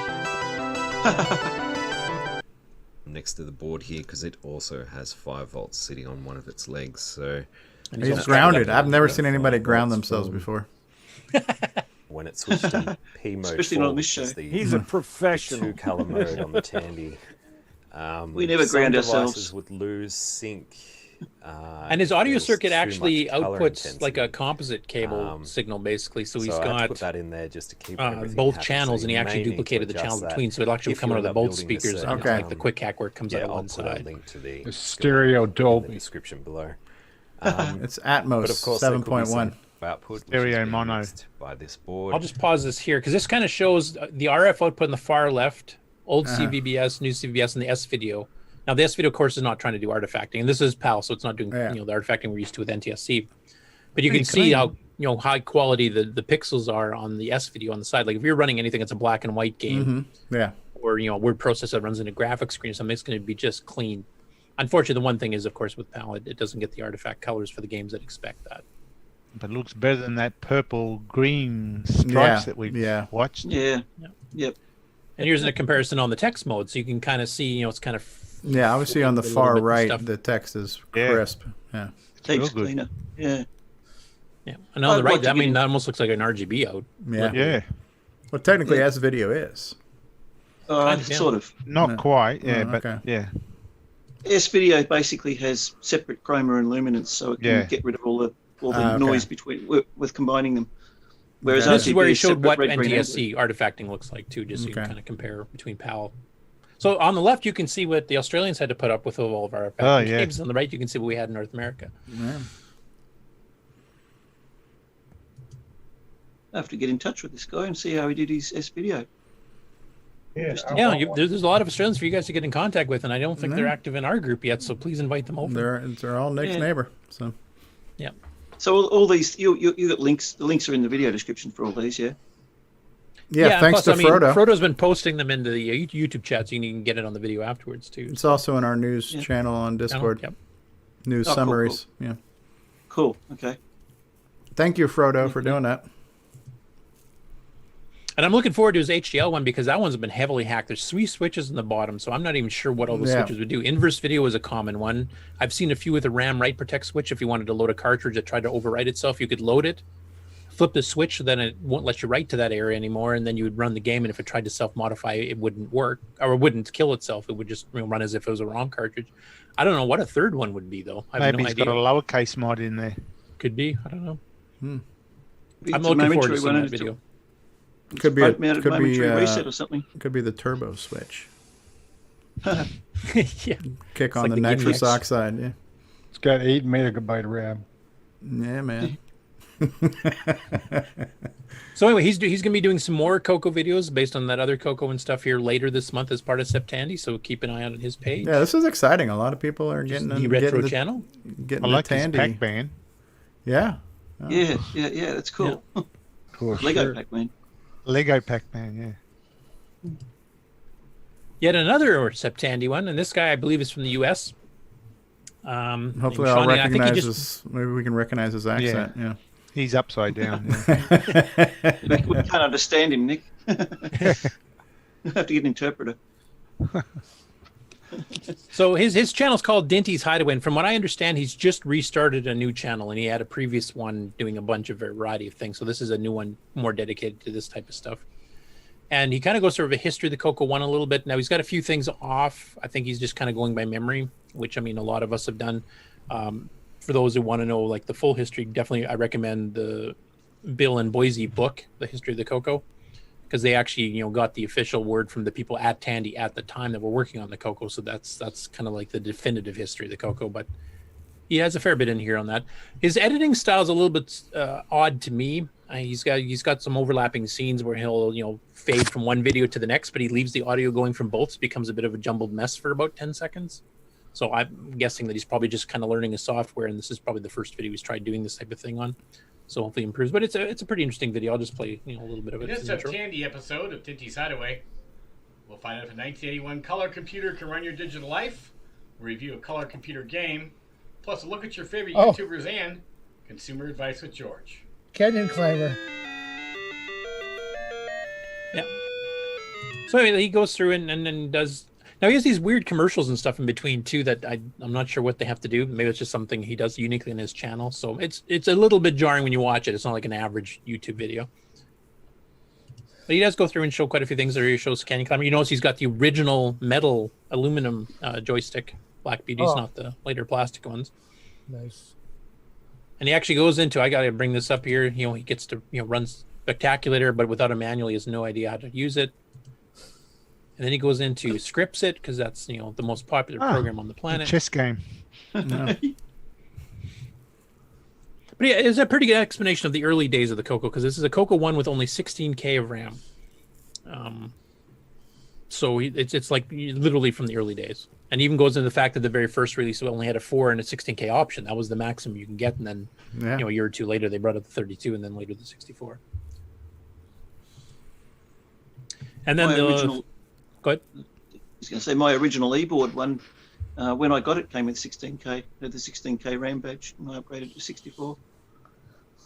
Next to the board here, because it also has 5 volts sitting on one of its legs. So He's grounded. I've never seen anybody ground themselves before. when it switched to P mode, Especially 4, on this which is show. the He's a professional. 2-color mode on the Tandy. We never some ground devices ourselves. would lose sync. And his audio there's circuit too actually much color outputs like a intensity. composite cable signal, basically. So he's I had to got put that in there just to keep everything both happy. channels, So and he you actually may need to duplicated the adjust channels that between, so it'll actually if come you out of the end up both building a speakers. certain, Like the quick hack where it comes out of I'll one put a side. link to the The stereo in the Dolby. description below. It's Atmos But of course, there could be 7.1. some output, which is Stereo being mono. used by this board. I'll just pause this here because this kind of shows the RF output in the far left, old CVBS, new CVBS, and the S video. Now the S video, of course, is not trying to do artifacting, and this is PAL, so it's not doing the artifacting we're used to with NTSC. But you can see how high quality the pixels are on the S video on the side. Like if you're running anything that's a black and white game, Yeah. or a word processor that runs in a graphics screen or something, it's going to be just clean. Unfortunately, the one thing is, of course, with PAL, it doesn't get the artifact colors for the games that expect that. But it looks better than that purple-green stripes that we watched. Yeah. Yep. And here's a comparison on the text mode, so you can kind of see, it's kind of Yeah, obviously on the a little far bit and right, stuff. the text is crisp. Yeah. Takes cleaner. Yeah. Yeah, and on the right, that almost looks like an RGB out. Yeah. Well, technically, as video is. Sort of. Not quite, yeah, Oh, but okay. yeah. S video basically has separate chroma and luminance, so it can get rid of all the noise between with combining them. Whereas this is where he RGB showed what separate red, green, and NTSC artifacting looks like too, just so you can kind of compare between PAL. So on the left, you can see what the Australians had to put up with all of our games. On the right, you can see what we had in North America. Yeah. I have to get in touch with this guy and see how he did his S video. There's a lot of Australians for you guys to get in contact with, and I don't think they're active in our group yet. So please invite them over. They're all Nick's neighbor. So. Yeah. So all these, you got links. The links are in the video description for all these, yeah. Yeah, thanks to Frodo. Frodo's been posting them into the YouTube chat, so you can get it on the video afterwards too. It's also in our news channel on Discord. Yep. news Oh, cool, summaries. cool. Yeah. Cool. Okay. Thank you, Frodo, for doing that. And I'm looking forward to his HDL one because that one's been heavily hacked. There's 3 switches in the bottom, so I'm not even sure what all the switches would do. Inverse video is a common one. I've seen a few with a RAM write protect switch. If you wanted to load a cartridge that tried to overwrite itself, you could load it, flip the switch, so then it won't let you write to that area anymore, and then you would run the game, and if it tried to self-modify, it wouldn't work, or it wouldn't kill itself. It would just run as if it was a ROM cartridge. I don't know what a third one would be, though. I have Maybe no he's idea. got a lowercase mod in there. Could be. I don't know. Hmm. I'm looking forward to seeing that video. Could be reset or something. Could be the turbo switch. Yeah. Kick on like the the nitrous Gimmicks. oxide. Yeah. It's got 8 megabyte RAM. Yeah, man. So anyway, he's going to be doing some more CoCo videos based on that other CoCo and stuff here later this month as part of SepTandy. So keep an eye out on his page. Yeah, this is exciting. A lot of people are getting the in, retro getting the, channel. Getting I like the his Tandy. Pac-Man. Yeah. Oh. Yeah. That's cool. Cool. Lego Pac-Man. Lego Pac-Man, yeah. Yet another SepTandy one, and this guy I believe is from the U.S. Hopefully, I'll Shawnee, recognize his. Maybe we can recognize his accent. Yeah. He's upside down. Yeah. We can't understand him, Nick. You have to get an interpreter. So his channel's called Dinty's Hideaway, and from what I understand, he's just restarted a new channel, and he had a previous one doing a bunch of variety of things. So this is a new one more dedicated to this type of stuff. And he kind of goes through a history of the CoCo 1 a little bit. Now he's got a few things off. I think he's just kind of going by memory, which I mean a lot of us have done. For those who want to know like the full history, definitely I recommend the Bill and Boise book, The History of the CoCo, because they actually got the official word from the people at Tandy at the time that were working on the CoCo. So that's kind of like the definitive history of the CoCo. But he has a fair bit in here on that. His editing style is a little bit odd to me. He's got some overlapping scenes where he'll fade from one video to the next, but he leaves the audio going from both. So it becomes a bit of a jumbled mess for about 10 seconds. So I'm guessing that he's probably just kind of learning his software, and this is probably the first video he's tried doing this type of thing on. So hopefully it improves. But it's a pretty interesting video. I'll just play a little bit of it. In this Tandy episode of Dinty's Hideaway, we'll find out if a 1981 color computer can run your digital life, review a color computer game, plus a look at your favorite YouTubers and consumer advice with George. Canyon Climber. Yeah. So anyway, he goes through and then does. Now he has these weird commercials and stuff in between too that I'm not sure what they have to do. Maybe it's just something he does uniquely in his channel. So it's a little bit jarring when you watch it. It's not like an average YouTube video. But he does go through and show quite a few things there. He shows Canyon Climber. You notice he's got the original metal aluminum joystick Black Beauties, not the later plastic ones. Nice. And he actually goes into, I got to bring this up here. He gets to run Spectaculator, but without a manual, he has no idea how to use it. And then he goes into Scripts It, because that's the most popular program on the planet. Chess game. But yeah, it's a pretty good explanation of the early days of the CoCo, because this is a CoCo 1 with only 16K of RAM. So it's like literally from the early days. And even goes into the fact that the very first release only had a 4 and a 16K option. That was the maximum you can get. And then a year or two later, they brought up the 32 and then later the 64. And then go ahead. I was going to say my original e-board one, when I got it, came with 16K, had the 16K RAM badge, and I upgraded to 64.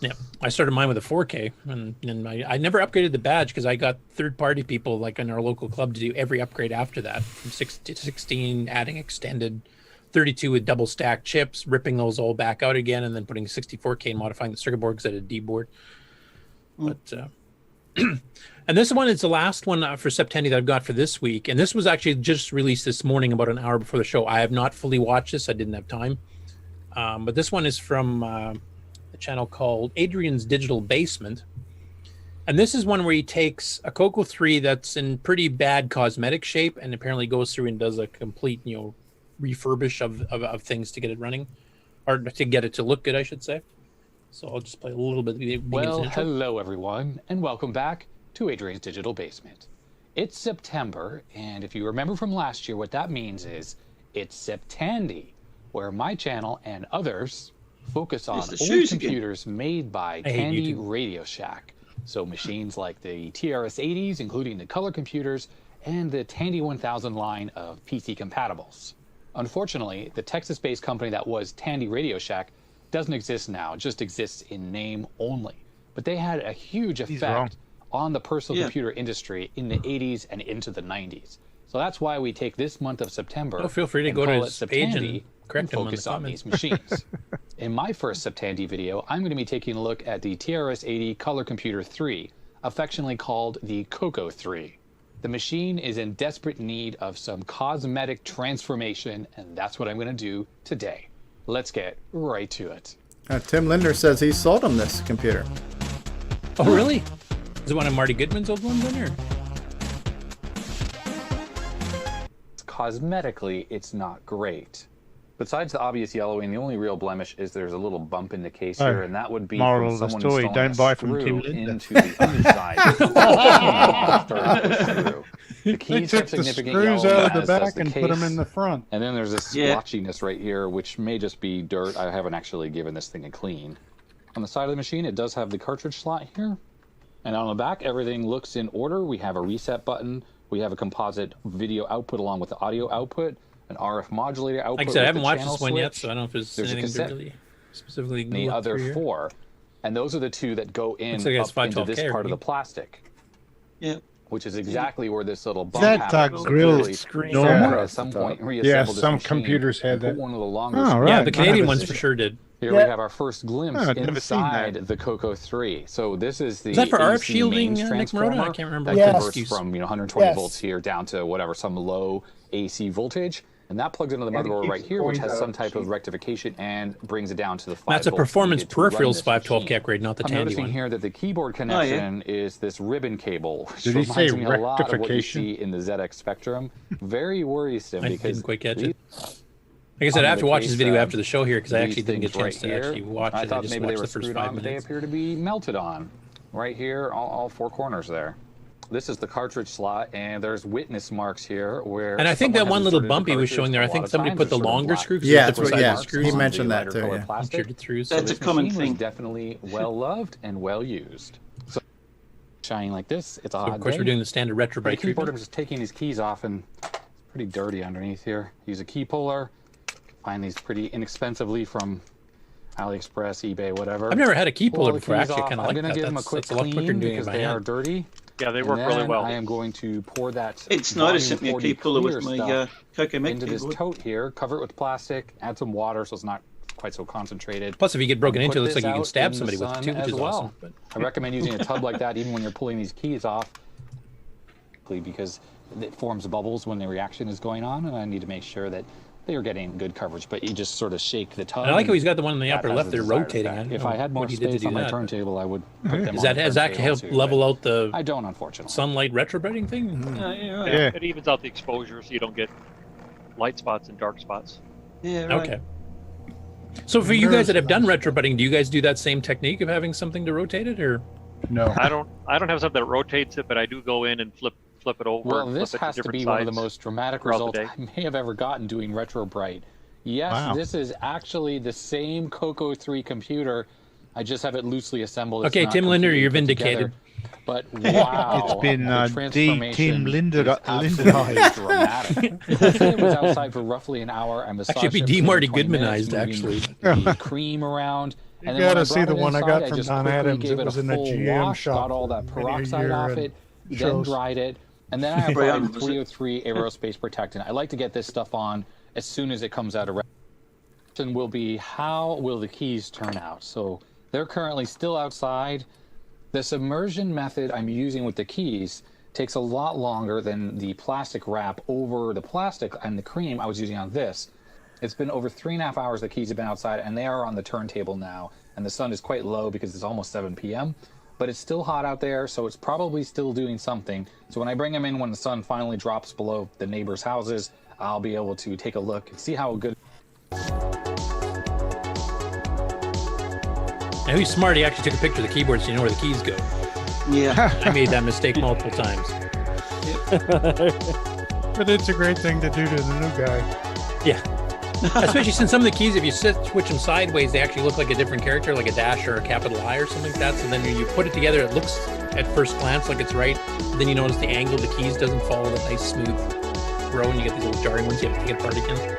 Yeah, I started mine with a 4K, and I never upgraded the badge because I got third-party people like in our local club to do every upgrade after that, from 6 to 16, adding extended 32 with double stacked chips, ripping those all back out again, and then putting 64K and modifying the circuit board because I had a D board. But and this one is the last one for SepTandy that I've got for this week, and this was actually just released this morning about an hour before the show. I have not fully watched this; I didn't have time. But this one is from a channel called Adrian's Digital Basement, and this is one where he takes a CoCo 3 that's in pretty bad cosmetic shape, and apparently goes through and does a complete refurbish of things to get it running, or to get it to look good, I should say. So I'll just play a little bit. Well, hello everyone, and welcome back to Adrian's Digital Basement. It's September, and if you remember from last year, what that means is it's SepTandy, where my channel and others focus on old computers made by Tandy Radio Shack. So machines like the TRS-80s, including the color computers, and the Tandy 1000 line of PC compatibles. Unfortunately, the Texas-based company that was Tandy Radio Shack doesn't exist now. It just exists in name only. But they had a huge effect on the personal computer industry in the 80s and into the 90s. So that's why we take this month of September. Feel free to go to his page and correct him focus on these machines. In my first SepTandy video, I'm going to be taking a look at the TRS-80 Color Computer 3, affectionately called the CoCo 3. The machine is in desperate need of some cosmetic transformation, and that's what I'm going to do today. Let's get right to it. Tim Linder says he sold him this computer. Oh, really? Is it one of Marty Goodman's old ones in here? Cosmetically, it's not great. Besides the obvious yellowing, the only real blemish is there's a little bump in the case here, and that would be moral from of the someone story, installing don't a buy from screw Tim Linder. into the underside. The keys They have took the significant screws yellowing, out of the as does back the and put them case. in the front. And then there's this splotchiness right here, which may just be dirt. I haven't actually given this thing a clean. On the side of the machine, it does have the cartridge slot here. And on the back, everything looks in order. We have a reset button. We have a composite video output along with the audio output, an RF modulator output. Like I said, I with haven't the watched channel this one yet, switch. so I don't know if There's a anything cassette. really specifically. The looked other through here. 4. And those are the 2 that go in Looks like it has up into 512K, this part of the right? plastic. Yeah. Which is exactly where this little bump That happens. grilled Clearly, screen. someone Yeah. at some point Yeah, reassembled this some machine computers had and put that. one of the longer Oh, screws right. Yeah, the I Canadian haven't ones seen for it. sure did. Here we have our first glimpse Oh, I've never seen inside that. the CoCo 3. So this is the Is that for RF AC shielding, mains Nick transformer Marotta? I can't remember. that Yes. converts from 120 Yes. volts here down to whatever, some low AC voltage. And that plugs into the motherboard right here, which has some type of rectification and brings it down to the 5 That's a volts performance needed to run peripherals this 512 machine. upgrade, not the I'm Tandy noticing one. here that the keyboard connection is this ribbon cable, which Did he say reminds me a lot of what you rectification? see in the ZX Spectrum. Very worrisome I because didn't quite catch it. Like I said, I have to watch this video after the show here because I actually didn't get a chance to actually watch it. I thought just maybe they watched were the first screwed 5 on, but they minutes. appear to be melted on. Right here, all 4 corners there. This is the cartridge slot, and there's witness marks here where. And I think that someone one has little inserted the bumpy was cartridge showing there. a I lot think of somebody times. put the They're sort of longer black. screw. 'cause Yeah, there's that's what- different yeah, size he screws on mentioned the that lighter too, color yeah. plastic. Inserted through, So That's this a common machine thing. was definitely well loved and well used. So shining like this, it's a hot So of course, day. we're doing the standard retro The break keyboard, treatment. I'm just taking these keys off, and it's pretty dirty underneath here. Use a key puller. Find these pretty inexpensively from AliExpress, eBay, whatever. I've never had a key Pull puller the before. I keys actually off. kind of I'm like gonna that. give them a That's quick a lot quicker clean than doing it because by they are hand. dirty. Yeah, they And work really then well. I am going to pour that. It's nice sent me a key puller with my CoCo Mech into this keyboard. tote here. Cover it with plastic. Add some water so it's not quite so concentrated. Plus, if you get broken And into, it put looks like this you can out stab in somebody the with it sun too, which as is well. awesome. But I recommend using a tub like that even when you're pulling these keys off, because it forms bubbles when the reaction is going on, and I need to make sure that they are getting good coverage. But you just sort of shake the tub. And I like how he's got the one in the that upper has left the there desired rotating. effect. I don't If know I had more what he did to space do on my that. turntable, I would put them Does on that the actually help turntable, level but out the I don't, unfortunately. sunlight retrobreading thing? Yeah, it evens out the exposure so you don't get light spots and dark spots. Yeah, right. Okay. So for you guys that have done retrobreading, do you guys do that same technique of having something to rotate it, or? No. I don't have something that rotates it, but I do go in and flip it over. Well, and this flip it has to different be one of the sides most dramatic throughout the results day. I may have ever gotten doing Retro Bright. Yes, Wow. this is actually the same CoCo 3 computer. I just have it loosely assembled. It's Okay, not Tim Linder, completely you're put together. vindicated. But wow, It's been the Tim transformation Linder. is absolutely dramatic. It was outside for roughly an hour. I massaged Actually, it'd be it D. for Marty 20 minutes, Goodmanized, moving actually. the cream around. You And then when I gotta see brought the it one I inside, got from just Don quickly Adams. gave It it was a in a full GM wash, shop got all that for many a peroxide year off and it, then shows. dried it, and then I applied Brian, was it? 303 aerospace protectant. I like to get this stuff on as soon as it comes out of question will be, how will the keys turn out? So they're currently still outside. The submersion method I'm using with the keys takes a lot longer than the plastic wrap over the plastic and the cream I was using on this. It's been over 3.5 hours the keys have been outside, and they are on the turntable now. And the sun is quite low because it's almost 7 p.m. But it's still hot out there, so it's probably still doing something. So when I bring them in, when the sun finally drops below the neighbors' houses, I'll be able to take a look and see how good. Now he's smart. He actually took a picture of the keyboard so you know where the keys go. Yeah. I made that mistake multiple times. But it's a great thing to do to the new guy. Yeah. Especially since some of the keys, if you switch them sideways, they actually look like a different character, like a dash or a capital I or something like that. So then when you put it together, it looks at first glance like it's right. Then you notice the angle of the keys doesn't follow the nice smooth row, and you get these little jarring ones. You have to take it apart again.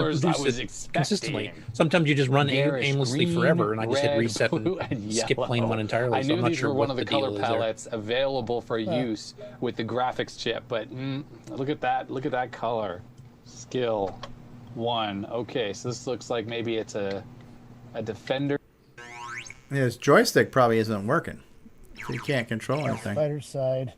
colors I produce was it expecting. consistently. Sometimes you just run Garish aimlessly green, forever, and I just hit red, reset blue, and skip plane one entirely. I so knew I'm not these sure were what one of the deal color is there. palettes available for use with the graphics chip, but look at that color. Skill 1. Okay, so this looks like maybe it's a defender. His joystick probably isn't working. So you can't control anything. Fighter side.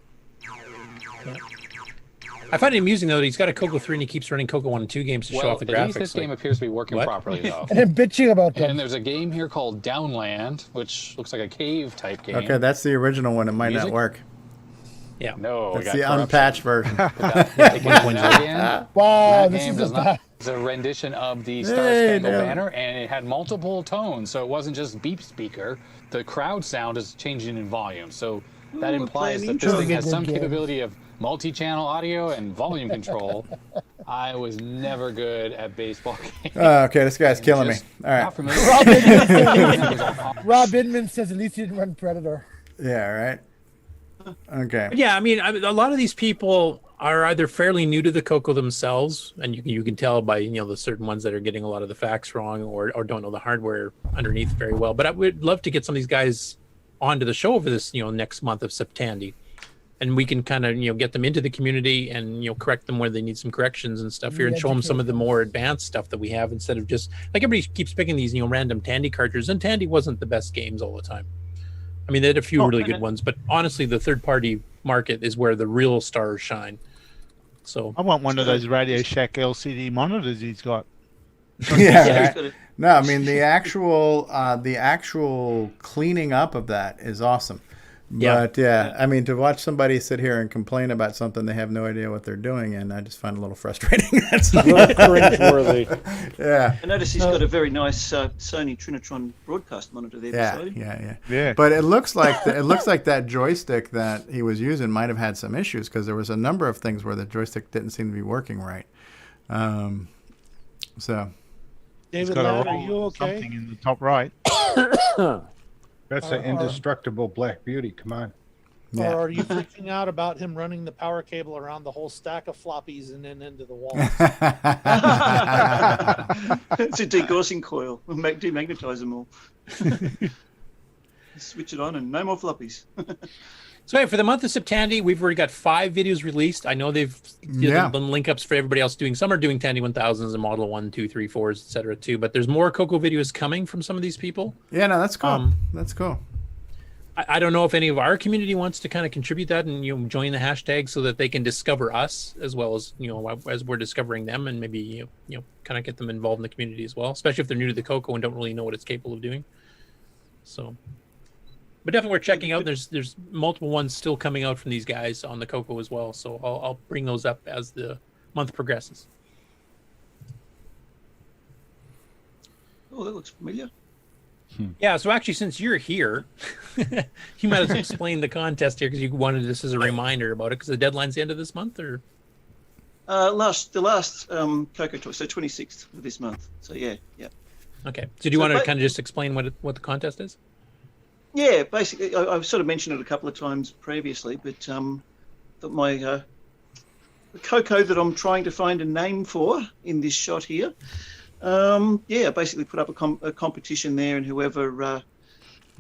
I find it amusing though that he's got a CoCo 3 and he keeps running CoCo 1 and 2 games to show off the graphics. At least this game appears to be working properly though. And I'm bitching about that. And there's a game here called Downland, which looks like a cave type game. Okay, that's the original one. It might not work. Yeah. No, That's the unpatched version. Wow, this game does not. It's a rendition of the Star Spangled Banner, and it had multiple tones, so it wasn't just beep speaker. The crowd sound is changing in volume, so that implies that this thing has some capability of multi-channel audio and volume control. I was never good at baseball games. Okay, this guy's killing me. All right. Rob Inman says at least he didn't run Predator. Yeah, right. Okay. But yeah, I mean, a lot of these people are either fairly new to the CoCo themselves, and you can tell by the certain ones that are getting a lot of the facts wrong or don't know the hardware underneath very well. But I would love to get some of these guys onto the show over this next month of SepTandy, and we can kind of get them into the community and correct them where they need some corrections and stuff here, and show them some of the more advanced stuff that we have instead of just like everybody keeps picking these random Tandy cartridges, and Tandy wasn't the best games all the time. I mean, they had a few really good ones, but honestly, the third-party market is where the real stars shine. So I want one of those Radio Shack LCD monitors he's got. Yeah. Right. No, I mean the actual cleaning up of that is awesome. But yeah, I mean to watch somebody sit here and complain about something they have no idea what they're doing, and I just find it a little frustrating. That's all. Cringeworthy. Yeah. I notice he's got a very nice Sony Trinitron broadcast monitor there. Yeah. But it looks like that joystick that he was using might have had some issues because there was a number of things where the joystick didn't seem to be working right. So. David, are you okay? Something in the top right. That's an indestructible black beauty. Come on. Or are you freaking out about him running the power cable around the whole stack of floppies and then into the wall? It's a degaussing coil. We'll demagnetize them all. Switch it on and no more floppies. So hey, for the month of SepTandy, we've already got 5 videos released. I know they've done link ups for everybody else doing. Some are doing Tandy 1000s and Model 1, 2, 3, 4s, etc. too. But there's more CoCo videos coming from some of these people. Yeah, no, that's cool. That's cool. I don't know if any of our community wants to kind of contribute that and join the hashtag so that they can discover us as well as as we're discovering them, and maybe kind of get them involved in the community as well, especially if they're new to the CoCo and don't really know what it's capable of doing. So. But definitely worth checking out. There's multiple ones still coming out from these guys on the CoCo as well. So I'll bring those up as the month progresses. Oh, that looks familiar. Yeah, so actually, since you're here, you might as well explain the contest here because you wanted this as a reminder about it because the deadline's the end of this month, or? The last CoCo Talk, so 26th of this month. So yeah. Okay. So do you want to kind of just explain what the contest is? Yeah, basically, I've sort of mentioned it a couple of times previously, but the CoCo that I'm trying to find a name for in this shot here, basically put up a competition there, and whoever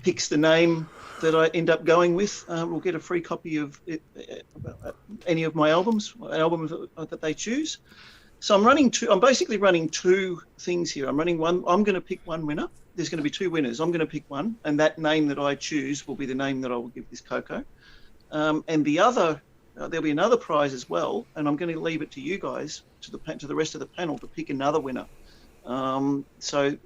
picks the name that I end up going with will get a free copy of any of my albums, an album that they choose. So I'm basically running 2 things here. I'm running one. I'm going to pick one winner. There's going to be 2 winners. I'm going to pick one, and that name that I choose will be the name that I will give this CoCo. And the other, there'll be another prize as well, and I'm going to leave it to you guys, to the rest of the panel, to pick another winner. So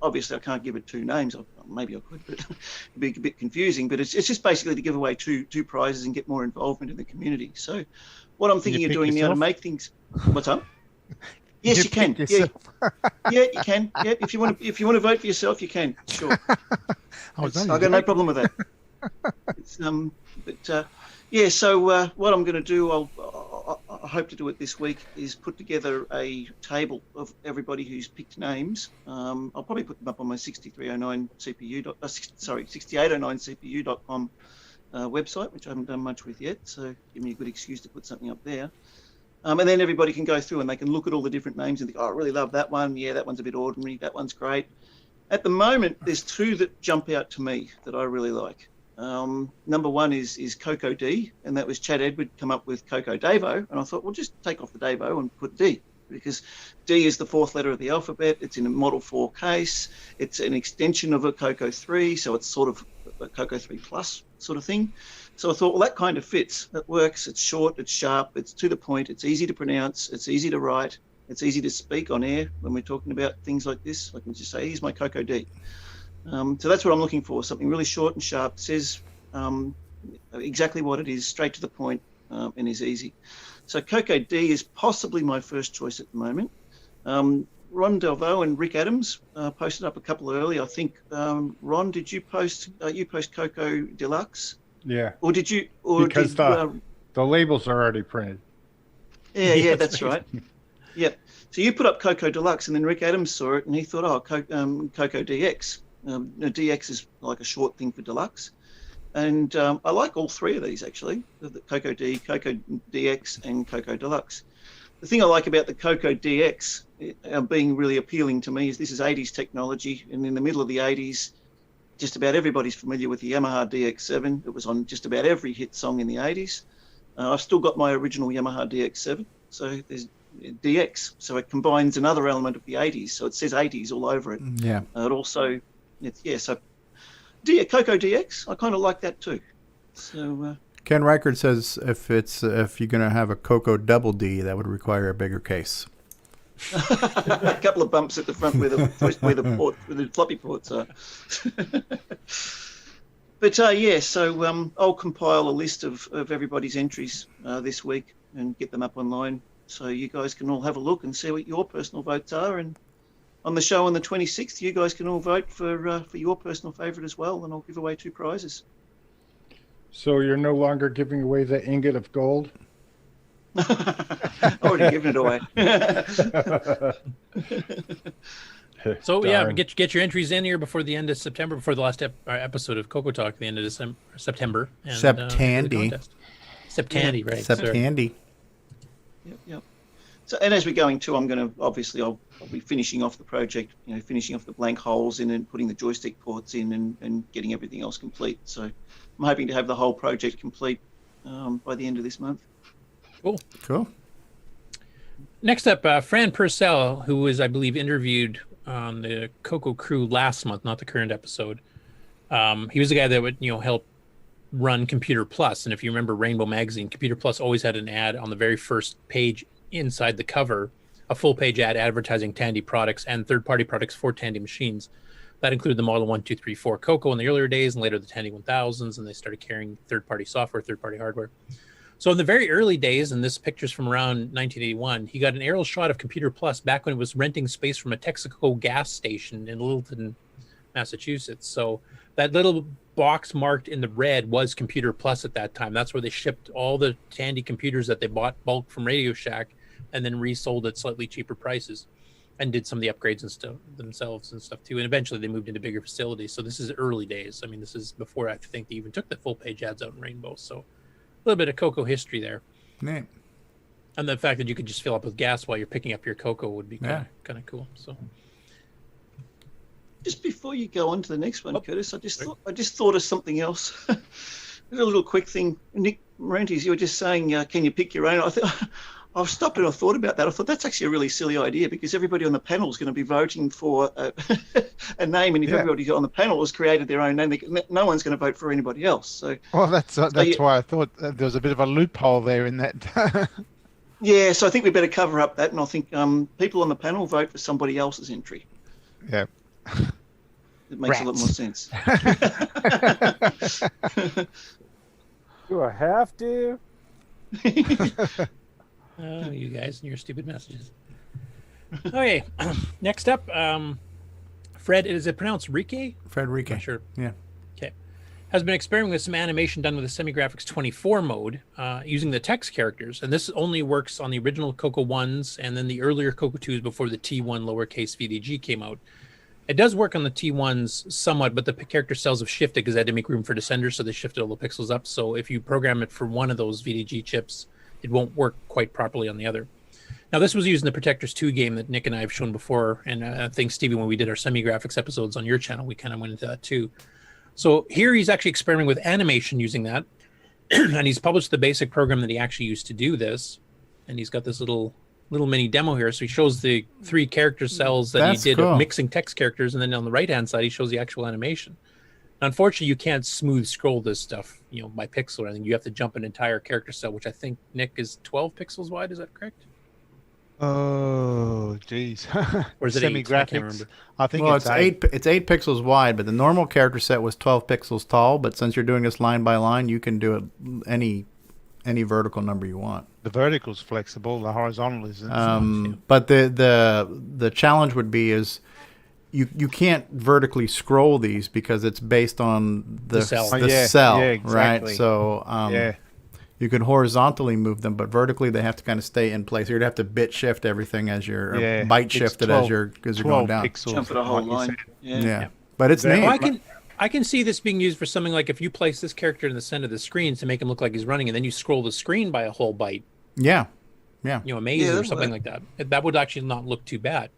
obviously I can't give it 2 names. Maybe I could, but it'd be a bit confusing. But it's just basically to give away two prizes and get more involvement in the community. So what I'm thinking of doing now to make things. What's up? Yes, you can. Yeah, you can. Yeah, if you want to vote for yourself, you can. Sure. I've got no problem with that. So what I'm going to do, I hope to do it this week, is put together a table of everybody who's picked names. I'll probably put them up on my 6809 CPU.com website, which I haven't done much with yet. So give me a good excuse to put something up there. And then everybody can go through and they can look at all the different names and think, oh, I really love that one. Yeah, that one's a bit ordinary. That one's great. At the moment, there's 2 that jump out to me that I really like. Number 1 is CoCo D, and that was Chad Edward come up with CoCo Davo. And I thought, well, just take off the Davo and put D. because D is the fourth letter of the alphabet. It's in a Model 4 case. It's an extension of a CoCo 3, so it's sort of a CoCo 3 Plus sort of thing. So I thought, well, that kind of fits. That works. It's short, it's sharp, it's to the point, it's easy to pronounce, it's easy to write, it's easy to speak on air when we're talking about things like this. I can just say, here's my CoCo D. So that's what I'm looking for, something really short and sharp, says exactly what it is, straight to the point, and is easy. So CoCo D is possibly my first choice at the moment. Ron Delvaux and Rick Adams posted up a couple early. I think, Ron, did you post CoCo Deluxe? Yeah. Or did you? Or because did, the labels are already printed. Yeah, that's right. Yep. So you put up CoCo Deluxe, and then Rick Adams saw it, and he thought, oh, CoCo DX. DX is like a short thing for Deluxe. And I like all three of these, actually, the CoCo D, CoCo DX, and CoCo Deluxe. The thing I like about the CoCo DX being really appealing to me is this is 80s technology, and in the middle of the 80s, just about everybody's familiar with the Yamaha DX7. It was on just about every hit song in the 80s. I've still got my original Yamaha DX7, so there's DX, so it combines another element of the 80s, so it says 80s all over it. Yeah. It also, so CoCo DX, I kind of like that too. So Ken Reichert says if you're going to have a CoCo Double D, that would require a bigger case. a couple of bumps at the front where the floppy ports are. But so I'll compile a list of everybody's entries this week and get them up online, so you guys can all have a look and see what your personal votes are. And on the show on the 26th, you guys can all vote for your personal favourite as well, and I'll give away 2 prizes. So you're no longer giving away the ingot of gold? Already given it away. So yeah, get your entries in here before the end of September, before the last episode of CoCoTALK, the end of September. And, SepTandy. SepTandy, right? SepTandy. Yep. So, and as we're going to, I'm going to I'll be finishing off the project, finishing off the blank holes in and putting the joystick ports in and getting everything else complete. So I'm hoping to have the whole project complete by the end of this month. Cool. Next up, Fran Purcell, who was, I believe, interviewed on the CoCo crew last month, not the current episode. He was the guy that would, help run Computer Plus. And if you remember Rainbow Magazine, Computer Plus always had an ad on the very first page inside the cover, a full page ad advertising Tandy products and third-party products for Tandy machines. That included the Model 1, 2, 3, 4 CoCo in the earlier days, and later the Tandy 1000s, and they started carrying third-party software, third-party hardware. So in the very early days, and this picture's from around 1981, he got an aerial shot of Computer Plus back when it was renting space from a Texaco gas station in Littleton, Massachusetts. So that little box marked in the red was Computer Plus at that time. That's where they shipped all the Tandy computers that they bought bulk from Radio Shack and then resold at slightly cheaper prices and did some of the upgrades and stuff themselves and stuff too. And eventually they moved into bigger facilities. So this is early days. I mean, this is before I think they even took the full page ads out in Rainbow. So a little bit of CoCo history there. Neat. And the fact that you could just fill up with gas while you're picking up your CoCo would be kind of cool. So, just before you go on to the next one, Curtis, I just thought of something else. A little quick thing. Nick Morantes, you were just saying, can you pick your own? I've stopped and I thought about that. I thought that's actually a really silly idea because everybody on the panel is going to be voting for a name, and if everybody on the panel has created their own name, no one's going to vote for anybody else. So, well, that's why I thought there was a bit of a loophole there in that. Yeah, so I think we better cover up that, and I think people on the panel vote for somebody else's entry. Yeah. It makes a lot more sense. Do I have to? Oh, you guys and your stupid messages. Okay, next up, Fred, is it pronounced Rike? Fred Rike. Not sure. Yeah. Okay. Has been experimenting with some animation done with the SemiGraphics 24 mode using the text characters. And this only works on the original CoCo 1s and then the earlier CoCo 2s before the T1 lowercase VDG came out. It does work on the T1s somewhat, but the character cells have shifted because they had to make room for descenders, so they shifted all the pixels up. So if you program it for one of those VDG chips, it won't work quite properly on the other. Now, this was used in the Protectors 2 game that Nick and I have shown before, and I think, Stevie, when we did our SemiGraphics episodes on your channel, we kind of went into that too. So here he's actually experimenting with animation using that, and he's published the basic program that he actually used to do this, and he's got this little little mini demo here. So he shows the 3 character cells that That's he did cool. of mixing text characters, and then on the right hand side he shows the actual animation. Unfortunately, you can't smooth scroll this stuff, by pixel or anything. You have to jump an entire character cell, which I think, Nick, is 12 pixels wide. Is that correct? Oh, geez. Or is it 8? I can't Semi-graphics. remember. I think Well, it's it's 8 pixels wide, but the normal character set was 12 pixels tall. But since you're doing this line by line, you can do it any vertical number you want. The vertical's flexible, the horizontal isn't. But the challenge would be is you can't vertically scroll these because it's based on the cell. cell, Yeah, exactly. right? So you can horizontally move them, but vertically they have to kind of stay in place. You'd have to bit shift everything as you're or byte shift it as you're going down. Pixels, Jump it a whole like you line. said. Yeah. But it's neat. Well, I can see this being used for something like if you place this character in the center of the screen to make him look like he's running, and then you scroll the screen by a whole byte. Yeah. A maze or something like that. That would actually not look too bad.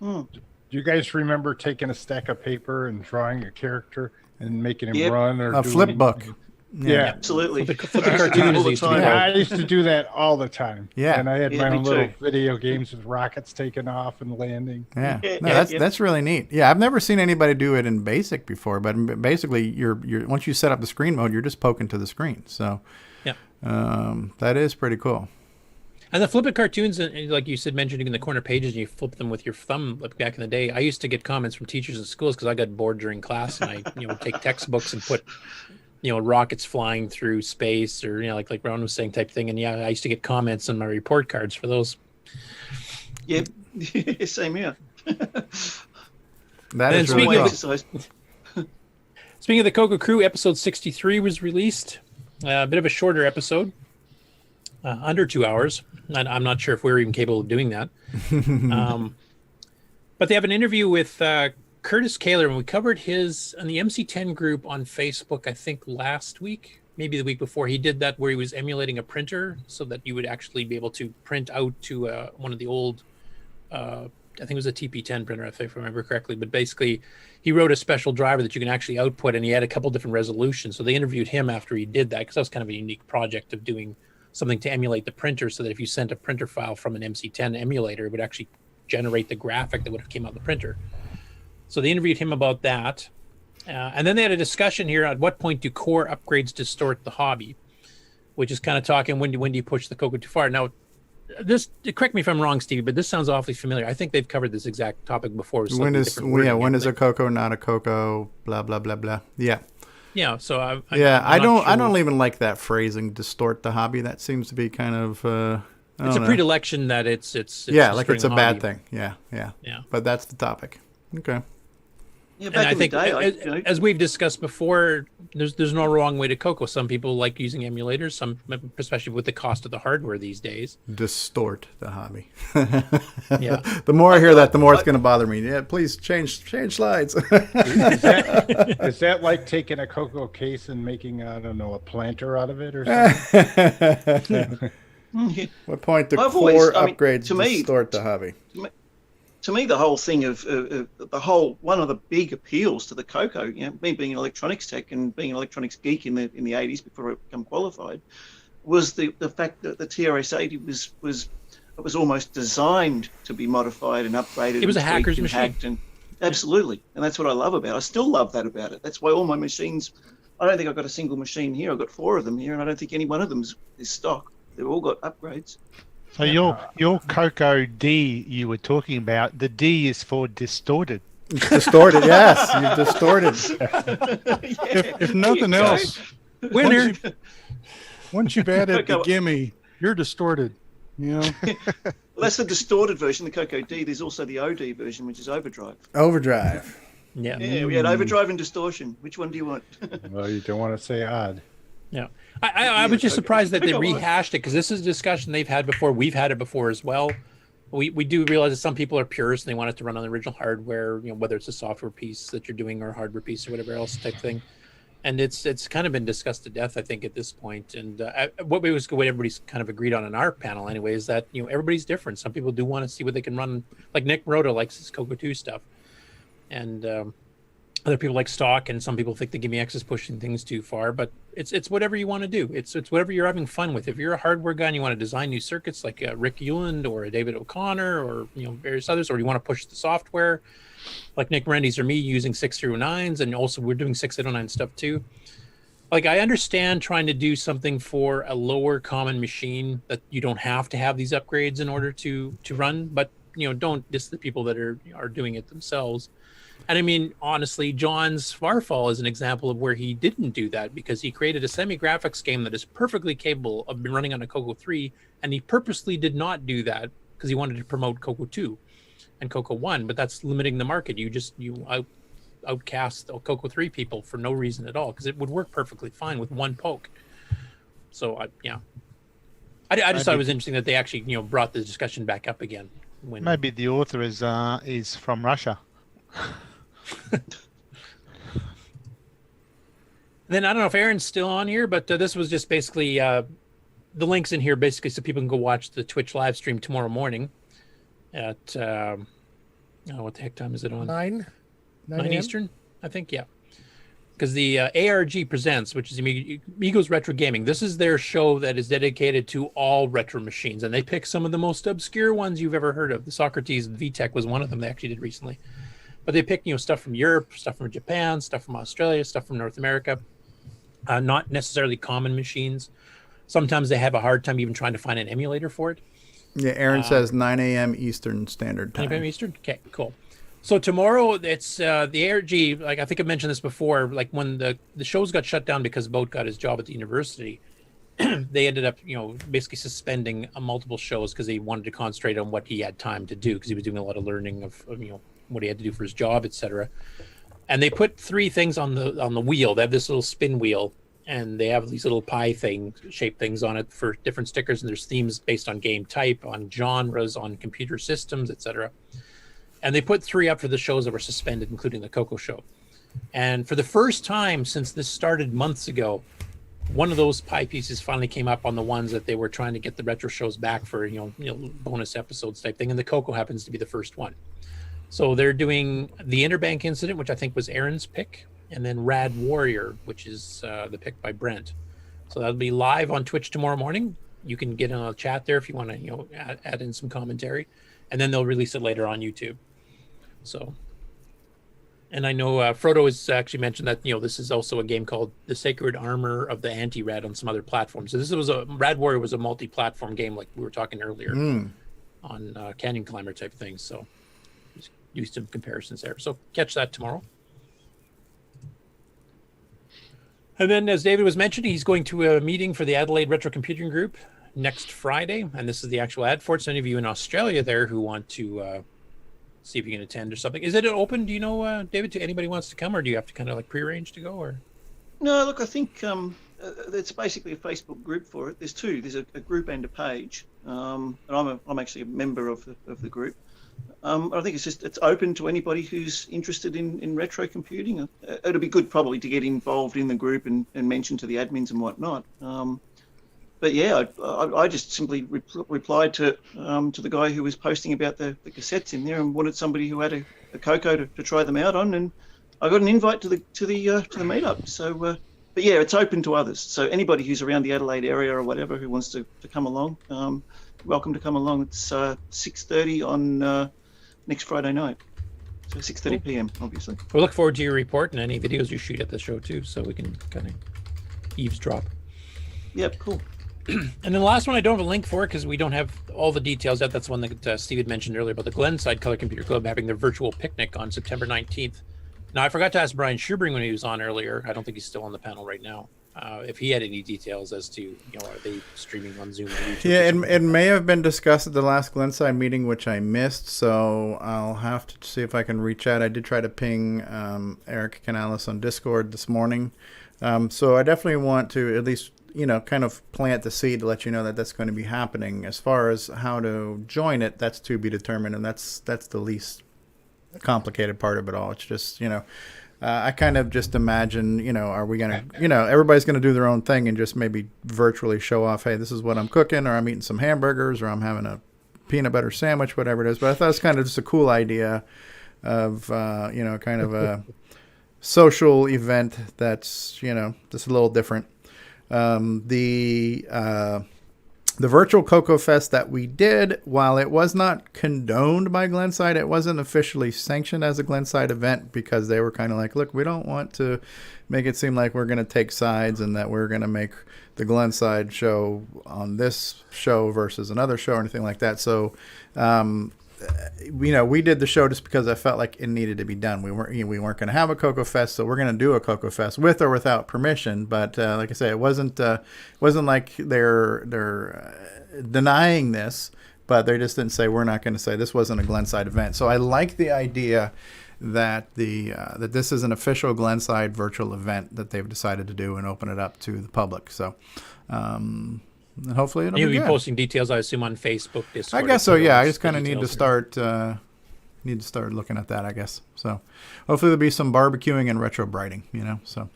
Do you guys remember taking a stack of paper and drawing a character and making him run or a flip book? Yeah, absolutely. Flip the cartoons all the used to time. be I used to do that all the time. Yeah. And I had Yeah, my me own little too. video games with rockets taking off and landing. Yeah, Yeah, no, yeah, that's really neat. Yeah, I've never seen anybody do it in BASIC before, but basically, you're once you set up the screen mode, you're just poking to the screen. So, that is pretty cool. And the flip it cartoons, like you said, mentioning in the corner pages, and you flip them with your thumb. Like back in the day, I used to get comments from teachers in schools because I got bored during class, and I would take textbooks and put rockets flying through space, or like Ron was saying, type thing. And I used to get comments on my report cards for those. Yep. Same here. That is really cool. Exercise. Speaking of the CoCo Crew, episode 63 was released. A bit of a shorter episode, under 2 hours. I'm not sure if we were even capable of doing that. But they have an interview with Curtis Kaler, and we covered his on the MC10 group on Facebook, I think last week, maybe the week before. He did that where he was emulating a printer so that you would actually be able to print out to one of the old, I think it was a TP10 printer, if I remember correctly. But basically, he wrote a special driver that you can actually output, and he had a couple different resolutions. So they interviewed him after he did that, because that was kind of a unique project of doing something to emulate the printer, so that if you sent a printer file from an MC10 emulator, it would actually generate the graphic that would have came out of the printer. So they interviewed him about that. And then they had a discussion here, at what point do core upgrades distort the hobby? Which is kind of talking, when do you push the CoCo too far? Now, correct me if I'm wrong, Stevie, but this sounds awfully familiar. I think they've covered this exact topic before. When is a CoCo not a CoCo? Blah blah blah blah. Yeah. Yeah. So I don't even like that phrasing, distort the hobby. That seems to be kind of. It's a predilection that it's like it's a the bad hobby. thing. Yeah. But that's the topic. Okay. Yeah, And back I in think, the day, as we've discussed before, there's no wrong way to CoCo. Some people like using emulators, some, especially with the cost of the hardware these days. Distort the hobby. Yeah. The more I hear that, the more it's going to bother me. Yeah, please change slides. Is that like taking a CoCo case and making, I don't know, a planter out of it or something? What point do I've core always- I mean, upgrades to me- distort the hobby? To me, the whole thing of one of the big appeals to the CoCo, me being an electronics tech and being an electronics geek in the 80s before I became qualified, was the fact that the TRS-80 was almost designed to be modified and upgraded. It was and a hacker's tweaked and machine. hacked, and absolutely, and that's what I love about it. I still love that about it. That's why all my machines. I don't think I've got a single machine here. I've got 4 of them here, and I don't think any one of them is stock. They've all got upgrades. So your CoCo D you were talking about, the D is for distorted. It's distorted, yes. You've distorted. If nothing else, winner. Once you've added the gimme, you're distorted. Well, that's the distorted version, the CoCo D. There's also the OD version, which is overdrive. Overdrive. Yeah. Yeah, we had overdrive and distortion. Which one do you want? Well, you don't want to say odd. Yeah. I was just surprised that they rehashed it, because this is a discussion they've had before. We've had it before as well. We do realize that some people are purists and they want it to run on the original hardware, whether it's a software piece that you're doing or a hardware piece or whatever else type thing. And it's kind of been discussed to death, I think, at this point. And what everybody's kind of agreed on in our panel anyway is that everybody's different. Some people do want to see what they can run. Like Nick Rhoda likes his CoCo 2 stuff, and Other people like stock, and some people think the Gimme X is pushing things too far. But it's whatever you want to do. It's whatever you're having fun with. If you're a hardware guy and you want to design new circuits like Rick Euland or a David O'Connor or various others, or you want to push the software like Nick Mendes or me using 609s, and also we're doing 609 stuff too. Like, I understand trying to do something for a lower common machine that you don't have to have these upgrades in order to run, but don't diss the people that are doing it themselves. And I mean, honestly, John's Farfall is an example of where he didn't do that, because he created a semi-graphics game that is perfectly capable of running on a CoCo 3, and he purposely did not do that because he wanted to promote CoCo 2 and CoCo 1, but that's limiting the market. You outcast the CoCo 3 people for no reason at all, because it would work perfectly fine with one poke. So, I just thought it was interesting that they actually, brought the discussion back up again. Maybe the author is from Russia. Then I don't know if Aaron's still on here, but this was just basically the links in here basically so people can go watch the Twitch live stream tomorrow morning at what the heck time is it on? 9 Eastern, I think. Yeah, because the ARG Presents, which is Amigos Retro Gaming, this is their show that is dedicated to all retro machines, and they pick some of the most obscure ones you've ever heard of. The Socrates VTech was one of them they actually did recently. But they pick, stuff from Europe, stuff from Japan, stuff from Australia, stuff from North America. Not necessarily common machines. Sometimes they have a hard time even trying to find an emulator for it. Yeah, Aaron says 9 a.m. Eastern Standard Time. 9 a.m. Eastern? Okay, cool. So tomorrow, it's the ARG, like I think I mentioned this before, like when the shows got shut down because Boat got his job at the university, they ended up, basically suspending multiple shows because they wanted to concentrate on what he had time to do, because he was doing a lot of learning of what he had to do for his job, etc. And they put 3 things on the wheel. They have this little spin wheel, and they have these little pie shaped things on it for different stickers, and there's themes based on game type, on genres, on computer systems, etc. And they put 3 up for the shows that were suspended, including the CoCo show. And for the first time since this started months ago, one of those pie pieces finally came up on the ones that they were trying to get the retro shows back for, bonus episodes type thing. And the CoCo happens to be the first one. So they're doing the Interbank Incident, which I think was Aaron's pick, and then Rad Warrior, which is the pick by Brent. So that'll be live on Twitch tomorrow morning. You can get in a chat there if you want to, add in some commentary, and then they'll release it later on YouTube. So, and I know Frodo has actually mentioned that this is also a game called The Sacred Armor of the Anti-Rad on some other platforms. So this was Rad Warrior was a multi-platform game like we were talking earlier on Canyon Climber type things. So just do some comparisons there. So catch that tomorrow. And then, as David was mentioning, he's going to a meeting for the Adelaide Retro Computing Group next Friday, and this is the actual ad for it. So any of you in Australia there who want to see if you can attend or something. Is it open, do you know, David, to anybody who wants to come, or do you have to kind of like prearrange to go? Or No, look, I think it's basically a Facebook group for it. There's 2. There's a group and a page, and I'm actually a member of the group. I think it's open to anybody who's interested in retro computing. It'll be good probably to get involved in the group and mention to the admins and whatnot. But yeah, I just simply replied to the guy who was posting about the cassettes in there and wanted somebody who had a CoCo to try them out on, and I got an invite to the meetup. So, but yeah, it's open to others. So anybody who's around the Adelaide area or whatever who wants to come along, welcome to come along. It's 6:30 on next Friday night. So 6:30 p.m. obviously. We'll look forward to your report and any videos you shoot at the show too, so we can kind of eavesdrop. Yep, cool. And then the last one I don't have a link for because we don't have all the details yet. That's one that Steve had mentioned earlier about the Glenside Color Computer Club having their virtual picnic on September 19th. Now, I forgot to ask Brian Schubring when he was on earlier. I don't think he's still on the panel right now. If he had any details as to, are they streaming on Zoom or YouTube? Yeah, it may have been discussed at the last Glenside meeting, which I missed, so I'll have to see if I can reach out. I did try to ping Eric Canales on Discord this morning. So I definitely want to at least, kind of plant the seed to let you know that that's going to be happening. As far as how to join it, that's to be determined, and that's the least complicated part of it all. It's just, I kind of just imagine, are we going to, everybody's going to do their own thing and just maybe virtually show off, hey, this is what I'm cooking, or I'm eating some hamburgers, or I'm having a peanut butter sandwich, whatever it is. But I thought it's kind of just a cool idea of, kind of social event that's, just a little different. The virtual CoCo Fest that we did, while it was not condoned by Glenside, it wasn't officially sanctioned as a Glenside event because they were kind of like, look, we don't want to make it seem like we're going to take sides and that we're going to make the Glenside show on this show versus another show or anything like that. So, we did the show just because I felt like it needed to be done. We weren't going to have a CoCo Fest, so we're going to do a CoCo Fest with or without permission. But like I say, it wasn't like they're denying this, but they just didn't say we're not going to say this wasn't a Glenside event. So I like the idea that that this is an official Glenside virtual event that they've decided to do and open it up to the public. So. And hopefully it'll You'll be be good. posting details, I assume, on Facebook, Discord. I guess so. Yeah, I just kind of need to start looking at that. I guess so. Hopefully there'll be some barbecuing and retro brighting. So.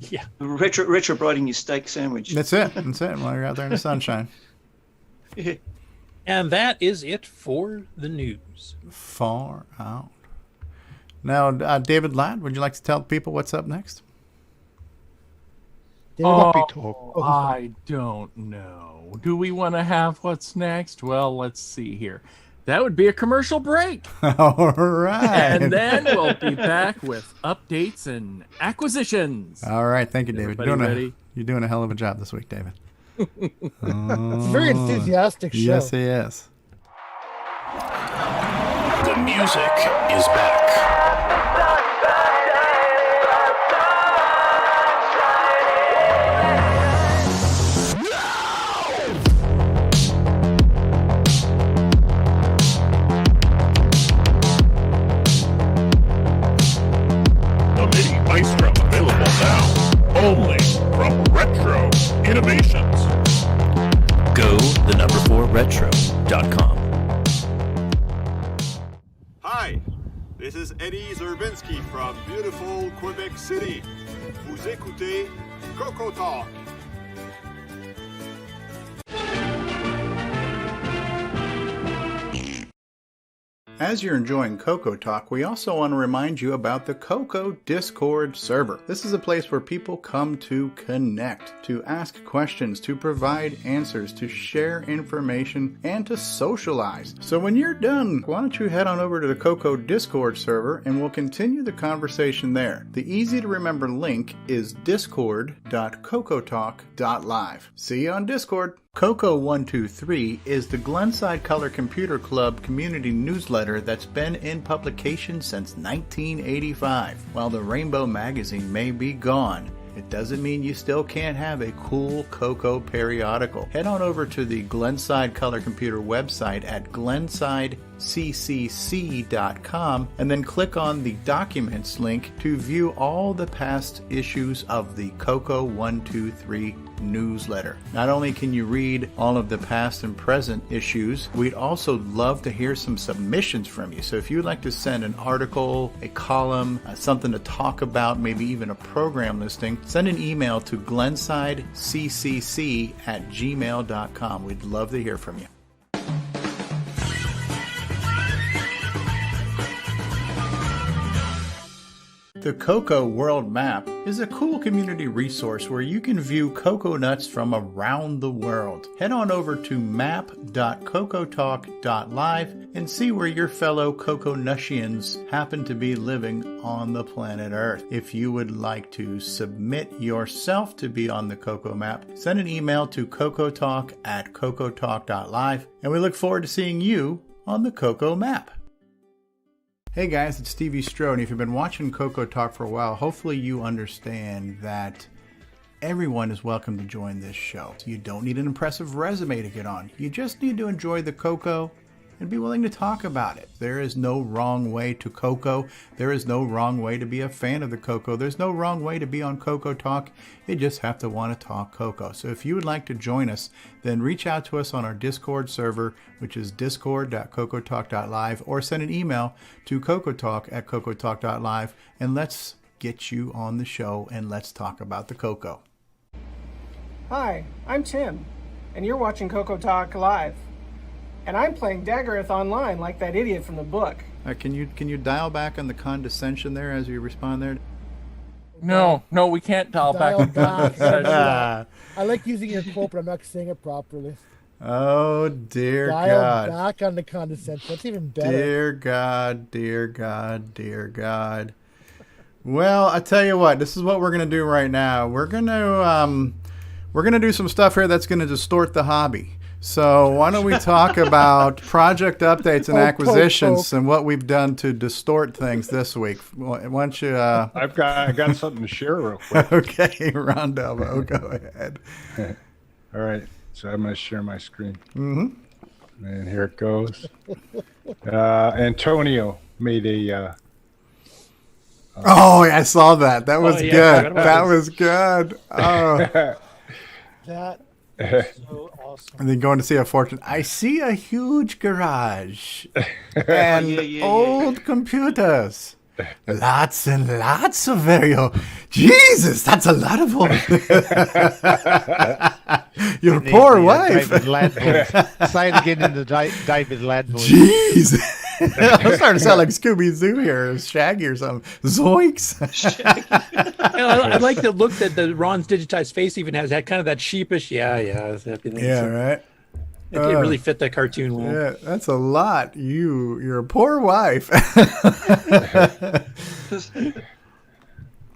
Yeah. Retro brighting your steak sandwich. That's it. While you're out there in the sunshine. And that is it for the news. Far out. Now, David Ladd, would you like to tell people what's up next? I don't know. Do we want to have what's next? Well, let's see here. That would be a commercial break. All right. And then we'll be back with updates and acquisitions. All right. Thank you, David. Everybody You're doing a hell of a job this week, David. It's a very enthusiastic show. Yes, he is. The music is back. Maestro available now, only from Retro Innovations. Go 4retro.com. Hi, this is Eddie Zerbinski from beautiful Quebec City. Vous écoutez CoCoTALK. As you're enjoying CoCoTALK, we also want to remind you about the CoCo Discord server. This is a place where people come to connect, to ask questions, to provide answers, to share information, and to socialize. So when you're done, why don't you head on over to the CoCo Discord server and we'll continue the conversation there. The easy to remember link is discord.cocotalk.live. See you on Discord. CoCo123 is the Glenside Color Computer Club community newsletter that's been in publication since 1985. While the Rainbow magazine may be gone, it doesn't mean you still can't have a cool CoCo periodical. Head on over to the Glenside Color Computer website at glensideccc.com and then click on the Documents link to view all the past issues of the CoCo123 newsletter. Not only can you read all of the past and present issues, we'd also love to hear some submissions from you. So if you'd like to send an article, a column, something to talk about, maybe even a program listing, send an email to glensideccc@gmail.com. We'd love to hear from you. The CoCo World Map is a cool community resource where you can view coconuts from around the world. Head on over to map.cocotalk.live and see where your fellow coconutians happen to be living on the planet Earth. If you would like to submit yourself to be on the CoCo Map, send an email to cocotalk@cocotalk.live, and we look forward to seeing you on the CoCo Map. Hey guys, it's Stevie Strode, and if you've been watching CoCoTALK for a while, hopefully you understand that everyone is welcome to join this show. You don't need an impressive resume to get on. You just need to enjoy the CoCo and be willing to talk about it. There is no wrong way to CoCo. There is no wrong way to be a fan of the CoCo. There's no wrong way to be on CoCoTALK. You just have to want to talk CoCo. So if you would like to join us, then reach out to us on our Discord server, which is discord.cocotalk.live, or send an email to cocotalk@cocotalk.live, and let's get you on the show and let's talk about the CoCo. Hi, I'm Tim, and you're watching CoCoTALK Live. And I'm playing Daggereth online like that idiot from the book. Can you dial back on the condescension there as you respond there? No, we can't dial back. I like using your quote, but I'm not saying it properly. Oh, dear Dial God. back on the condescension. That's even better. Dear God, dear God, dear God. Well, I tell you what, this is what we're going to do right now. We're going to do some stuff here that's going to distort the hobby. So why don't we talk about project updates and acquisitions and what we've done to distort things this week? Why don't you... I got something to share real quick. Okay, Rondo, go ahead. All right, so I'm going to share my screen. Mm-hmm. And here it goes. Antonio made a... oh, I saw that. That was good. That was good. Oh. That is so awesome. And then going to see a fortune. I see a huge garage and old computers. Lots and lots of Jesus, that's a lot of old. Your poor wife. David Ladd voice. Say it again in the David Ladd voice. Jeez. I'm starting to sound like Scooby-Doo here, or Shaggy or something. Zoinks. I like the look that the Ron's digitized face even has. That kind of that sheepish. Yeah. Yeah, right. It really fit that cartoon well. Yeah, that's a lot. You're a poor wife.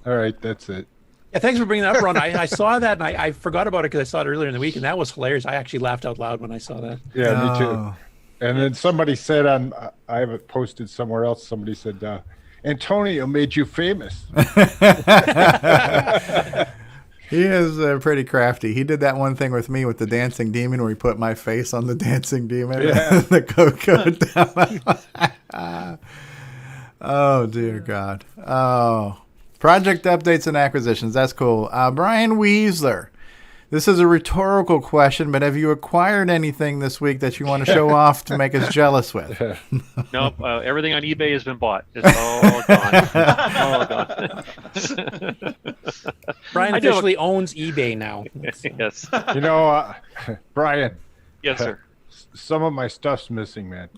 All right, that's it. Yeah, thanks for bringing that up, Ron. I saw that, and I forgot about it because I saw it earlier in the week, and that was hilarious. I actually laughed out loud when I saw that. Yeah, me too. And then somebody said I have it posted somewhere else. Somebody said, Antonio made you famous. He is pretty crafty. He did that one thing with me with the dancing demon where he put my face on the dancing demon. Yeah. The CoCo. Oh, dear God. Oh. Project updates and acquisitions. That's cool. Brian Weasler. This is a rhetorical question, but have you acquired anything this week that you want to show off to make us jealous with? Nope. Everything on eBay has been bought. It's all gone. Brian officially owns eBay now. Yes. You know, Brian. Yes, sir. Some of my stuff's missing, man.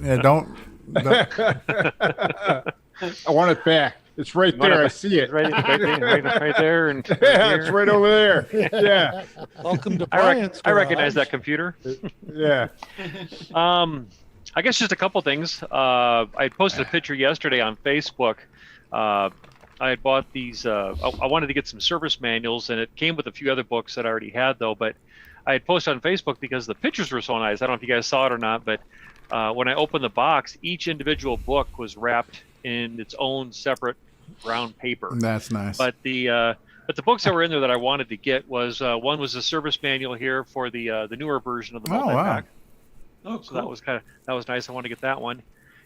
Yeah, don't. I want it back. It's right there. I see it. Right there. And yeah, it's right over there. Yeah. Welcome to Brian's I recognize that computer. Yeah. I guess just a couple things. I posted a picture yesterday on Facebook. I had bought these. I wanted to get some service manuals, and it came with a few other books that I already had, though. But I had posted on Facebook because the pictures were so nice. I don't know if you guys saw it or not, but when I opened the box, each individual book was wrapped in its own separate brown paper. That's nice. But the books that were in there that I wanted to get was one was a service manual here for the newer version of the multi-pack. Oh, cool. So that was nice. I wanted to get that one.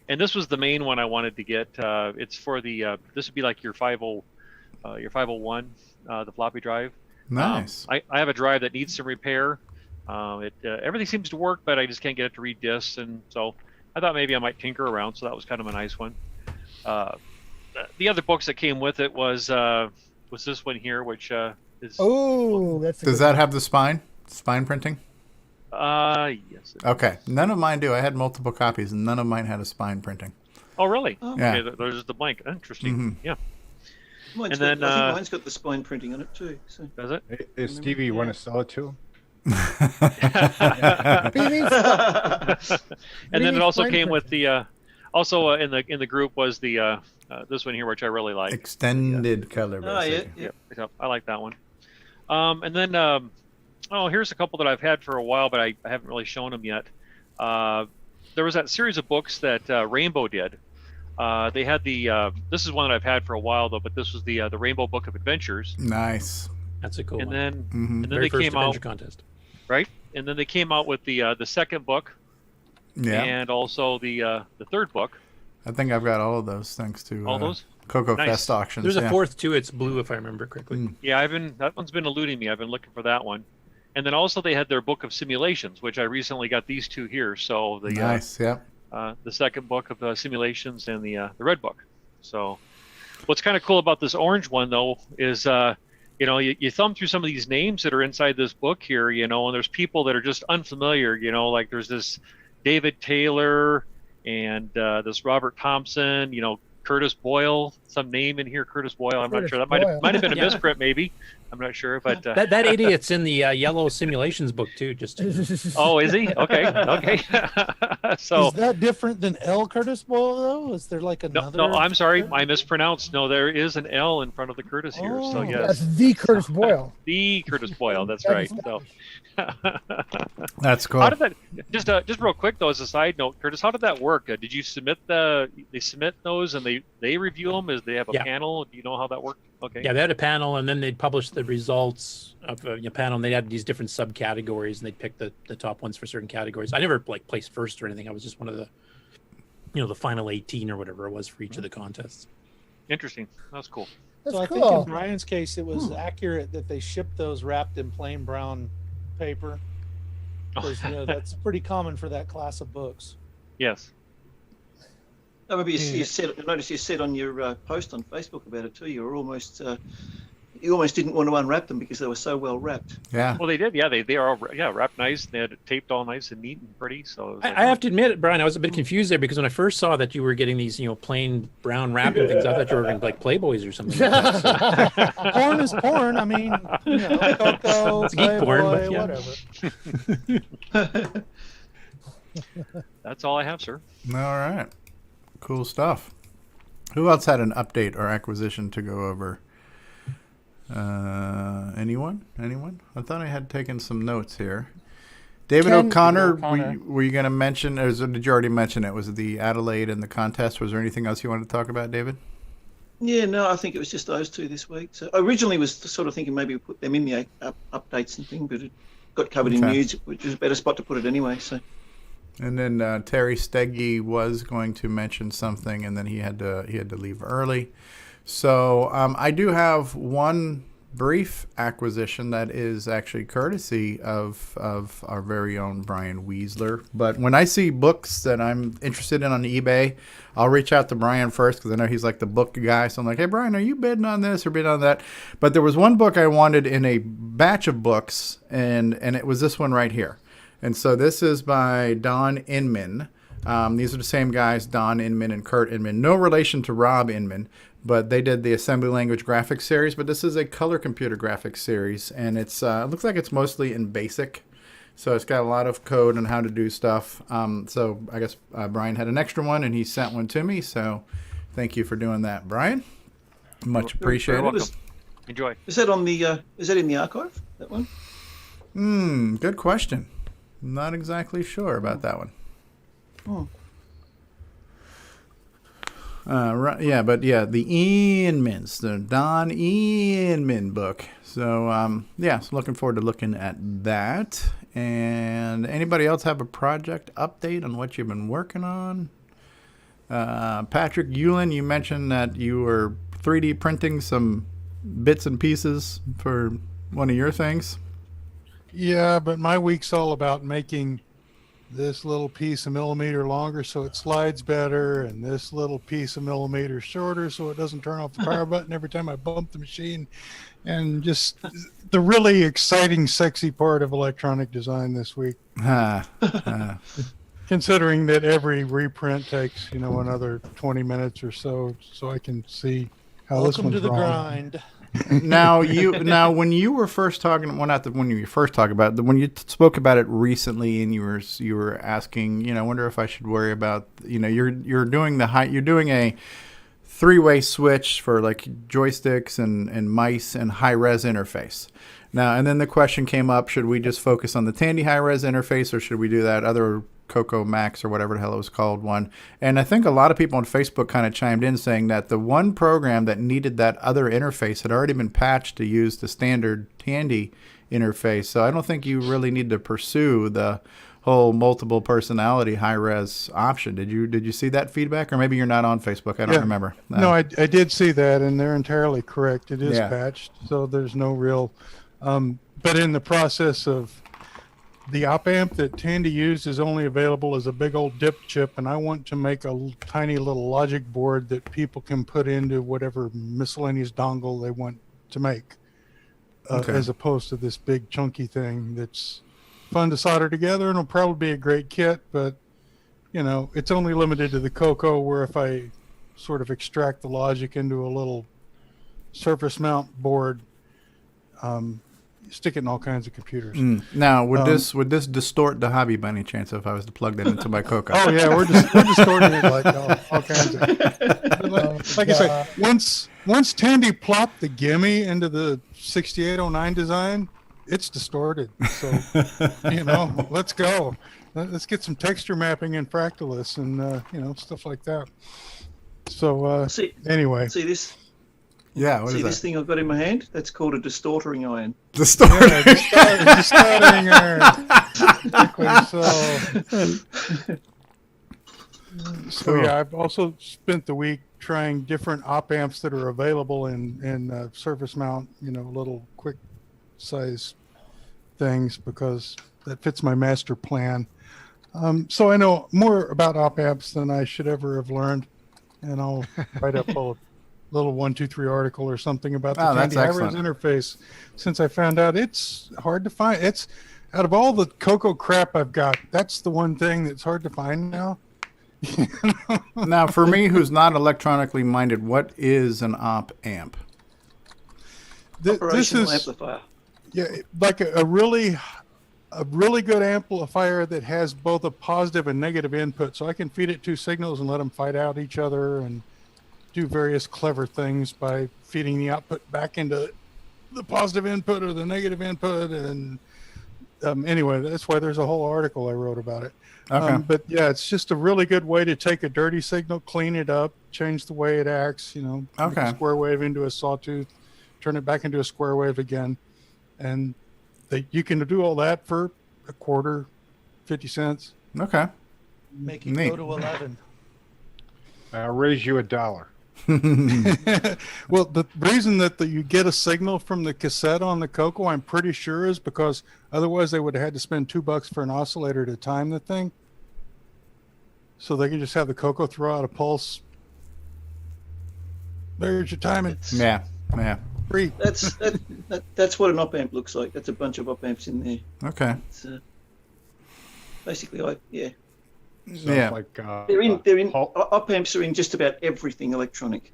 And this was the main one I wanted to get. It's for the this would be like your 501, the floppy drive. Nice. I have a drive that needs some repair. Everything seems to work, but I just can't get it to read discs, and so I thought maybe I might tinker around. So that was kind of a nice one. The other books that came with it was this one here, which is. Oh, does that have the spine printing? Yes. Okay, none of mine do. I had multiple copies, and none of mine had a spine printing. Oh, really? Oh. Yeah. Okay, there's the blank. Interesting. Mm-hmm. Yeah. I think mine's got the spine printing on it too. So. Does it? Hey, Stevie, you want to sell it to him? And then it also came with the also in the group was the this one here, which I really like. Extended color. Yep. I like that one. And then here's a couple that I've had for a while, but I haven't really shown them yet. There was that series of books that Rainbow did. They had the this is one that I've had for a while though, but this was the Rainbow Book of Adventures. Nice. That's a cool one. And then Very they first came Adventure out contest. right, and then they came out with the second book. Yeah. And also the third book. I think I've got all of those thanks to all those CoCo nice. Fest auctions. There's a fourth too. It's blue, if I remember correctly. Yeah, that one's been eluding me. I've been looking for that one. And then also they had their book of simulations, which I recently got these two here. So the nice, yeah. The second book of simulations and the red book. So what's kind of cool about this orange one though is you know, you thumb through some of these names that are inside this book here, you know, and there's people that are just unfamiliar, you know, like there's this David Taylor and this Robert Thompson, you know, Curtis Boyle, some name in here, Curtis Boyle. I'm not sure. That might have been a misprint, maybe. I'm not sure, but that idiot's in the yellow simulations book too. Just oh, is he? Okay, okay. So is that different than L. Curtis Boyle though? Is there like another? No, I'm sorry, I mispronounced. No, there is an L in front of the Curtis here. So yes, that's the Curtis Boyle. The Curtis Boyle. That's right. So that's cool. How did that? Just real quick though, as a side note, Curtis, how did that work? Did you submit they submit those and they review them? As they have a panel? Do you know how that worked? Okay. Yeah, they had a panel, and then they'd publish the results of a panel, and they had these different subcategories, and they'd pick the top ones for certain categories. I never like placed first or anything. I was just one of the, the final 18 or whatever it was for each of the contests. Interesting. That's cool. So I think in Brian's case, it was accurate that they shipped those wrapped in plain brown paper, because that's pretty common for that class of books. Yes. Oh, maybe you said. I noticed you said on your post on Facebook about it too. You were almost, you almost didn't want to unwrap them because they were so well wrapped. Yeah. Well, they did. Yeah, they are. Yeah, wrapped nice. They had it taped all nice and neat and pretty. So I have to admit, Brian, I was a bit confused there because when I first saw that you were getting these, plain brown wrapping things, I thought you were going to like Playboys or something. Like that, so. Porn is porn. I mean, CoCo, it's geek porn, but whatever. That's all I have, sir. All right. Cool stuff. Who else had an update or acquisition to go over? Anyone? I thought I had taken some notes here. David O'Connor, were you going to mention, or did you already mention it? Was it the Adelaide and the contest? Was there anything else you wanted to talk about, David? Yeah, no, I think it was just those two this week. So I originally was sort of thinking maybe we put them in the updates and thing, but it got covered in news, which is a better spot to put it anyway. So. And then Terry Steggy was going to mention something, and then he had to leave early. So I do have one brief acquisition that is actually courtesy of our very own Brian Weasler. But when I see books that I'm interested in on eBay, I'll reach out to Brian first because I know he's like the book guy. So I'm like, hey, Brian, are you bidding on this or bidding on that? But there was one book I wanted in a batch of books, and it was this one right here. And so this is by Don Inman. These are the same guys, Don Inman and Kurt Inman. No relation to Rob Inman, but they did the assembly language graphics series. But this is a color computer graphics series, and it looks like it's mostly in BASIC. So it's got a lot of code on how to do stuff. So I guess Brian had an extra one, and he sent one to me. So thank you for doing that, Brian. Much appreciated. Welcome. Enjoy. Is that on the? Is that in the archive? That one? Good question. Not exactly sure about that one. Right, yeah, but yeah, the Inmans, the Don Inman book. So so looking forward to looking at that. And anybody else have a project update on what you've been working on? Patrick Eulin, you mentioned that you were 3D printing some bits and pieces for one of your things. Yeah, but my week's all about making this little piece a millimeter longer so it slides better, and this little piece a millimeter shorter so it doesn't turn off the power button every time I bump the machine. And just the really exciting, sexy part of electronic design this week. Considering that every reprint takes, another 20 minutes or so I can see how this one's Welcome to the wrong. grind. Now when you were first talking, when you first talk about it, when you spoke about it recently, and you were asking, I wonder if I should worry about, you're doing a 3-way switch for like joysticks and mice and high res interface. Now, and then the question came up: should we just focus on the Tandy high res interface, or should we do that other CoCo Max or whatever the hell it was called one? And I think a lot of people on Facebook kind of chimed in saying that the one program that needed that other interface had already been patched to use the standard Tandy interface. So I don't think you really need to pursue the whole multiple personality high res option. Did you see that feedback? Or maybe you're not on Facebook. I don't remember. No, I did see that, and they're entirely correct. It is Yeah. patched, so there's no real but in the process of the op amp that Tandy used is only available as a big old dip chip, and I want to make a tiny little logic board that people can put into whatever miscellaneous dongle they want to make. Okay. as opposed to this big chunky thing that's fun to solder together, and it'll probably be a great kit, but you know, it's only limited to the CoCo, where if I sort of extract the logic into a little surface mount board, stick it in all kinds of computers. Now, would this distort the hobby by any chance if I was to plug that into my CoCo? Oh yeah, we're distorting it like all kinds of. Like I say, once Tandy plopped the gimme into the 6809 design, it's distorted. So you know, let's go. Let's get some texture mapping in Fractalus and you know, stuff like that. So anyway, see this. Yeah, what see is this that? thing I've got in my hand? That's called a distorting iron. Distorting iron. Exactly. So yeah, I've also spent the week trying different op amps that are available in surface mount, you know, little quick size things, because that fits my master plan. So I know more about op amps than I should ever have learned, and I'll write up a little 1, 2, 3 article or something about the Tandy high-res interface, since I found out it's hard to find. It's out of all the CoCo crap I've got, that's the one thing that's hard to find now. Now, for me, who's not electronically minded, what is an op amp? Operational amplifier. Yeah, like a really good amplifier that has both a positive and negative input, so I can feed it 2 signals and let them fight out each other and do various clever things by feeding the output back into the positive input or the negative input. And anyway, that's why there's a whole article I wrote about it. Okay. But yeah, it's just a really good way to take a dirty signal, clean it up, change the way it acts, you know, make a square wave into a sawtooth, turn it back into a square wave again. And you can do all that for a quarter, 50 cents. Okay. Make it go to 11. I'll raise you $1. Well, the reason that you get a signal from the cassette on the CoCo, I'm pretty sure, is because otherwise they would have had to spend $2 for an oscillator to time the thing. So they can just have the CoCo throw out a pulse. There's your timing. Yeah. Free. That's what an op amp looks like. That's a bunch of op amps in there. Okay. It's, basically, Like, they're in. Op amps are in just about everything electronic.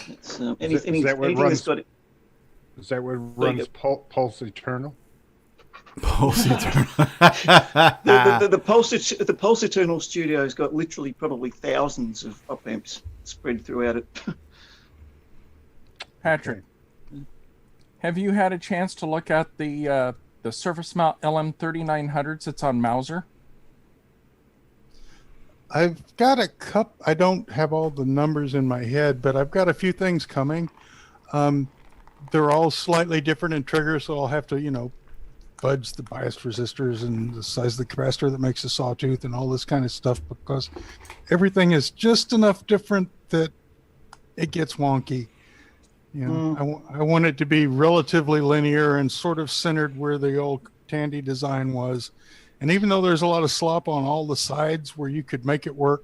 It's anything that's got it. Is that what runs Pulse Eternal? Pulse Eternal. the Pulse Eternal Studio's got literally probably thousands of op amps spread throughout it. Patrick, have you had a chance to look at the surface mount LM3900s that's on Mauser? I've got a I don't have all the numbers in my head, but I've got a few things coming. They're all slightly different in trigger, so I'll have to, you know, fudge the bias resistors and the size of the capacitor that makes a sawtooth and all this kind of stuff, because everything is just enough different that it gets wonky. You know, I want it to be relatively linear and sort of centered where the old Tandy design was. And even though there's a lot of slop on all the sides where you could make it work,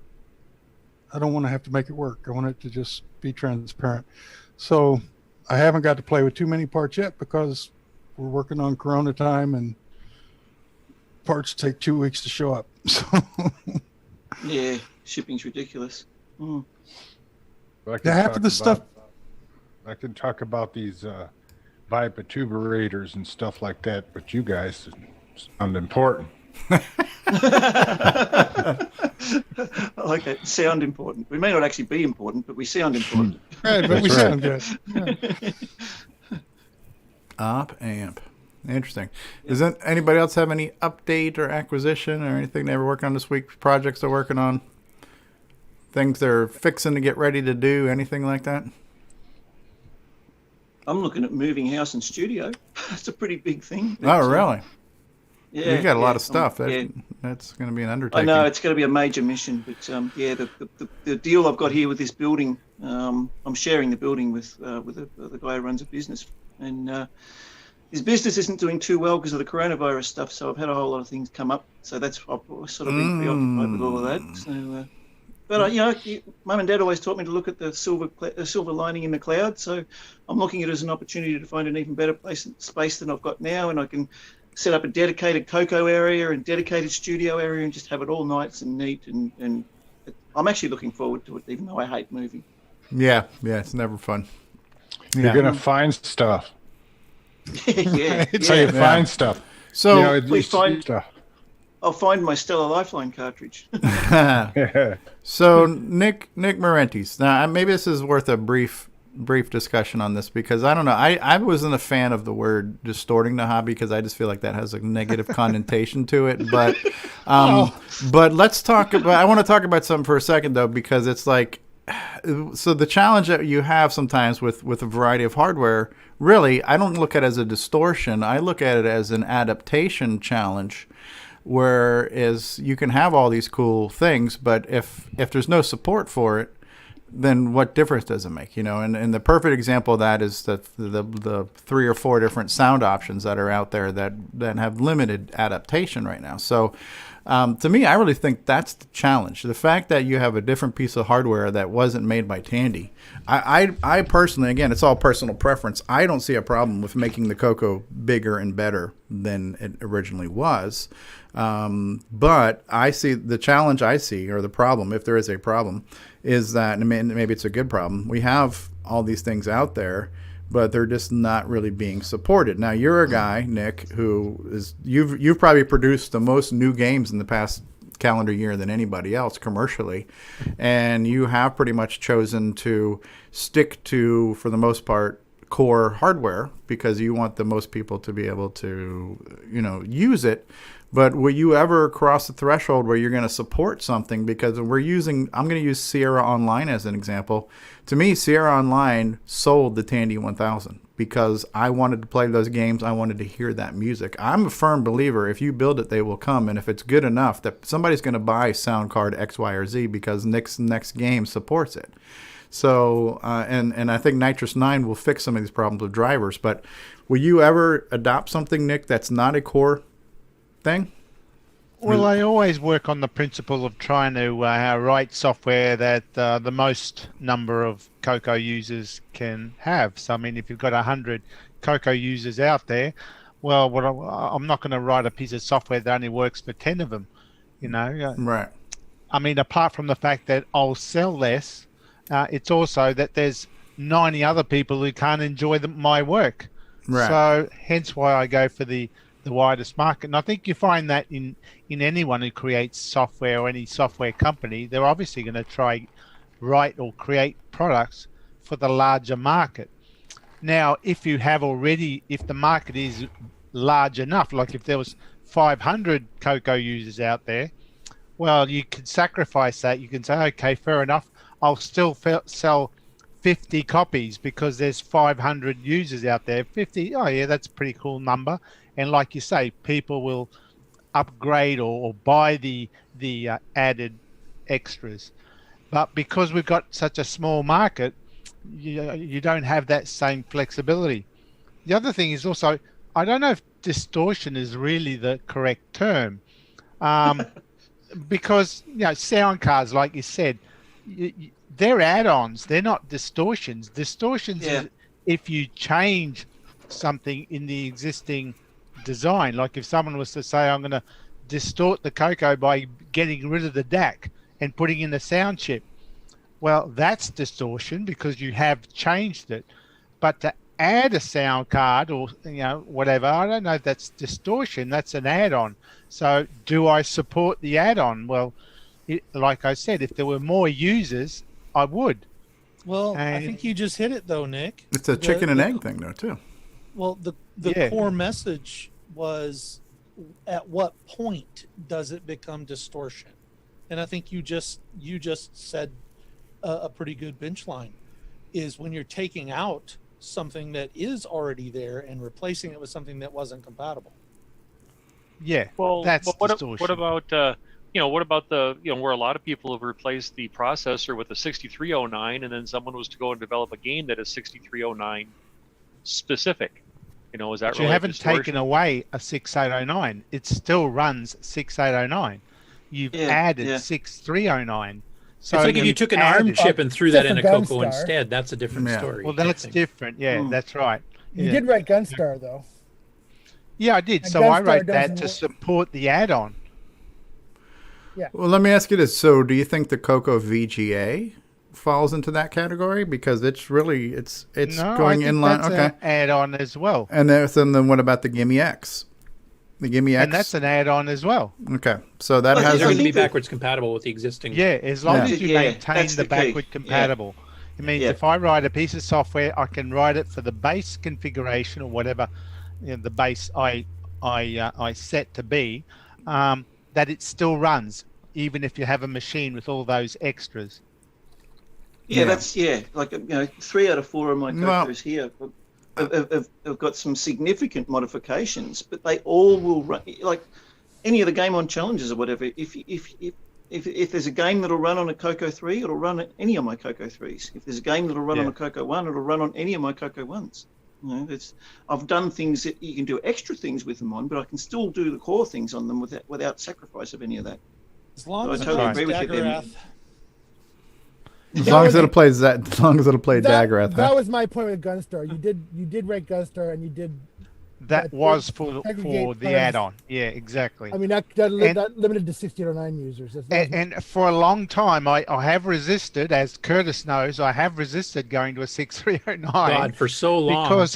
I don't want to have to make it work. I want it to just be transparent. So I haven't got to play with too many parts yet because we're working on Corona time and parts take 2 weeks to show up. So yeah, shipping's ridiculous. Half of the stuff. I can talk about these vibratubrators and stuff like that, but you guys sound important. I like that. Sound important. We may not actually be important, but we sound important. Right, but we sound good. Op amp. Interesting. Does anybody else have any update or acquisition or anything they were working on this week? Projects they're working on? Things they're fixing to get ready to do? Anything like that? I'm looking at moving house and studio. That's a pretty big thing. Oh, really? Yeah, you got a lot of stuff. Yeah. That's going to be an undertaking. I know it's going to be a major mission, but yeah, the deal I've got here with this building, I'm sharing the building with the guy who runs a business, and his business isn't doing too well because of the coronavirus stuff. So I've had a whole lot of things come up. So that's I've sort of been preoccupied with all of that. So But Mum and Dad always taught me to look at the silver lining in the cloud. So I'm looking at it as an opportunity to find an even better space than I've got now, and I can set up a dedicated CoCo area and dedicated studio area and just have it all nice and neat. And I'm actually looking forward to it, even though I hate moving. Yeah, it's never fun. You're gonna find stuff. It's how you find stuff. So I'll find my Stellar Lifeline cartridge. So Nick Marentes. Now maybe this is worth a brief discussion on this, because I don't know. I wasn't a fan of the word distorting the hobby, because I just feel like that has a negative connotation to it. But but let's talk about. I want to talk about something for a second though, because it's like. So the challenge that you have sometimes with a variety of hardware, really, I don't look at it as a distortion. I look at it as an adaptation challenge, whereas you can have all these cool things, but if there's no support for it, then what difference does it make? And the perfect example of that is the 3 or 4 different sound options that are out there that have limited adaptation right now. So to me, I really think that's the challenge. The fact that you have a different piece of hardware that wasn't made by Tandy. I personally, again, it's all personal preference. I don't see a problem with making the CoCo bigger and better than it originally was. But I see the challenge or the problem, if there is a problem, is that, and maybe it's a good problem, we have all these things out there, but they're just not really being supported. Now, you're a guy, Nick, who is you've probably produced the most new games in the past calendar year than anybody else commercially, and you have pretty much chosen to stick to, for the most part, core hardware, because you want the most people to be able to use it. But will you ever cross the threshold where you're going to support something? Because I'm going to use Sierra Online as an example. To me, Sierra Online sold the Tandy 1000 because I wanted to play those games. I wanted to hear that music. I'm a firm believer, if you build it, they will come. And if it's good enough, that somebody's going to buy sound card X, Y, or Z because Nick's next game supports it. So, and I think Nitrous 9 will fix some of these problems with drivers. But will you ever adopt something, Nick, that's not a core thing? Well, I always work on the principle of trying to write software that the most number of CoCo users can have. So, I mean, if you've got 100 CoCo users out there, well, I'm not going to write a piece of software that only works for 10 of them, Right. I mean, apart from the fact that I'll sell less, it's also that there's 90 other people who can't enjoy my work. Right. So, hence why I go for the widest market. And I think you find that in anyone who creates software or any software company, they're obviously going to try write or create products for the larger market. Now, if the market is large enough, like if there was 500 CoCo users out there, well, you could sacrifice that. You can say, okay, fair enough, I'll still sell 50 copies because there's 500 users out there. 50, oh yeah, that's a pretty cool number. And like you say, people will upgrade or buy the added extras. But because we've got such a small market, you don't have that same flexibility. The other thing is also, I don't know if distortion is really the correct term, because sound cards, like you said, they're add-ons. They're not distortions. Distortions is if you change something in the existing design. Like if someone was to say, I'm going to distort the CoCo by getting rid of the DAC and putting in the sound chip, well, that's distortion because you have changed it. But to add a sound card or whatever, I don't know if that's distortion. That's an add-on. So do I support the add-on? Well, like I said, if there were more users, I would. Well, I think you just hit it though, Nick. It's a chicken and egg thing though too. Well, the core message was, at what point does it become distortion? And I think you just said a pretty good bench line, is when you're taking out something that is already there and replacing it with something that wasn't compatible. Yeah, well, that's distortion. What about where a lot of people have replaced the processor with a 6309, and then someone was to go and develop a game that is 6309 specific. Is that but you haven't taken away a 6809. It still runs 6809. You've added 6309. So it's like if you took an ARM chip and threw that in a CoCo Gunstar. instead. That's a different story. Well, that's different. Yeah, that's right. You Yeah. did write Gunstar though. Yeah, I did. And So I Gunstar wrote that doesn't to work. support the add-on. Yeah. Well, let me ask you this. So do you think the CoCo VGA falls into that category? Because it's really, it's No, going I think in line. that's Okay. an add-on as well. And then what about the Gimme X? The Gimme X? And that's an add-on as well. Okay. So that has... They're going to be backwards compatible with the existing. Yeah, as long as you maintain that's the the key. backward compatible. It means if I write a piece of software, I can write it for the base configuration or whatever the base I set to be, that it still runs, even if you have a machine with all those extras. Yeah, that's like 3 out of 4 of my CoCos here have got some significant modifications, but they all will run like any of the GameON challenges or whatever. If there's a game that'll run on a CoCo 3, it'll run on any of my CoCo 3s. If there's a game that'll run on a CoCo 1, it'll run on any of my CoCo 1s. I've done things that you can do extra things with them on, but I can still do the core things on them without sacrifice of any of that. As long So as I totally agree with you there. Daggerath. As long as it'll play Daggerath. That was my point with Gunstar. You did write Gunstar, and you did. That was for the add-on. Yeah, exactly. I mean, that limited to 1609 users. And for a long time, I have resisted, as Curtis knows, I have resisted going to a 6309. God, for so long.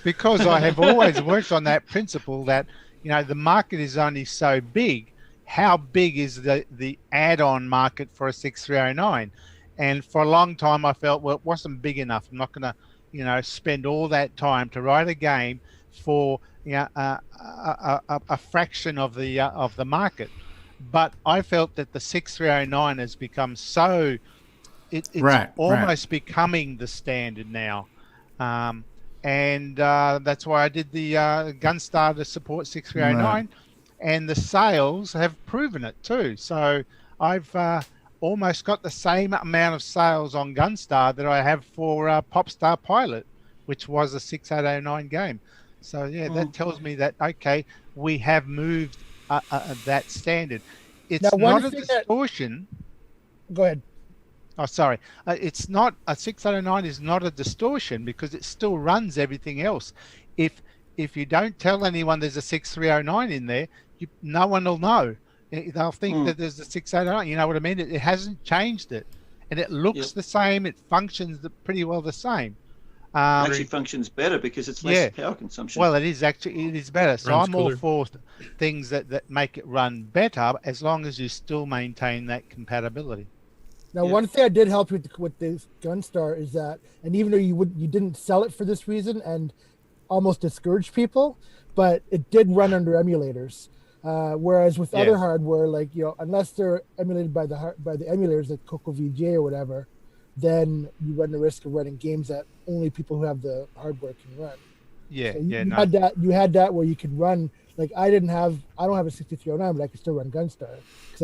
Because I have always worked on that principle that, the market is only so big. How big is the add-on market for a 6309? And for a long time, I felt, well, it wasn't big enough. I'm not going to, spend all that time to write a game for a fraction of the market. But I felt that the 6309 has become so it's almost becoming the standard now, and that's why I did the Gunstar to support 6309, and the sales have proven it too. So I've almost got the same amount of sales on Gunstar that I have for Popstar Pilot, which was a 6809 game. So that tells me that we have moved that standard. It's not a distortion. Go ahead. Oh, sorry. It's not a 6809 is not a distortion because it still runs everything else. If you don't tell anyone there's a 6309 in there, no one will know. They'll think that there's a 6809. You know what I mean? It hasn't changed it, and it looks the same. It functions pretty well the same. It actually functions better because it's less power consumption. Well, it is better. So I'm all for things that make it run better as long as you still maintain that compatibility. Now, one thing I did help you with this Gunstar is that, and even though you didn't sell it for this reason and almost discourage people, but it did run under emulators. Whereas with other hardware, like unless they're emulated by the emulators like CoCo VGA or whatever, then you run the risk of running games that only people who have the hardware can run. You had that where you could run. Like I don't have a 6309, but I can still run Gunstar.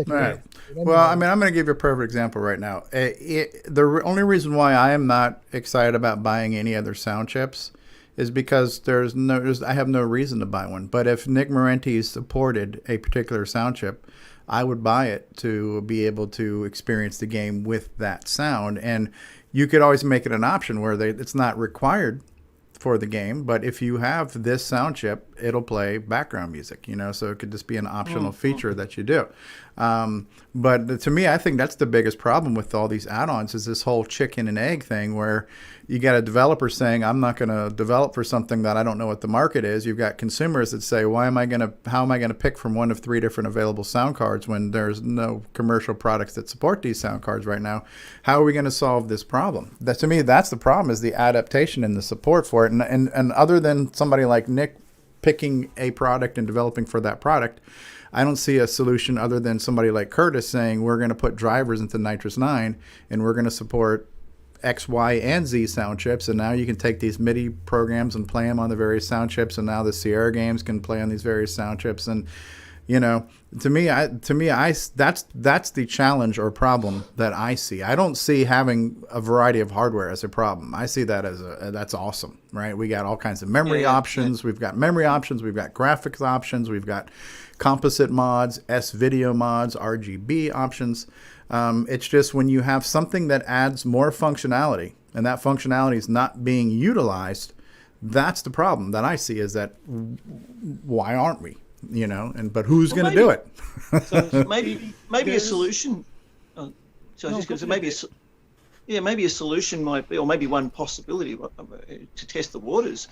Right. Well, I mean, I'm going to give you a perfect example right now. The only reason why I am not excited about buying any other sound chips is because I have no reason to buy one. But if Nick Marenti supported a particular sound chip, I would buy it to be able to experience the game with that sound. And you could always make it an option where it's not required for the game, but if you have this sound chip, it'll play background music, so it could just be an optional feature that you do. But to me, I think that's the biggest problem with all these add-ons is this whole chicken and egg thing where you got a developer saying, I'm not going to develop for something that I don't know what the market is. You've got consumers that say, how am I going to pick from one of 3 different available sound cards when there's no commercial products that support these sound cards right now? How are we going to solve this problem? To me, that's the problem, is the adaptation and the support for it. And other than somebody like Nick picking a product and developing for that product, I don't see a solution other than somebody like Curtis saying we're going to put drivers into Nitrous 9 and we're going to support X, Y, and Z sound chips, and now you can take these MIDI programs and play them on the various sound chips, and now the Sierra games can play on these various sound chips, and To me, that's the challenge or problem that I see. I don't see having a variety of hardware as a problem. I see that as that's awesome, right? We got all kinds of memory options. We've got memory options. We've got graphics options. We've got composite mods, S-video mods, RGB options. It's just when you have something that adds more functionality and that functionality is not being utilized, that's the problem that I see, is that why aren't we? But who's going to do it? So maybe a solution. Maybe a solution might be, or maybe one possibility to test the waters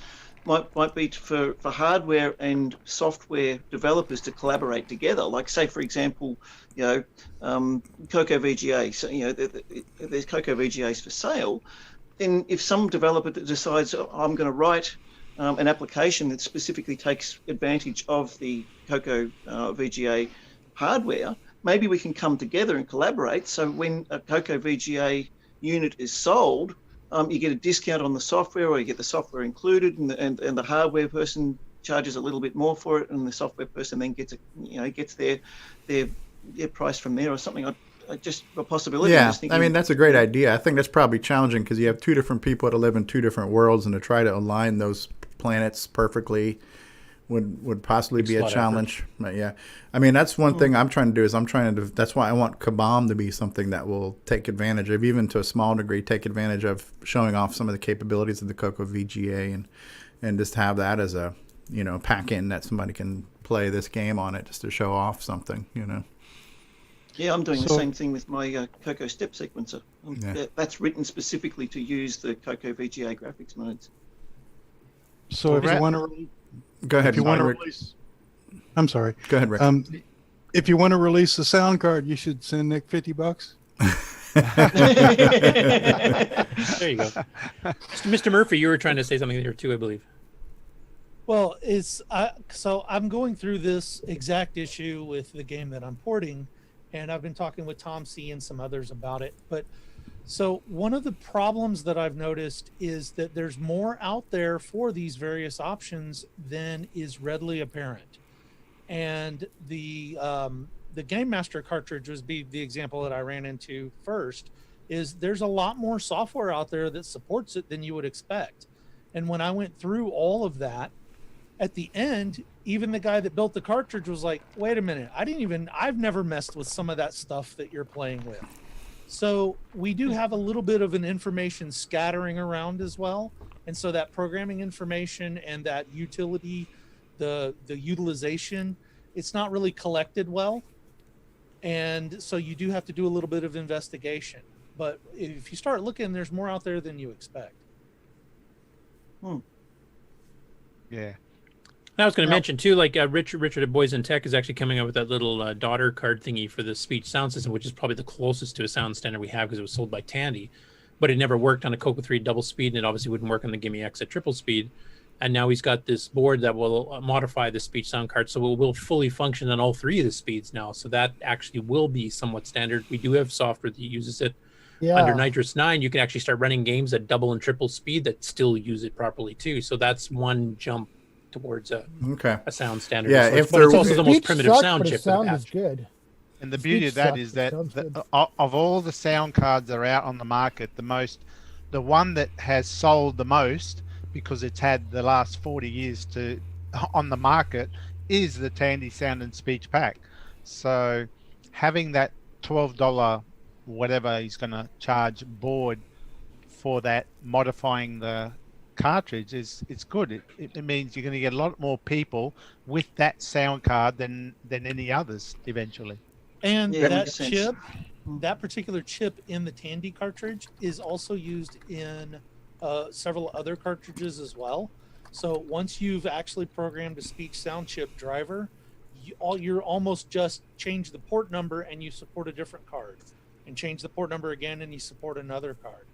might be for hardware and software developers to collaborate together. Like, say, for example, CoCo VGA. So there's CoCo VGAs for sale. Then if some developer decides, I'm going to write an application that specifically takes advantage of the CoCo VGA hardware, maybe we can come together and collaborate. So when a CoCo VGA unit is sold, you get a discount on the software, or you get the software included, and the hardware person charges a little bit more for it, and the software person then gets their price from there or something. Just a possibility. Yeah, that's a great idea. I think that's probably challenging because you have two different people that live in two different worlds, and to try to align those planets perfectly would possibly be a challenge. But yeah, that's one thing I'm trying to do. That's why I want Kabam to be something that will take advantage of, even to a small degree, take advantage of showing off some of the capabilities of the CoCo VGA, and just have that as a pack-in that somebody can play this game on it just to show off something. Yeah, I'm doing the same thing with my CoCo step sequencer. That's written specifically to use the CoCo VGA graphics modes. So if you want to, go ahead. If you want to release, I'm sorry. Go ahead, Rick. If you want to release the sound card, you should send Nick $50. There you go. Mr. Murphy, you were trying to say something here too, I believe. Well, so I'm going through this exact issue with the game that I'm porting, and I've been talking with Tom C. and some others about it. But so one of the problems that I've noticed is that there's more out there for these various options than is readily apparent. And the Game Master cartridge was the example that I ran into first. Is there's a lot more software out there that supports it than you would expect. And when I went through all of that, at the end, even the guy that built the cartridge was like, wait a minute, I've never messed with some of that stuff that you're playing with. So we do have a little bit of an information scattering around as well. And so that programming information and that utility, the utilization, it's not really collected well. And so you do have to do a little bit of investigation. But if you start looking, there's more out there than you expect. Yeah. I was going to mention too, like Richard at Boys in Tech is actually coming up with that little daughter card thingy for the speech sound system, which is probably the closest to a sound standard we have because it was sold by Tandy, but it never worked on a CoCo 3 double speed, and it obviously wouldn't work on the Gimme X at triple speed. And now he's got this board that will modify the speech sound card, so it will fully function on all three of the speeds now. So that actually will be somewhat standard. We do have software that uses it. Yeah. Under Nitrous 9, you can actually start running games at double and triple speed that still use it properly too. So that's one jump towards a sound standard. Yeah, if it's also the most primitive sound chip. The sound is good. And the beauty of that is that of all the sound cards that are out on the market, the one that has sold the most, because it's had the last 40 years on the market, is the Tandy Sound and Speech Pack. So having that $12 whatever he's going to charge board for that, modifying the cartridge, it's good. It means you're going to get a lot more people with that sound card than any others eventually. And that particular chip in the Tandy cartridge is also used in several other cartridges as well. So once you've actually programmed a speech sound chip driver, you're almost just change the port number and you support a different card, and change the port number again and you support another card.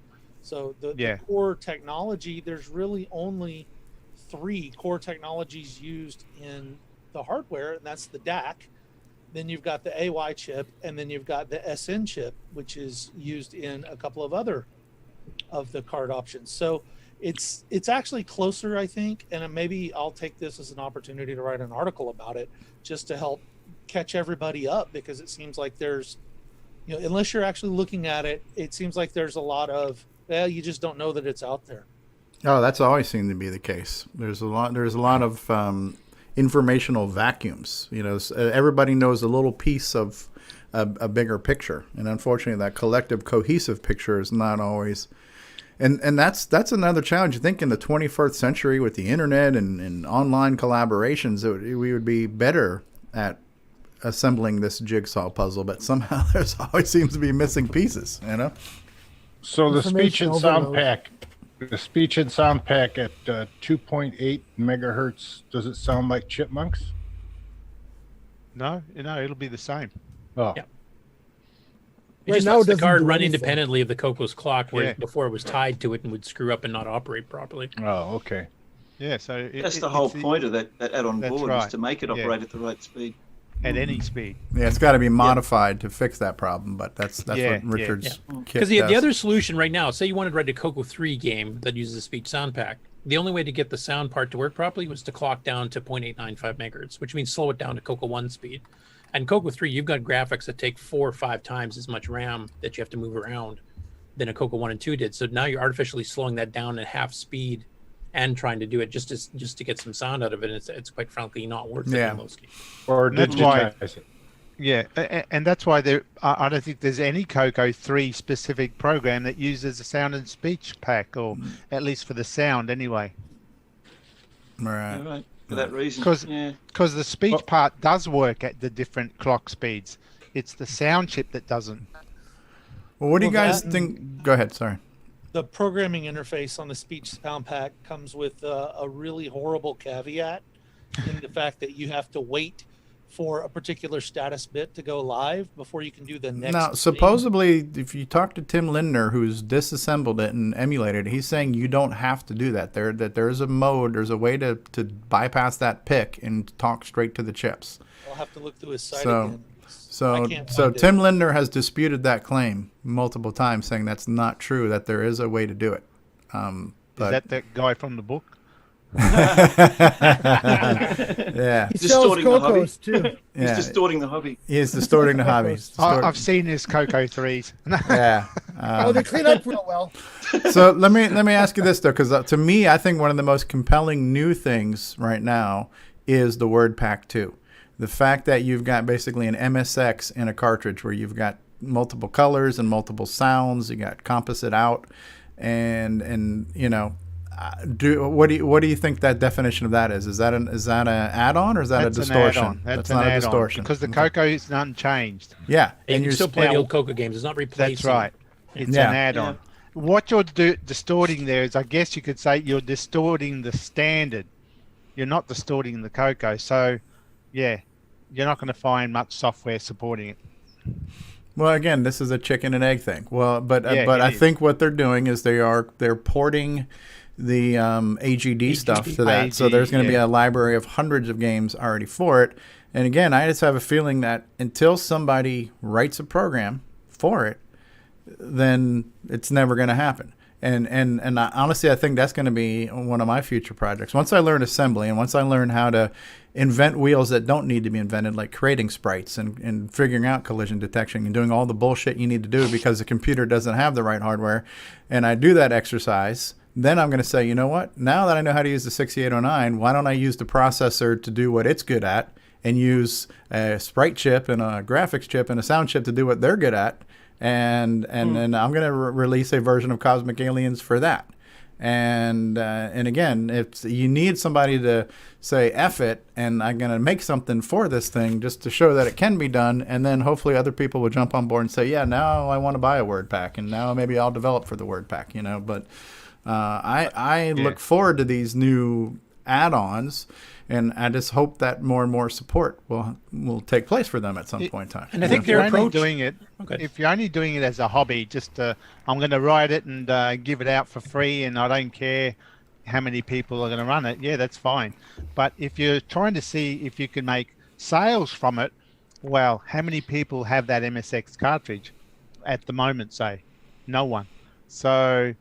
So the core technology, there's really only 3 core technologies used in the hardware, and that's the DAC. Then you've got the AY chip, and then you've got the SN chip, which is used in a couple of other of the card options. So it's actually closer, I think, and maybe I'll take this as an opportunity to write an article about it, just to help catch everybody up, because it seems like there's, unless you're actually looking at it, it seems like there's a lot of, well, you just don't know that it's out there. Oh, that's always seemed to be the case. There's a lot of informational vacuums. Everybody knows a little piece of a bigger picture, and unfortunately, that collective, cohesive picture is not always. And that's another challenge. I think in the 21st century, with the internet and online collaborations, we would be better at assembling this jigsaw puzzle. But somehow there's always seems to be missing pieces. So the speech and sound pack. The speech and sound pack at 2.8 megahertz, does it sound like chipmunks? No, it'll be the same. Oh. Yeah. It just lets the card run independently of the CoCo's clock, where before it was tied to it and would screw up and not operate properly. Oh, okay. Yeah, so that's the whole point of that add-on board, is to make it operate at the right speed. At any speed. Yeah, it's got to be modified to fix that problem, but that's what Richard's kit Because the does. other solution right now, say you wanted to write a CoCo 3 game that uses a speech sound pack, the only way to get the sound part to work properly was to clock down to 0.895 megahertz, which means slow it down to CoCo 1 speed. And CoCo 3, you've got graphics that take 4 or 5 times as much RAM that you have to move around than a CoCo 1 and 2 did. So now you're artificially slowing that down at half speed and trying to do it just to get some sound out of it. And it's quite frankly not worth it in most cases. Or digitize it. Yeah, and that's why I don't think there's any CoCo 3 specific program that uses a sound and speech pack, or at least for the sound anyway. Right. Yeah, right. For that reason. Because the speech part does work at the different clock speeds. It's the sound chip that doesn't. Well, what do you guys think? Go ahead, sorry. The programming interface on the speech sound pack comes with a really horrible caveat in the fact that you have to wait for a particular status bit to go live before you can do the next Now, thing. supposedly, if you talk to Tim Lindner, who's disassembled it and emulated it, he's saying you don't have to do that. There's a mode, there's a way to bypass that PIC and talk straight to the chips. I'll have to look through his site again. So Tim Lindner has disputed that claim multiple times, saying that's not true, that there is a way to do it. Is that guy from the book? Yeah. He's distorting the hobby. Too. He's distorting the hobby. He is distorting the hobby. I've seen his CoCo 3s. Yeah. They clean up real well. So let me ask you this though, because to me, I think one of the most compelling new things right now is the Word Pack 2. The fact that you've got basically an MSX in a cartridge where you've got multiple colors and multiple sounds. You got composite out, and what do you think that definition of that is? Is that an add-on, or is that a distortion? That's not an a distortion because the CoCo is unchanged. Yeah, and you still play the old CoCo games. It's not replacing. That's right. It's an add-on. Yeah. What you're distorting there is, I guess you could say, you're distorting the standard. You're not distorting the CoCo. So, yeah, you're not going to find much software supporting it. Well, again, this is a chicken and egg thing. Well, but I think what they're doing is they're porting the AGD stuff to that. So there's going to be a library of hundreds of games already for it. And again, I just have a feeling that until somebody writes a program for it, then it's never going to happen. And honestly, I think that's going to be one of my future projects. Once I learn assembly and once I learn how to invent wheels that don't need to be invented, like creating sprites and figuring out collision detection and doing all the bullshit you need to do because the computer doesn't have the right hardware, and I do that exercise, then I'm going to say, you know what? Now that I know how to use the 6809, why don't I use the processor to do what it's good at and use a sprite chip and a graphics chip and a sound chip to do what they're good at? And then I'm going to release a version of Cosmic Aliens for that. And again, if you need somebody to say F it, and I'm going to make something for this thing just to show that it can be done, and then hopefully other people will jump on board and say, yeah, now I want to buy a Word Pack, and now maybe I'll develop for the Word Pack, But I look forward to these new add-ons. And I just hope that more and more support will take place for them at some point in time. And I think they're only doing it. Okay. If you're only doing it as a hobby, just I'm going to write it and give it out for free, and I don't care how many people are going to run it. Yeah, that's fine. But if you're trying to see if you can make sales from it, well, how many people have that MSX cartridge at the moment? Say, no one. So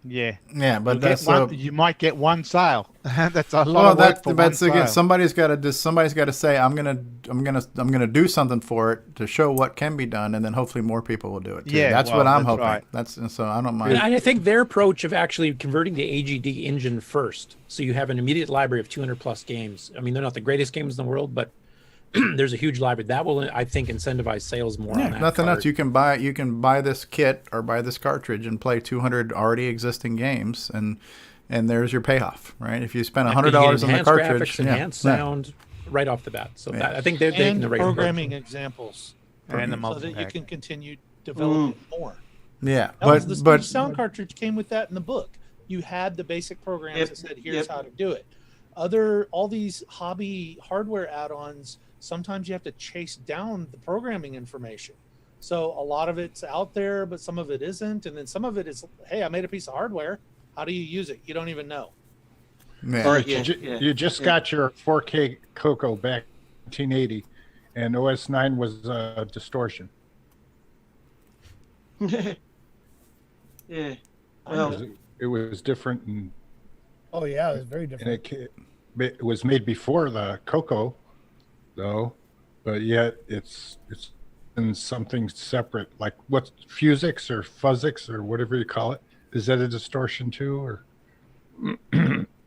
Yeah. Yeah, but You'll that's get one, you might get one sale. That's a lot of work for one again, sale. somebody's got to say I'm gonna do something for it to show what can be done, and then hopefully more people will do it too. Yeah, that's what I'm hoping. right. That's so I don't mind. And I think their approach of actually converting the AGD engine first, so you have an immediate library of 200 plus games. I mean, they're not the greatest games in the world, but there's a huge library that will, I think, incentivize sales more. Yeah, on that nothing card. else. You can buy this kit or buy this cartridge and play 200 already existing games, and there's your payoff, right? If you spend $100 on the cartridge, graphics, enhanced sound, right off the bat. So that, I think they're and taking the right programming examples, and the so that you can continue developing more. Yeah, The sound cartridge came with that in the book. You had the basic programs that said, "Here's how to do it." All these hobby hardware add-ons, sometimes you have to chase down the programming information. So a lot of it's out there, but some of it isn't, and then some of it is, "Hey, I made a piece of hardware. How do you use it? You don't even know." Yeah. All right, you just got your 4K CoCo back in 1980, and OS 9 was distortion. Yeah. Well, it was different, and Oh yeah, it was very different. it was made before the CoCo, though, but yet it's in something separate. Like what's Fusix or Fuzzix or whatever you call it? Is that a distortion too, or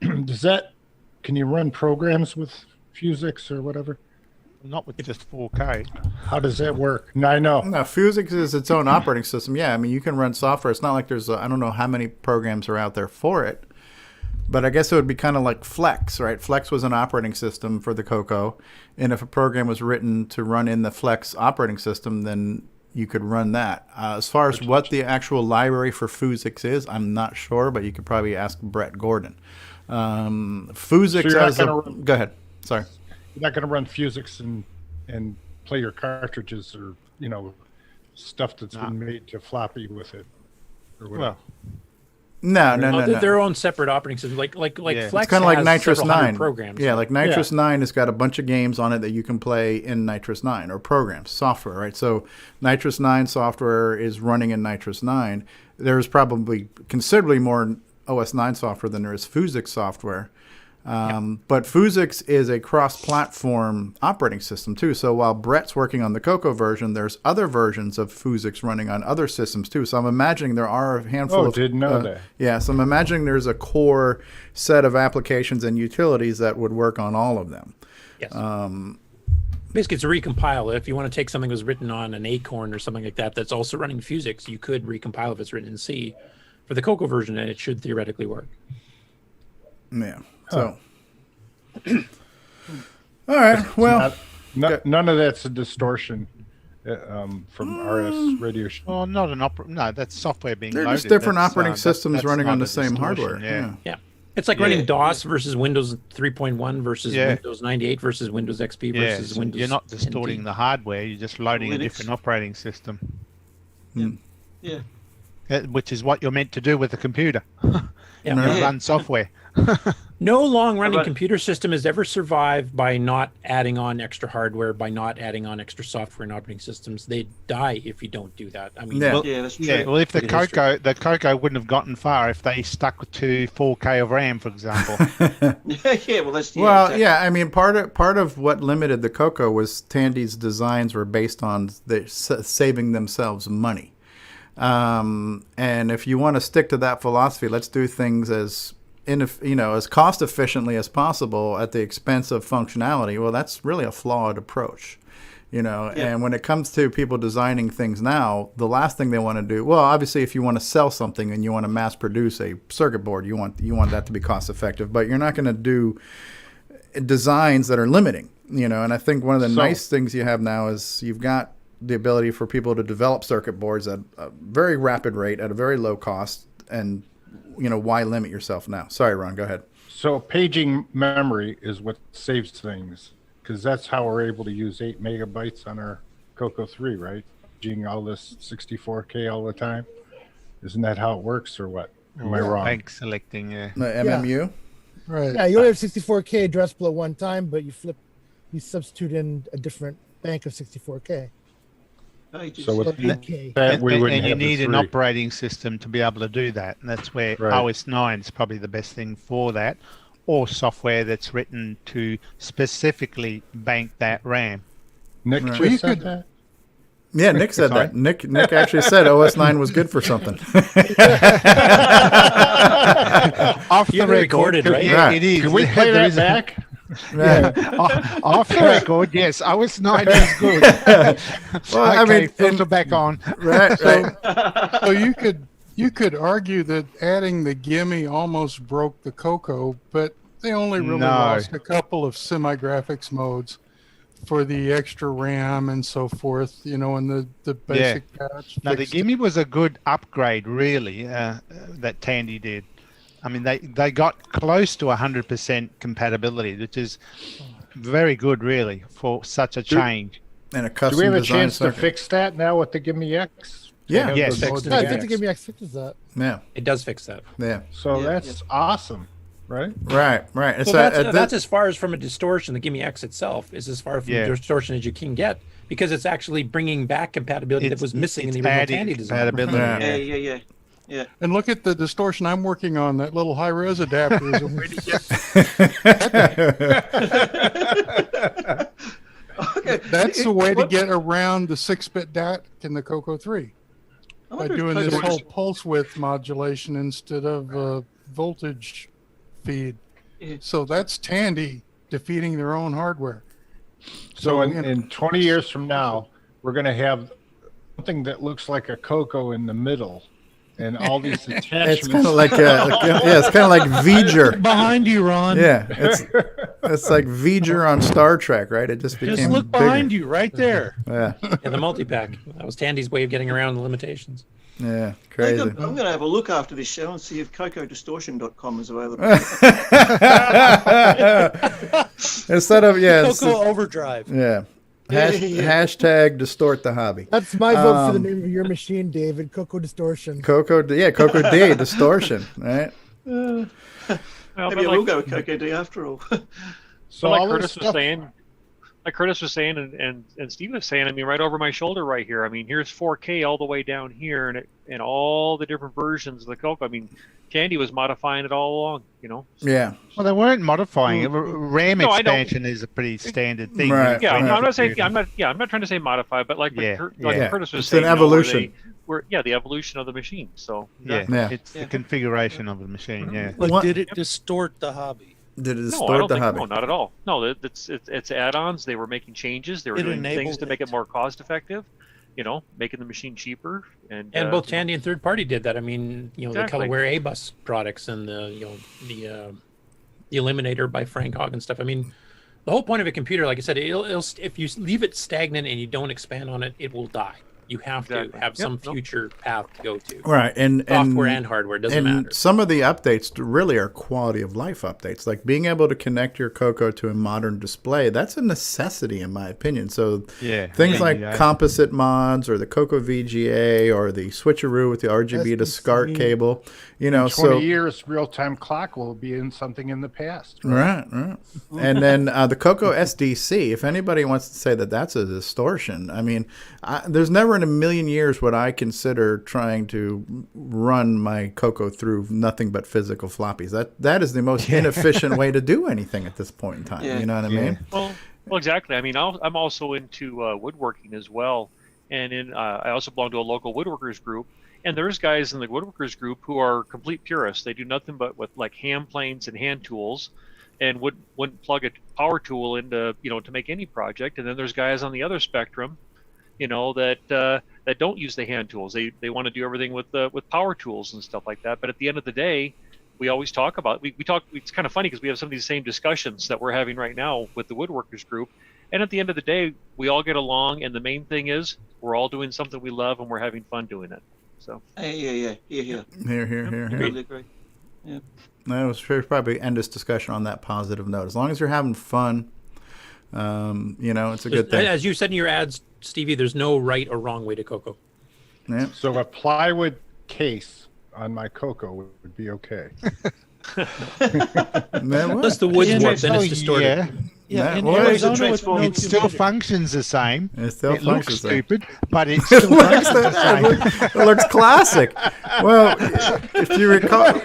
can you run programs with Fusix or whatever? Not with just 4K. How does that work? No, I know. No, Fusix is its own operating system. Yeah, I mean, you can run software. It's not like there's I don't know how many programs are out there for it, but I guess it would be kind of like Flex, right? Flex was an operating system for the CoCo, and if a program was written to run in the Flex operating system, then you could run that. As far as what the actual library for Fusix is, I'm not sure, but you could probably ask Brett Gordon. Fusix go ahead. Sorry. You're not going to run Fusix and play your cartridges or stuff that's been made to floppy with it or whatever. Well, no. Their own separate operating system, like Flex. It's kind of like Nitrous 9 programs. Yeah, like Nitrous 9 has got a bunch of games on it that you can play in Nitrous 9 or programs, software, right? So Nitrous 9 software is running in Nitrous 9. There's probably considerably more OS 9 software than there is Fusix software. But Fusix is a cross-platform operating system too. So while Brett's working on the CoCo version, there's other versions of Fusix running on other systems too. So I'm imagining there are a handful of. Didn't know that. Yeah, so I'm imagining there's a core set of applications and utilities that would work on all of them. Yes. Basically, it's a recompile. If you want to take something that was written on an Acorn or something like that, that's also running Fusix, you could recompile if it's written in C for the CoCo version, and it should theoretically work. Yeah. So, all right. Well, none of that's a distortion from RS radio. Oh, not an opera. No, that's software being they're loaded. just different That's, operating systems that's running not on the a same distortion, hardware. Yeah. It's like running DOS versus Windows 3.1 versus Yeah. Windows 98 versus Windows XP Yeah, versus so Windows. you're not distorting the hardware. You're just loading a Linux. different operating system. Yeah. Which is what you're meant to do with a computer. Yeah. You run software. No long-running computer system has ever survived by not adding on extra hardware, by not adding on extra software and operating systems. They die if you don't do that. I mean, that's true. Well, if the CoCo wouldn't have gotten far if they stuck to 4K of RAM, for example. Yeah, well, that's I mean, part of what limited the CoCo was Tandy's designs were based on saving themselves money. And if you want to stick to that philosophy, let's do things as cost efficiently as possible at the expense of functionality. Well, that's really a flawed approach, And when it comes to people designing things now, the last thing they want to do, well, obviously, if you want to sell something and you want to mass produce a circuit board, you want that to be cost effective, but you're not going to do designs that are limiting, And I think one of the nice things you have now is you've got the ability for people to develop circuit boards at a very rapid rate at a very low cost, and why limit yourself now? Sorry, Ron, go ahead. So paging memory is what saves things, because that's how we're able to use 8 megabytes on our CoCo 3, right? Paging all this 64K all the time. Isn't that how it works, or what? Am I wrong? Bank selecting, The MMU? Right. Yeah, you only have 64K addressable at one time, but you substitute in a different bank of 64K. So with Okay. that, we would and you have the need an 3. operating system to be able to do that, and that's where Right. OS 9 is probably the best thing for that, or software that's written to specifically bank that RAM. Nick Right. just Well, you said could- that? Yeah, Nick said Sorry? that. Nick actually said OS 9 was good for something. Off the You have it recorded, right? Yeah, Right. it is. Can we play There that is a- back? Off the record, yes. OS 9 is good. Well, I Okay, mean, filter back on. Right. So you could argue that adding the gimme almost broke the CoCo, but they only really No. lost a couple of semi-graphics modes for the extra RAM and so forth, and the basic patch. No, the fixed Gimme was a good upgrade, really, that Tandy did. I mean, they got close to 100% compatibility, which is very good, really, for such a change. And a Do custom we have a design chance to circuit. fix that now with the Gimme X? Yeah. Yes. Fixed it I again. think the Gimme X fixes that. Yeah. It does fix that. Yeah. So that's awesome, right? Right. It's Well, that's as far as from a distortion. The Gimme X itself is as far from Yeah. distortion as you can get, because it's actually bringing back compatibility that was missing in the original adding Tandy design. compatibility. Yeah. Yeah. And look at the distortion I'm working on. That little high-res adapter is a way to get. Okay. That's the way to get around the 6-bit DAC in the CoCo 3 I by wonder if doing this CoCo- whole pulse width modulation instead of voltage feed. Yeah. So that's Tandy defeating their own hardware. So you know. in 20 years from now, we're going to have something that looks like a CoCo in the middle, and all these attachments. It's kind of like it's kind of like V'ger. Behind you, Ron. Yeah, it's like V'ger on Star Trek, right? It just became Just look bigger. behind you, right there. Yeah, And the multi-pack. That was Tandy's way of getting around the limitations. yeah, I'm crazy. going to have a look after this show and see if CoCoDistortion.com is available. Instead of CoCo Overdrive. yeah. Hashtag distort the hobby. That's my vote for the name of your machine, David. CoCo Distortion. CoCo D distortion, right? Well, Maybe but I will go with Coco D after all. So like all Curtis this was saying, and Steve was saying, I mean, right over my shoulder right here. I mean, here's 4K all the way down here, and all the different versions of the CoCo. I mean, Tandy was modifying it all along, Yeah. Well, they weren't modifying it. RAM No, I know. expansion is a pretty standard thing. Right. Yeah, Right. I'm not saying. I'm not trying to say modify, but like Yeah, yeah. Curtis was It's saying, an evolution. the evolution of the machine. So Yeah, Yeah. it's the configuration of the machine. Yeah. Like, What- did it distort the hobby? Did it No, I distort don't the think. hobby? No, not at all. No, it's add-ons. They were making changes. They were It doing things enabled to make it it. more cost-effective. Making the machine cheaper. And Both Tandy and third party did that. I mean, the Exactly. Colorware A-Bus products and the Eliminator by Frank Hogg and stuff. I mean, the whole point of a computer, like I said, it'll if you leave it stagnant and you don't expand on it, it will die. You have to Exactly. have some Yep, nope. future path to go to. Right, and Software and hardware, doesn't and matter. some of the updates really are quality of life updates, like being able to connect your CoCo to a modern display. That's a necessity, in my opinion. So things like composite mods, or the CoCo VGA, or the switcheroo with the RGB to SCART cable. In 20 years, real-time clock will be in something in the past. Right. And then the CoCo SDC, if anybody wants to say that that's a distortion, I mean, there's never in a million years would I consider trying to run my CoCo through nothing but physical floppies. That is the most inefficient way to do anything at this point in time. You know what I mean? Well, exactly. I mean, I'm also into woodworking as well, and I also belong to a local woodworkers group. And there's guys in the woodworkers group who are complete purists. They do nothing but with like hand planes and hand tools, and wouldn't plug a power tool into to make any project. And then there's guys on the other spectrum, that don't use the hand tools. They want to do everything with power tools and stuff like that. But at the end of the day, we always talk about we talk. It's kind of funny because we have some of these same discussions that we're having right now with the woodworkers group. And at the end of the day, we all get along, and the main thing is we're all doing something we love and we're having fun doing it. So Yeah. Here. Totally agree. Yeah. That was probably end this discussion on that positive note. As long as you're having fun, it's a good thing. As you said in your ads, Stevie, there's no right or wrong way to CoCo. Yeah. So a plywood case on my CoCo would be okay. Unless the wood's warped, then it's distorted. Yeah, in well, Arizona with no it still humidity. functions the same. It still It looks functions the same. stupid, but it still functions the same. It looks classic. Well, if you recall,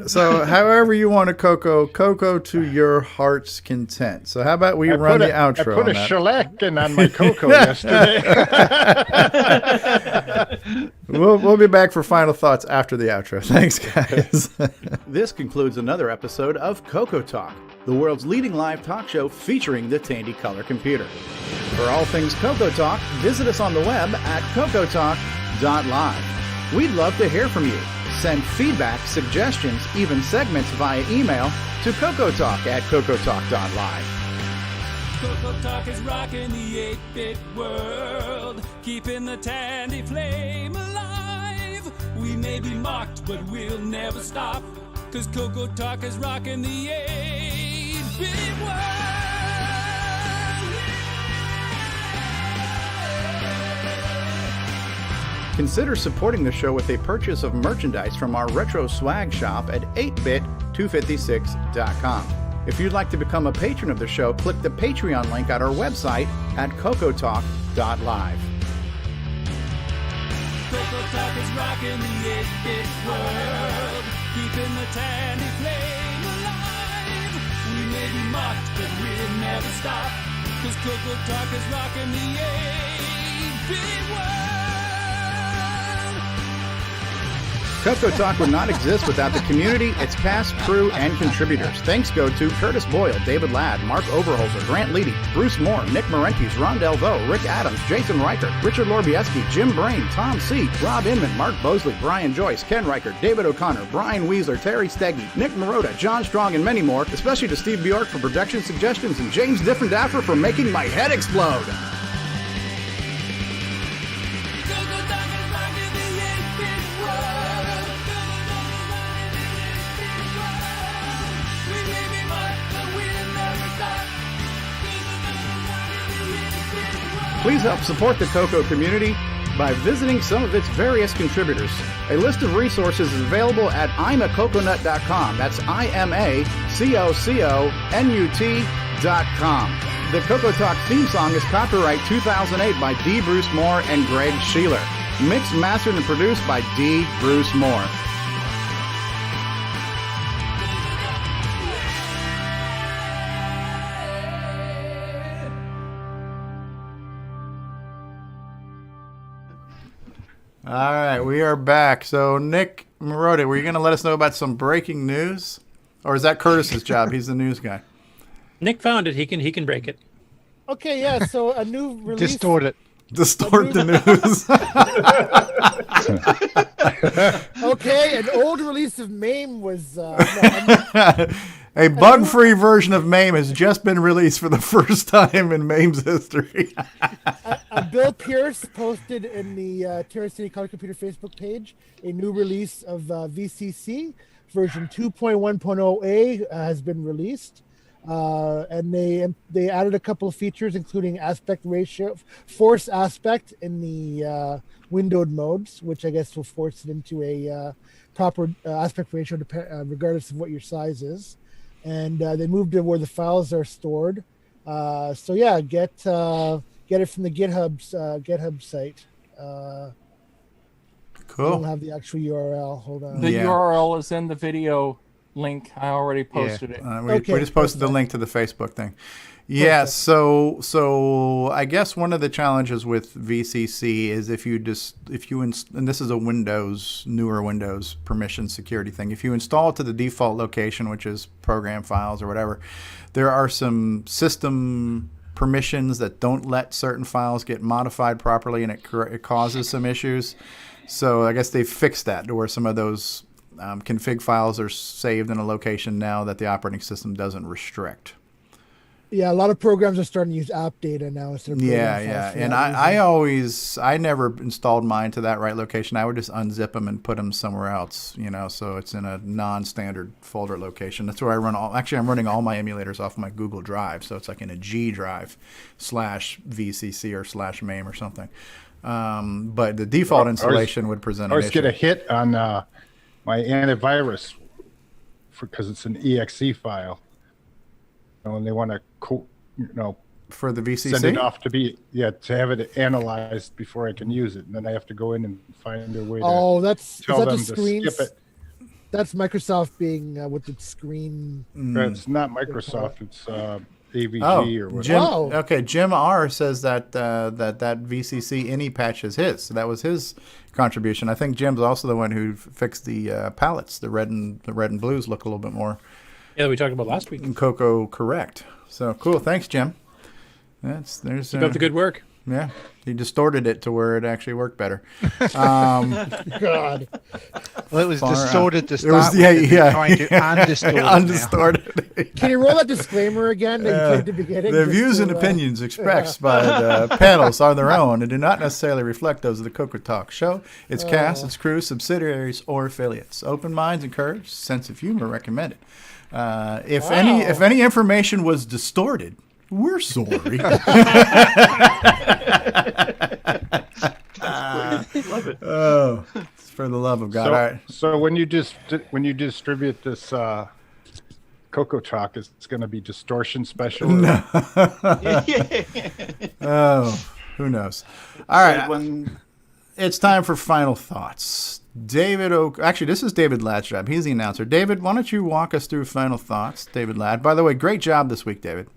so however you want to CoCo to your heart's content. So how about we run the outro? I put on a that? shellac on my CoCo yesterday. We'll be back for final thoughts after the outro. Thanks, guys. This concludes another episode of CoCoTALK, the world's leading live talk show featuring the Tandy Color Computer. For all things CoCoTALK, visit us on the web at cocotalk.live. We'd love to hear from you. Send feedback, suggestions, even segments via email to cocotalk@cocotalk.live. CoCoTALK is rocking the 8-bit world, keeping the Tandy flame alive. We may be mocked, but we'll never stop, 'cause CoCoTALK is rocking the 8-bit world. Consider supporting the show with a purchase of merchandise from our retro swag shop at 8bit256.com. If you'd like to become a patron of the show, click the Patreon link at our website at cocotalk.live. CoCoTALK is rocking the 8-bit world, keeping the Tandy flame alive. We may be mocked, but we'll never stop, 'cause CoCoTALK is rocking the 8-bit world. CoCoTALK would not exist without the community, its cast, crew, and contributors. Thanks go to Curtis Boyle, David Ladd, Mark Overholzer, Grant Leedy, Bruce Moore, Nick Marentes, Ron Delvaux, Rick Adams, Jason Reichert, Richard Lorbieski, Jim Brain, Tom C., Rob Inman, Mark Bosley, Brian Joyce, Ken Reichert, David O'Connor, Brian Weasler, Terry Steggy, Nick Marotta, John Strong, and many more, especially to Steve Bjork for production suggestions and James Diffendaffer for making my head explode. Please help support the CoCo community by visiting some of its various contributors. A list of resources is available at imacoconut.com. That's imacoconut.com. The CoCoTALK theme song is copyright 2008 by D. Bruce Moore and Greg Sheeler. Mixed, mastered, and produced by D. Bruce Moore. All right, we are back. So, Nick Marotta, were you going to let us know about some breaking news? Or is that Curtis's job? He's the news guy. Nick found it. He can break it. Okay, yeah, so a new release. Distort it. Distort the news. Okay, an old release of MAME was... A bug-free version of MAME has just been released for the first time in MAME's history. Bill Pierce posted in the Tandy Color Computer Facebook page a new release of VCC. Version 2.1.0a has been released. And they added a couple of features, including aspect ratio, force aspect in the windowed modes, which I guess will force it into a proper aspect ratio regardless of what your size is. And they moved to where the files are stored. So yeah, get it from the GitHub site. Cool. I don't have the actual URL. Hold on. The URL is in the video link. I already posted it. We just posted the link to the Facebook thing. Yeah, so I guess one of the challenges with VCC is and this is a newer Windows permission security thing. If you install it to the default location, which is program files or whatever, there are some system permissions that don't let certain files get modified properly, and it causes some issues. So I guess they've fixed that to where some of those config files are saved in a location now that the operating system doesn't restrict. Yeah, a lot of programs are starting to use app data now instead of program files. And I never installed mine to that right location. I would just unzip them and put them somewhere else, so it's in a non-standard folder location. That's where I run I'm running all my emulators off my Google Drive, so it's like in a G drive /VCC or /MAME or something. But the default installation would present an issue. Or get a hit on my antivirus because it's an exe file. and they want to, for the VCC, send it off to have it analyzed before I can use it, and then I have to go in and find a way to tell them to skip it. That's Microsoft being with its screen. It's not Microsoft. It's AVG or whatever. Jim R says that that VCC INI patch is his. So that was his contribution. I think Jim's also the one who fixed the palettes. The red and blues look a little bit more. Yeah, we talked about last week. CoCo correct. So cool. Thanks, Jim. Keep up the good work. Yeah, he distorted it to where it actually worked better. God. Well, it was distorted to start with. Trying to undistort it. Can you roll that disclaimer again that you played at the beginning? The views and opinions expressed by the panels are their own and do not necessarily reflect those of the CoCoTALK show, its cast, its crew, subsidiaries, or affiliates. Open minds encouraged. Sense of humor recommended. If any information was distorted, we're sorry. Love it. Oh, for the love of God! So, All right. So when you distribute this CoCoTALK, it's going to be distortion special. No. Oh, who knows? All right. It's time for final thoughts. David actually, this is David Ladd's job. He's the announcer. David, why don't you walk us through final thoughts? David Ladd. By the way, great job this week, David.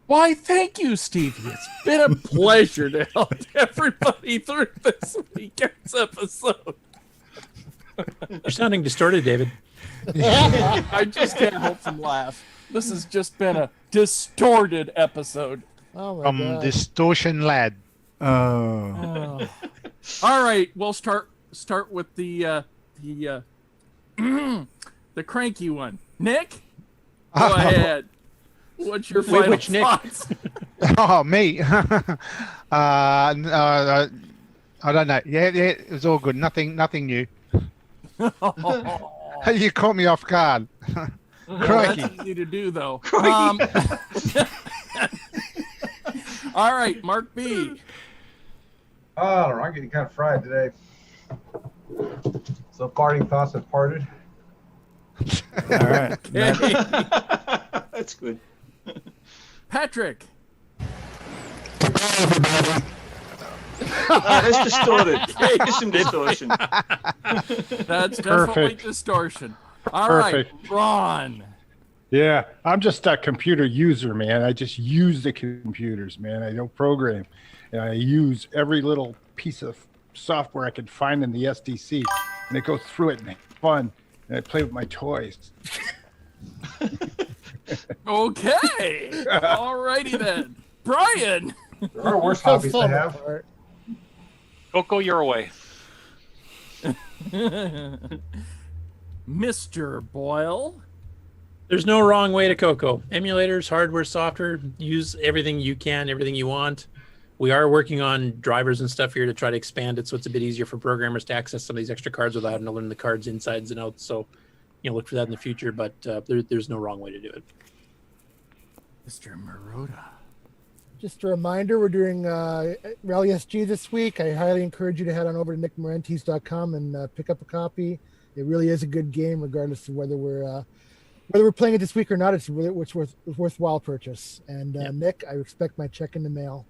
Why, thank you, Stevie. It's been a pleasure to help everybody through this weekend's episode. You're sounding distorted, David. I just can't help from laugh. This has just been a distorted episode. Oh my From God. Distortion Lad. All right, we'll start with the the cranky one. Nick, go ahead. What's your final thoughts? Oh, me. I don't know. Yeah, it was all good. Nothing new. You caught me off guard. Crikey. That's easy to do, though. All right, Mark B. Oh, I'm getting kind of fried today. So parting thoughts have parted. All right. That's good. Patrick. That's distorted. There's some distortion. That's definitely distortion. All right, Ron. Yeah, I'm just a computer user, man. I just use the computers, man. I don't program. And I use every little piece of software I can find in the SDC. And I go through it and it's fun. And I play with my toys. Okay. All righty then. Brian. There are worse hobbies to have. CoCo, you're away. Mr. Boyle. There's no wrong way to CoCo. Emulators, hardware, software, use everything you can, everything you want. We are working on drivers and stuff here to try to expand it so it's a bit easier for programmers to access some of these extra cards without having to learn the cards insides and outs. So, look for that in the future, but there's no wrong way to do it. Mr. Maroda. Just a reminder, we're doing Rally SG this week. I highly encourage you to head on over to nickmarentes.com and pick up a copy. It really is a good game, regardless of whether we're playing it this week or not. It's really worthwhile purchase. And Nick, I expect my check in the mail.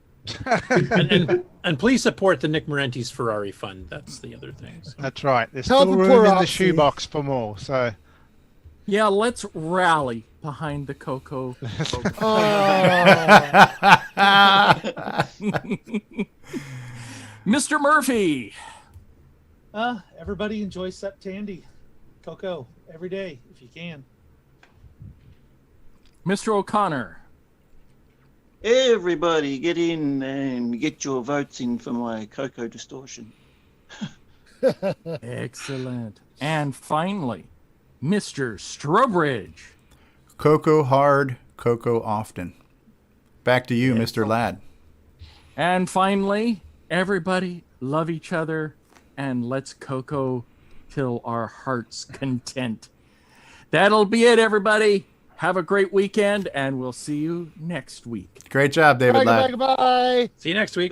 and please support the Nick Marentes Ferrari Fund. That's the other thing. So. That's right. There's still room in the shoebox for more. So, yeah, let's rally behind the CoCo. Mr. Murphy. Everybody enjoy SepTandy. CoCo every day if you can. Mr. O'Connor. Everybody get in and get your votes in for my CoCo distortion. Excellent. And finally, Mr. Strobridge. CoCo hard, CoCo often. Back to you, Mr. Ladd. And finally, everybody love each other and let's CoCo till our heart's content. That'll be it, everybody. Have a great weekend, and we'll see you next week. Great job, David Ladd. Bye. See you next week.